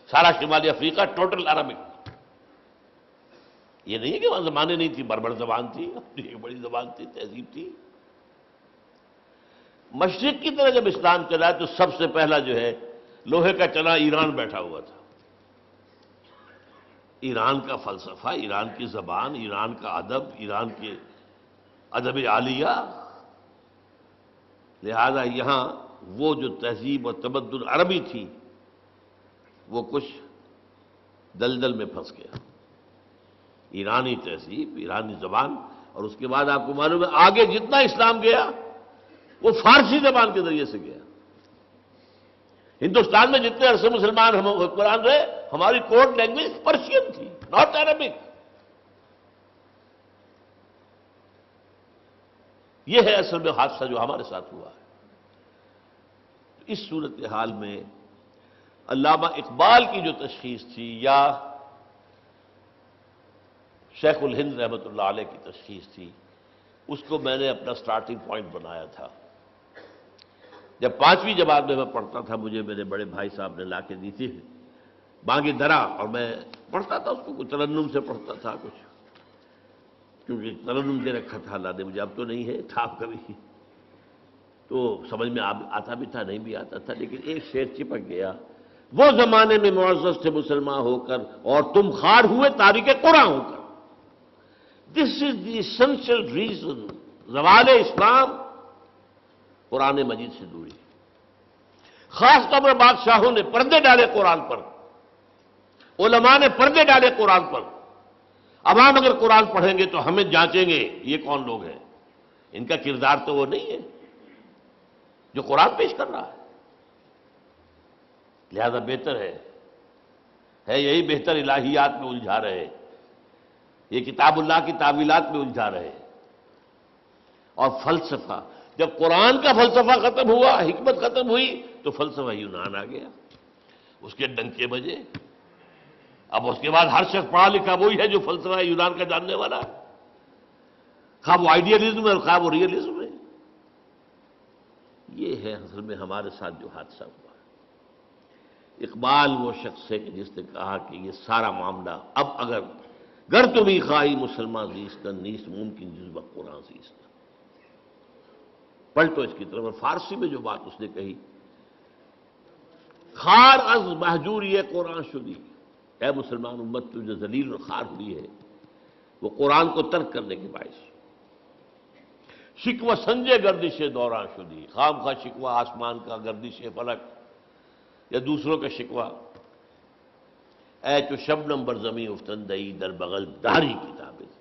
سارا شمالی افریقہ ٹوٹل عربک۔ یہ نہیں کہ وہاں زبانیں نہیں تھی، بربر زبان تھی، اپنی ایک بڑی زبان تھی، تہذیب تھی۔ مشرق کی طرح جب اسلام چلا تو سب سے پہلا جو ہے لوہے کا چنا ایران بیٹھا ہوا تھا۔ ایران کا فلسفہ، ایران کی زبان، ایران کا ادب، ایران کے ادب عالیہ، لہذا یہاں وہ جو تہذیب اور تمدن عربی تھی وہ کچھ دلدل میں پھنس گیا۔ ایرانی تہذیب، ایرانی زبان، اور اس کے بعد آپ کو معلوم ہے آگے جتنا اسلام گیا وہ فارسی زبان کے ذریعے سے گیا۔ ہندوستان میں جتنے عرصے مسلمان ہم حکمران رہے، ہماری کوڈ لینگویج پرشین تھی، ناٹ عربک۔ یہ ہے اصل میں حادثہ جو ہمارے ساتھ ہوا ہے۔ اس صورتحال میں علامہ اقبال کی جو تشخیص تھی یا شیخ الہند رحمۃ اللہ علیہ کی تشخیص تھی، اس کو میں نے اپنا سٹارٹنگ پوائنٹ بنایا تھا۔ جب 5ویں جماعت میں پڑھتا تھا، مجھے میرے بڑے بھائی صاحب نے لا کے دی تھی بانگ درا، اور میں پڑھتا تھا اس کو، کچھ ترنم سے پڑھتا تھا کچھ، کیونکہ ترنم دے رکھا تھا اللہ نے مجھے، اب تو نہیں ہے، تھا کبھی تو سمجھ میں آتا بھی تھا، نہیں بھی آتا تھا، لیکن ایک شعر چپک گیا، وہ زمانے میں معزز تھے مسلمان ہو کر اور تم خار ہوئے تاریک قرآن ہو کر۔ This is the essential reason, زوال اسلام قرآن مجید سے دوری۔ خاص طور پر بادشاہوں نے پردے ڈالے قرآن پر، علماء نے پردے ڈالے قرآن پر۔ اب ہم اگر قرآن پڑھیں گے تو ہمیں جانچیں گے یہ کون لوگ ہیں، ان کا کردار تو وہ نہیں ہے جو قرآن پیش کر رہا ہے۔ لہذا بہتر ہے یہی بہتر الہیات میں الجھا رہے، یہ کتاب اللہ کی تعویلات میں الجھا رہے، اور فلسفہ، جب قرآن کا فلسفہ ختم ہوا، حکمت ختم ہوئی، تو فلسفہ یونان آ گیا، اس کے ڈنکے بجے۔ اب اس کے بعد ہر شخص پڑھا لکھا وہی ہے جو فلسفہ یونان کا جاننے والا ہے، خواہ وہ آئیڈیلزم ہے اور خواہ وہ ریئلزم ہے۔ یہ ہے اصل میں ہمارے ساتھ جو حادثہ ہوا ہے۔ اقبال وہ شخص ہے کہ جس نے کہا کہ یہ سارا معاملہ اب اگر گر تمہیں خواہی مسلمان زیستن نیست ممکن جز وقت قرآن زیستن۔ پلٹو اس کی طرف، اور فارسی میں جو بات اس نے کہی، خار از محجوری قرآن شدی، اے مسلمان امت تو جو ذلیل اور خوار ہوئی ہے وہ قرآن کو ترک کرنے کے باعث۔ شکوہ سنجے گردش دوران شدی، خام خواہ شکوہ آسمان کا، گردش فلک یا دوسروں کا شکوہ، اے تو شبنم بر زمیں افتندئی در بغل داری کتاب زندہ۔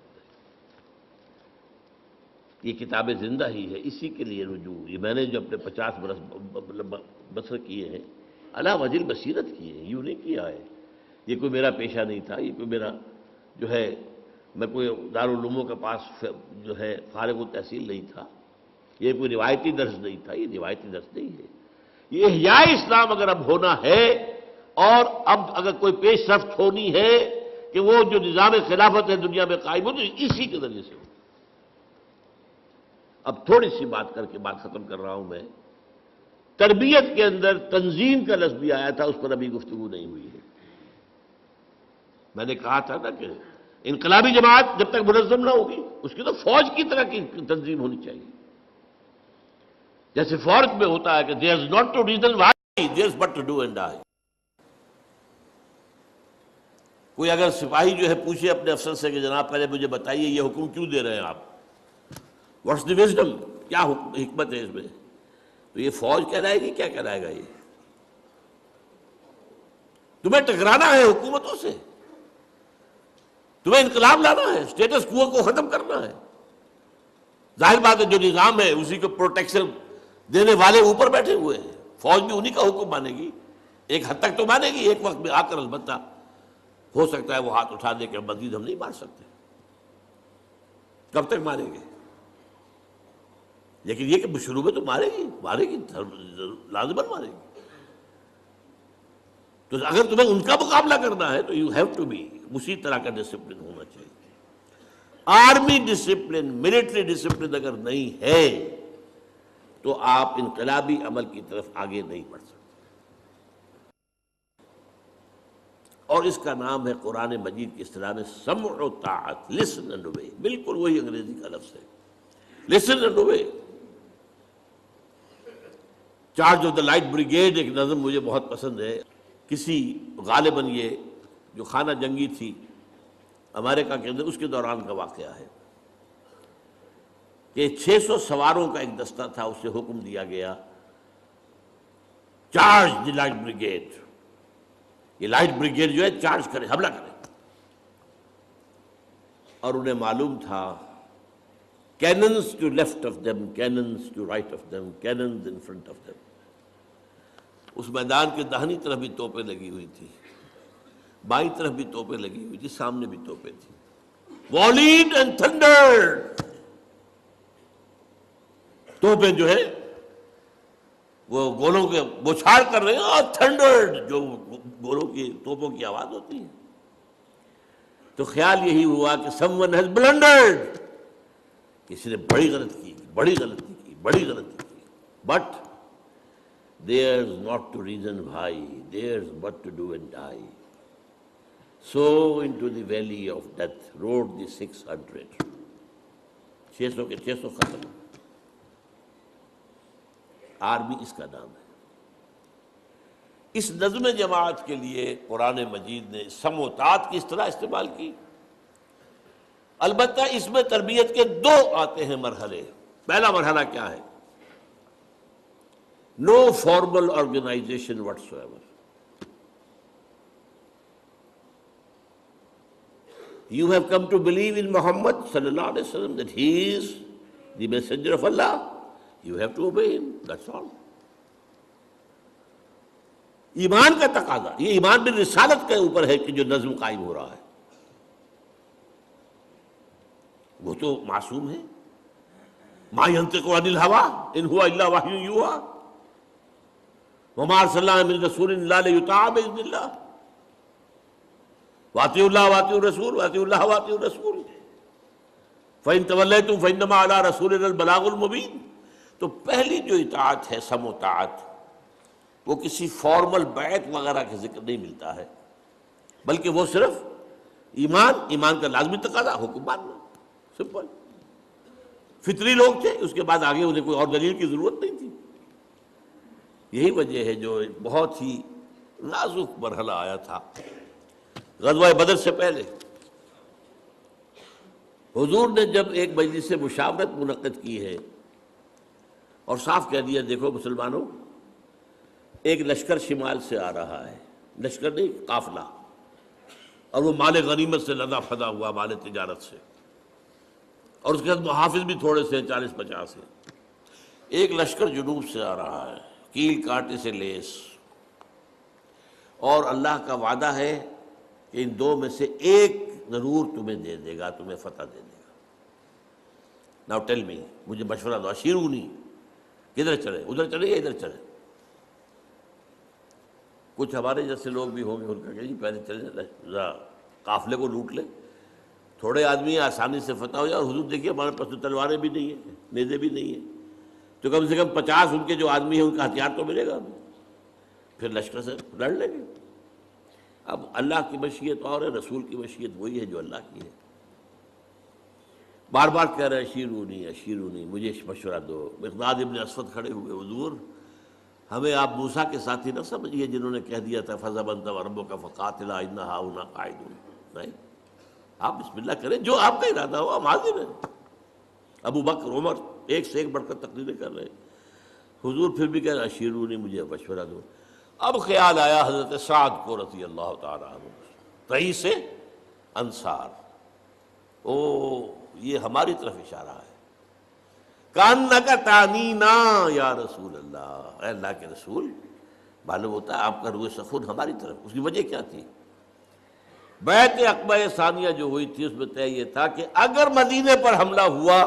یہ کتاب زندہ ہی ہے، اسی کے لیے رجوع۔ یہ میں نے جو اپنے 50 برس بسر کیے ہیں علی وجہ بصیرت کیے ہیں، یوں نہیں کیا ہے۔ یہ کوئی میرا پیشہ نہیں تھا، یہ کوئی میرا جو ہے، میں کوئی دارالعلوموں کے پاس جو ہے فارغ التحصیل نہیں تھا، یہ کوئی روایتی درس نہیں تھا، یہ روایتی درس نہیں ہے۔ یہ احیاء اسلام اگر اب ہونا ہے اور اب اگر کوئی پیش رفت ہونی ہے کہ وہ جو نظام خلافت ہے دنیا میں قائم ہو، تو اسی کے ذریعے سے ہو۔ اب تھوڑی سی بات کر کے بات ختم کر رہا ہوں میں۔ تربیت کے اندر تنظیم کا لفظ بھی آیا تھا، اس پر ابھی گفتگو نہیں ہوئی ہے۔ میں نے کہا تھا نا کہ انقلابی جماعت جب تک منظم نہ ہوگی اس کی تو فوج کی طرح کی تنظیم ہونی چاہیے۔ جیسے فوج میں ہوتا ہے کہ there is not to reason why, there is but to do and die۔ کوئی اگر سپاہی جو ہے پوچھے اپنے افسر سے کہ جناب پہلے مجھے بتائیے یہ حکم کیوں دے رہے ہیں آپ، واٹس دی وزڈم، کیا حکمت ہے اس میں، تو یہ فوج کہلائے گی، کیا کہلائے گا؟ یہ تمہیں ٹکرانا ہے حکومتوں سے، تمہیں انقلاب لانا ہے، اسٹیٹس کو ختم کرنا ہے۔ ظاہر بات ہے جو نظام ہے اسی کو پروٹیکشن دینے والے اوپر بیٹھے ہوئے ہیں، فوج بھی انہی کا حکم مانے گی، ایک حد تک تو مانے گی، ایک وقت میں آ کر البتہ ہو سکتا ہے وہ ہاتھ اٹھا دے کہ مزید ہم نہیں مار سکتے۔ کب تک ماریں گے؟ لیکن یہ کہ شروع میں تو مارے گی لازماً مارے گی۔ تو اگر تمہیں ان کا مقابلہ کرنا ہے تو یو ہیو ٹو بی، اسی طرح کا ڈسپلن ہونا چاہیے۔ آرمی ڈسپلن، ملٹری ڈسپلن اگر نہیں ہے تو آپ انقلابی عمل کی طرف آگے نہیں بڑھ سکتے۔ اور اس کا نام ہے قرآن مجید کی اصطلاح میں سمع و طاعت، لسن اینڈ اوبے، بالکل وہی انگریزی کا لفظ ہے، listen and obey. Charge of the light brigade ایک نظم مجھے بہت پسند ہے، کسی غالباً یہ جو خانہ جنگی تھی امریکہ کے اندر اس کے دوران کا واقعہ ہے کہ 600 سواروں کا ایک دستہ تھا، اسے حکم دیا گیا چارج دی لائٹ بریگیڈ، یہ لائٹ بریگیڈ جو ہے چارج کرے، حملہ کرے۔ اور انہیں معلوم تھا cannons to left of them, cannons to right of them, cannons in front of them۔ اس میدان کے داہنی طرف بھی توپیں لگی ہوئی تھی، بائیں طرف بھی توپیں لگی ہوئی تھی، سامنے بھی توپیں تھی۔ Volleyed and thundered، توپیں جو ہے وہ گولوں کے بوچھاڑ کر رہے ہیں، اور تھنڈرڈ جو گولوں کی توپوں کی آواز ہوتی ہے۔ تو خیال یہی ہوا کہ someone has blundered، کسی نے بڑی غلطی کی، بڑی غلطی کی، بڑی غلطی کی۔ But there's not to reason why, there's but to do and die۔ So into the valley of death rode the 600، 600 کے 600 ختم۔ آرمی اس کا نام ہے۔ اس نظم جماعت کے لیے قرآن مجید نے سمع و طاعت کی اس طرح استعمال کی۔ البتہ اس میں تربیت کے 2 آتے ہیں مرحلے۔ پہلا مرحلہ کیا ہے؟ No formal organization whatsoever. You have come to believe in Muhammad sallallahu alaihi wasallam that he is the messenger of Allah. You have to obey him. That's all۔ ایمان کا تقاضا، یہ ایمان بالرسالت کے اوپر ہے کہ جو نظم قائم ہو رہا ہے، وہ تو معصوم ہے۔ ما ينطق عن الهوى ان هو الا وحی یوحی وما ارسلنا من رسول الا لیطاع باذن اللہ واطیعوا اللہ واطیعوا الرسول واطیعوا اللہ واطیعوا الرسول فإن تولیتم فإنما علی رسولنا البلاغ المبین۔ تو پہلی جو اطاعت ہے سمع و طاعت، وہ کسی فارمل بیعت وغیرہ کا ذکر نہیں ملتا ہے، بلکہ وہ صرف ایمان کا لازمی تقاضا، حکم ماننا، سمپل۔ فطری لوگ تھے، اس کے بعد آگے انہیں کوئی اور دلیل کی ضرورت نہیں تھی۔ یہی وجہ ہے جو بہت ہی نازک مرحلہ آیا تھا غزوہ بدر سے پہلے حضور نے جب ایک مجلس سے مشاورت منعقد کی ہے اور صاف کہہ دیا دیکھو مسلمانوں، ایک لشکر شمال سے آ رہا ہے، لشکر نہیں قافلہ، اور وہ مال غنیمت سے لدا پھدا ہوا، مال تجارت سے، اور اس کے بعد محافظ بھی تھوڑے سے 40-50 ہیں۔ ایک لشکر جنوب سے آ رہا ہے، کیل کانٹے سے لیس، اور اللہ کا وعدہ ہے کہ ان دو میں سے ایک ضرور تمہیں دے دے گا، تمہیں فتح دے دے گا۔ ناؤ ٹیل می، مجھے مشورہ دو، اشیرونی، کدھر چلے؟ ادھر چلے یا ادھر چلے؟ کچھ ہمارے جیسے لوگ بھی ہوں گے، ان کا کہ جی پہلے چلے ذرا قافلے کو لوٹ لیں، تھوڑے آدمی آسانی سے فتح ہو جائے، اور حضور دیکھیے ہمارے پاس تو تلواریں بھی نہیں ہیں، نیزے بھی نہیں ہیں، تو کم سے کم 50 ان کے جو آدمی ہیں ان کا ہتھیار تو ملے گا ہمیں، پھر لشکر سے لڑ لیں گے۔ اب اللہ کی مشیت اور ہے، رسول کی مشیت وہی ہے جو اللہ کی ہے۔ بار بار کہہ رہے اشیرونی اشیرونی، مجھے مشورہ دو۔ مقداد ابن اسود کھڑے ہوئے، حضور ہمیں آپ موسیٰ کے ساتھی نہ سمجھیے جنہوں نے کہہ دیا تھا فَذَهَبْ أَنْتَ وَرَبُّكَ فَقَاتِلَا إِنَّ هَٰؤُلَاءِ قَاعِدُونَ، نہیں، آپ بسم اللہ کریں، جو آپ کا ارادہ ہو ہم حاضر ہیں۔ ابو بکر عمر ایک سے ایک بڑھ کر تقریریں کر رہے ہیں، حضور پھر بھی کہہ رہے اشیرونی، مجھے مشورہ دو۔ اب خیال آیا حضرت سعد کو رضی اللہ تعالیٰ عنہ، رئیس انصار، او یہ ہماری طرف اشارہ ہے، کانک تعنینا یا رسول اللہ، اے اللہ کے رسول، معلوم ہوتا ہے آپ کا روح سخن ہماری طرف۔ اس کی وجہ کیا تھی؟ بیعت عقبہ ثانیہ جو ہوئی تھی اس میں طے یہ تھا کہ اگر مدینے پر حملہ ہوا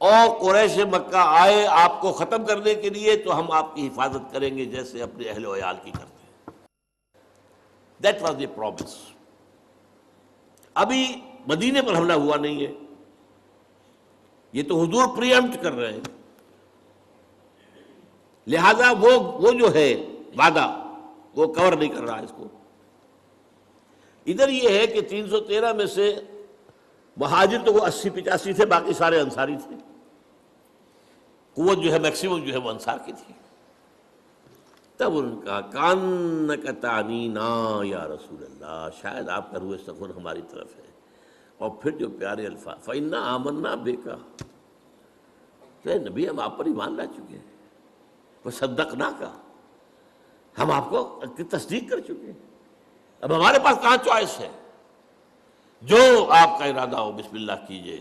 اور قریش مکہ آئے آپ کو ختم کرنے کے لیے تو ہم آپ کی حفاظت کریں گے جیسے اپنے اہل و عیال کی کرتے ہیں۔ That was the promise. ابھی مدینے پر حملہ ہوا نہیں ہے، یہ تو حضور پریمپٹ کر رہے ہیں، لہذا وہ جو ہے وعدہ وہ کور نہیں کر رہا اس کو۔ ادھر یہ ہے کہ 313 میں سے مہاجر تو وہ 80-85 تھے، باقی سارے انصاری تھے، قوت جو ہے میکسیمم جو ہے وہ انصار کی تھی۔ تب ان کا کانک تعنینا یا رسول اللہ، شاید آپ کا روح سخن ہماری طرف ہے۔ اور پھر جو پیارے الفاظ، فَإِنَّا آمَنَّا بِكَ، کہ نبی ہم آپ پر ایمان لا چکے ہیں، وَصَدَّقْنَاكَ، ہم آپ کو تصدیق کر چکے ہیں، اب ہمارے پاس کہاں چوائس ہے؟ جو آپ کا ارادہ ہو بسم اللہ کیجئے۔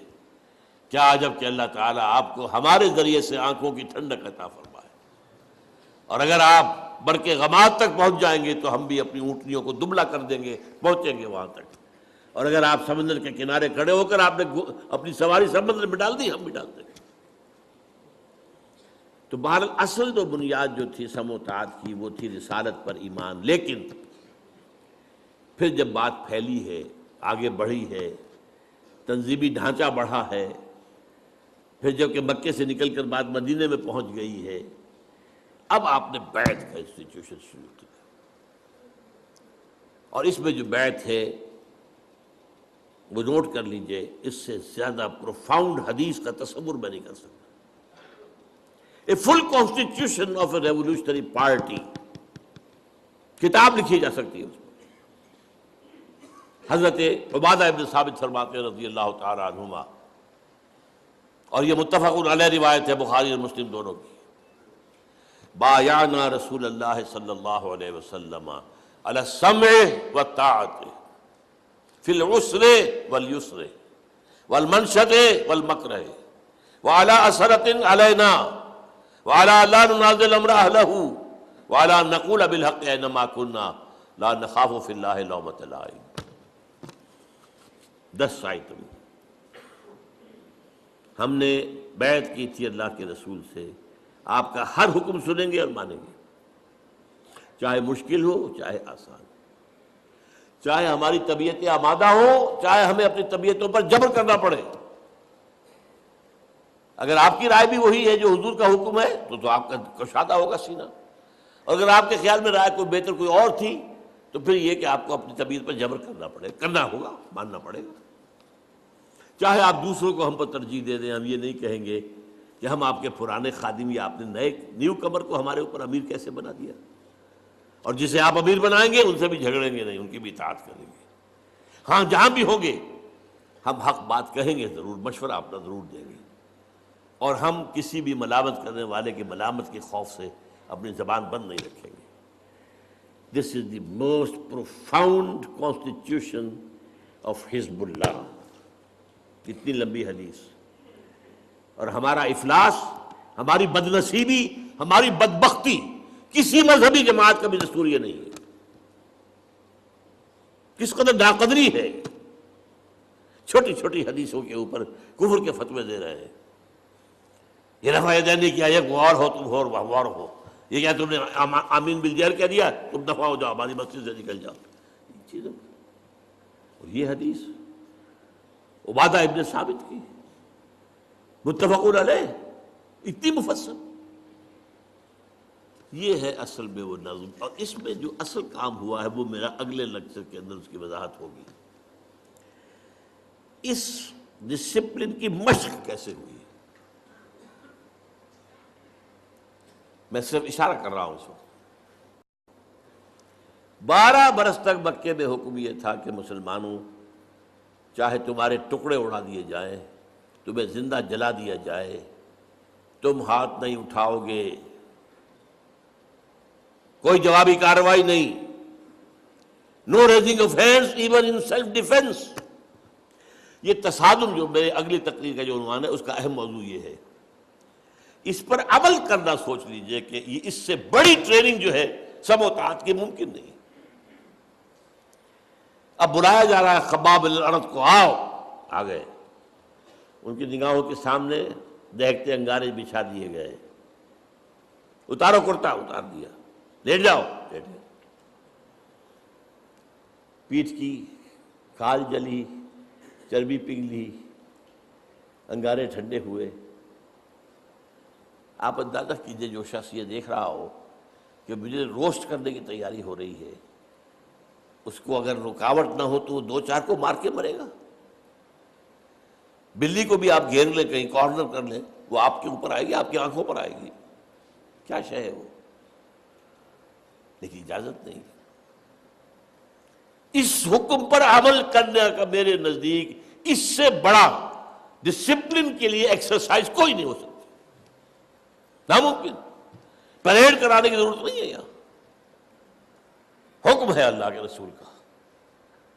کیا عجب کہ اللہ تعالیٰ آپ کو ہمارے ذریعے سے آنکھوں کی ٹھنڈک عطا فرمائے، اور اگر آپ برق غماد تک پہنچ جائیں گے تو ہم بھی اپنی اونٹنیوں کو دبلا کر دیں گے، پہنچیں گے وہاں تک، اور اگر آپ سمندر کے کنارے کھڑے ہو کر آپ نے اپنی سواری سمندر میں ڈال دی، ہم بھی ڈال دیں گے۔ تو بہرحال اصل تو بنیاد جو تھی سم و طاعت کی وہ تھی رسالت پر ایمان، لیکن پھر جب بات پھیلی ہے، آگے بڑھی ہے، تنظیمی ڈھانچہ بڑھا ہے، پھر جب کہ مکے سے نکل کر بات مدینے میں پہنچ گئی ہے، اب آپ نے بیعت کا انسٹیٹیوشن شروع کیا، اور اس میں جو بیعت ہے وہ نوٹ کر لیجئے، اس سے زیادہ پروفاؤنڈ حدیث کا تصور میں نہیں کر سکتا۔ A full constitution of a revolutionary party، کتاب لکھی جا سکتی ہے اس میں۔ حضرت عبادہ ابن ثابت فرماتے ہیں رضی اللہ تعالی عنہما، اور یہ متفق علیہ روایت ہے بخاری اور مسلم دونوں کی، بایعنا رسول اللہ صلی اللہ علیہ وسلم علی السمع والطاعت فی العسر والیسر والمنشط والمکرہ وعلی اثرۃ علینا وعلی لا ننازل امر اہلہ وعلی نقول بالحق اینما کنا لا نخاف فی اللہ لومۃ لائم۔ 10 آیتیں ہم نے بیعت کی تھی اللہ کے رسول سے، آپ کا ہر حکم سنیں گے اور مانیں گے، چاہے مشکل ہو چاہے آسان، چاہے ہماری طبیعتیں آمادہ ہوں چاہے ہمیں اپنی طبیعتوں پر جبر کرنا پڑے۔ اگر آپ کی رائے بھی وہی ہے جو حضور کا حکم ہے تو آپ کا کشادہ ہوگا سینہ، اور اگر آپ کے خیال میں رائے کوئی بہتر کوئی اور تھی تو پھر یہ کہ آپ کو اپنی طبیعت پر جبر کرنا ہوگا، ماننا پڑے گا۔ چاہے آپ دوسروں کو ہم پر ترجیح دے دیں، ہم یہ نہیں کہیں گے کہ ہم آپ کے پرانے خادم یا آپ نے نیو کمر کو ہمارے اوپر امیر کیسے بنا دیا۔ اور جسے آپ امیر بنائیں گے ان سے بھی جھگڑیں گے نہیں، ان کی بھی اطاعت کریں گے۔ ہاں جہاں بھی ہوں گے ہم حق بات کہیں گے ضرور، مشورہ اپنا ضرور دیں گے، اور ہم کسی بھی ملامت کرنے والے کی ملامت کے خوف سے اپنی زبان بند نہیں رکھیں گے۔ This is the most profound constitution of Hizbullah. اتنی لمبی حدیث، اور ہمارا افلاس، ہماری بدنصیبی، ہماری بدبختی کسی مذہبی جماعت کا بھی دستور یہ نہیں ہے۔ کس قدر ناقدری ہے، چھوٹی چھوٹی حدیثوں کے اوپر کفر کے فتوے دے رہے ہیں۔ یہ رفع یدین نہیں کیا، یہ غور ہو تم غور ہو، یہ کیا تم نے آمین بالجہر کہہ دیا، تم دفع ہو جاؤ، ہماری مسجد سے نکل جاؤ چیزوں۔ اور یہ حدیث عبادہ ابن ثابت کی، متفق علیہ، اتنی مفصل۔ یہ ہے اصل میں وہ نظم، اور اس میں جو اصل کام ہوا ہے وہ میرا اگلے لیکچر کے اندر اس کی وضاحت ہوگی۔ اس ڈسپلن کی مشق کیسے ہوئی، میں صرف اشارہ کر رہا ہوں اس وقت۔ 12 برس تک مکے میں حکم یہ تھا کہ مسلمانوں، چاہے تمہارے ٹکڑے اڑا دیے جائیں، تمہیں زندہ جلا دیا جائے، تم ہاتھ نہیں اٹھاؤ گے، کوئی جوابی کارروائی نہیں، no raising of hands even in self defence. یہ تصادم جو میرے اگلی تقریر کا جو عنوان ہے اس کا اہم موضوع یہ ہے۔ اس پر عمل کرنا سوچ لیجئے کہ یہ اس سے بڑی ٹریننگ جو ہے سب و طاعت کی ممکن نہیں۔ اب بلایا جا رہا ہے خباب بن الارت کو، آؤ، آ گئے، ان کی نگاہوں کے سامنے دہکتے انگارے بچھا دیے گئے، اتارو کرتا، اتار دیا، لیٹ جاؤ، لیٹ گئے، پیٹھ کی کھال جلی، چربی پگھلی، انگارے ٹھنڈے ہوئے۔ آپ اندازہ کیجئے جو شخص یہ دیکھ رہا ہو کہ مجھے روسٹ کرنے کی تیاری ہو رہی ہے، اس کو اگر رکاوٹ نہ ہو تو وہ 2-4 کو مار کے مرے گا۔ بلی کو بھی آپ گھیر لیں، کہیں کارنر کر لیں، وہ آپ کے اوپر آئے گی، آپ کی آنکھوں پر آئے گی، کیا شے ہے وہ، لیکن اجازت نہیں۔ اس حکم پر عمل کرنے کا میرے نزدیک اس سے بڑا ڈسپلن کے لیے ایکسرسائز کوئی نہیں ہو سکتی، ناممکن۔ پریڈ کرانے کی ضرورت نہیں ہے، یہاں حکم ہے اللہ کے رسول کا،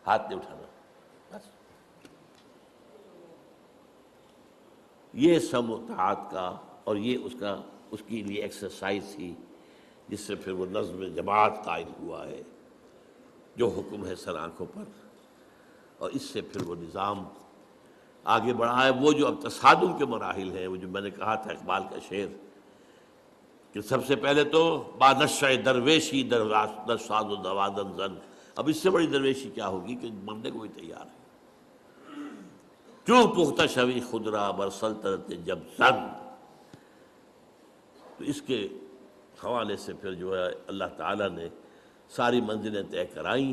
ہاتھ نہیں اٹھانا، بس۔ یہ سم و طاعت کا، اور یہ اس کی لیے ایکسرسائز تھی، جس سے پھر وہ نظم جماعت قائم ہوا ہے، جو حکم ہے سر آنکھوں پر، اور اس سے پھر وہ نظام آگے بڑھا ہے۔ وہ جو اب تصادم کے مراحل ہیں، وہ جو میں نے کہا تھا اقبال کا شعر، کہ سب سے پہلے تو با نشہ درویشی در ساز و دوادن زن، اب اس سے بڑی درویشی کیا ہوگی کہ مرنے کو بھی تیار ہے۔ چوں پختہ شوی خود را بر سلطنت جب زن، تو اس کے حوالے سے پھر جو ہے اللہ تعالیٰ نے ساری منزلیں طے کرائیں،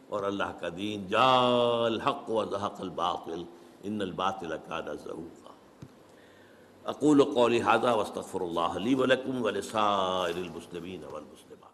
اور اللہ کا دین جاء الحق و زہق الباطل ان الباطل کان زہوقا۔ اقول قولی ھذا واستغفر اللہ لی ولکم ولسائر المسلمین والمسلمات۔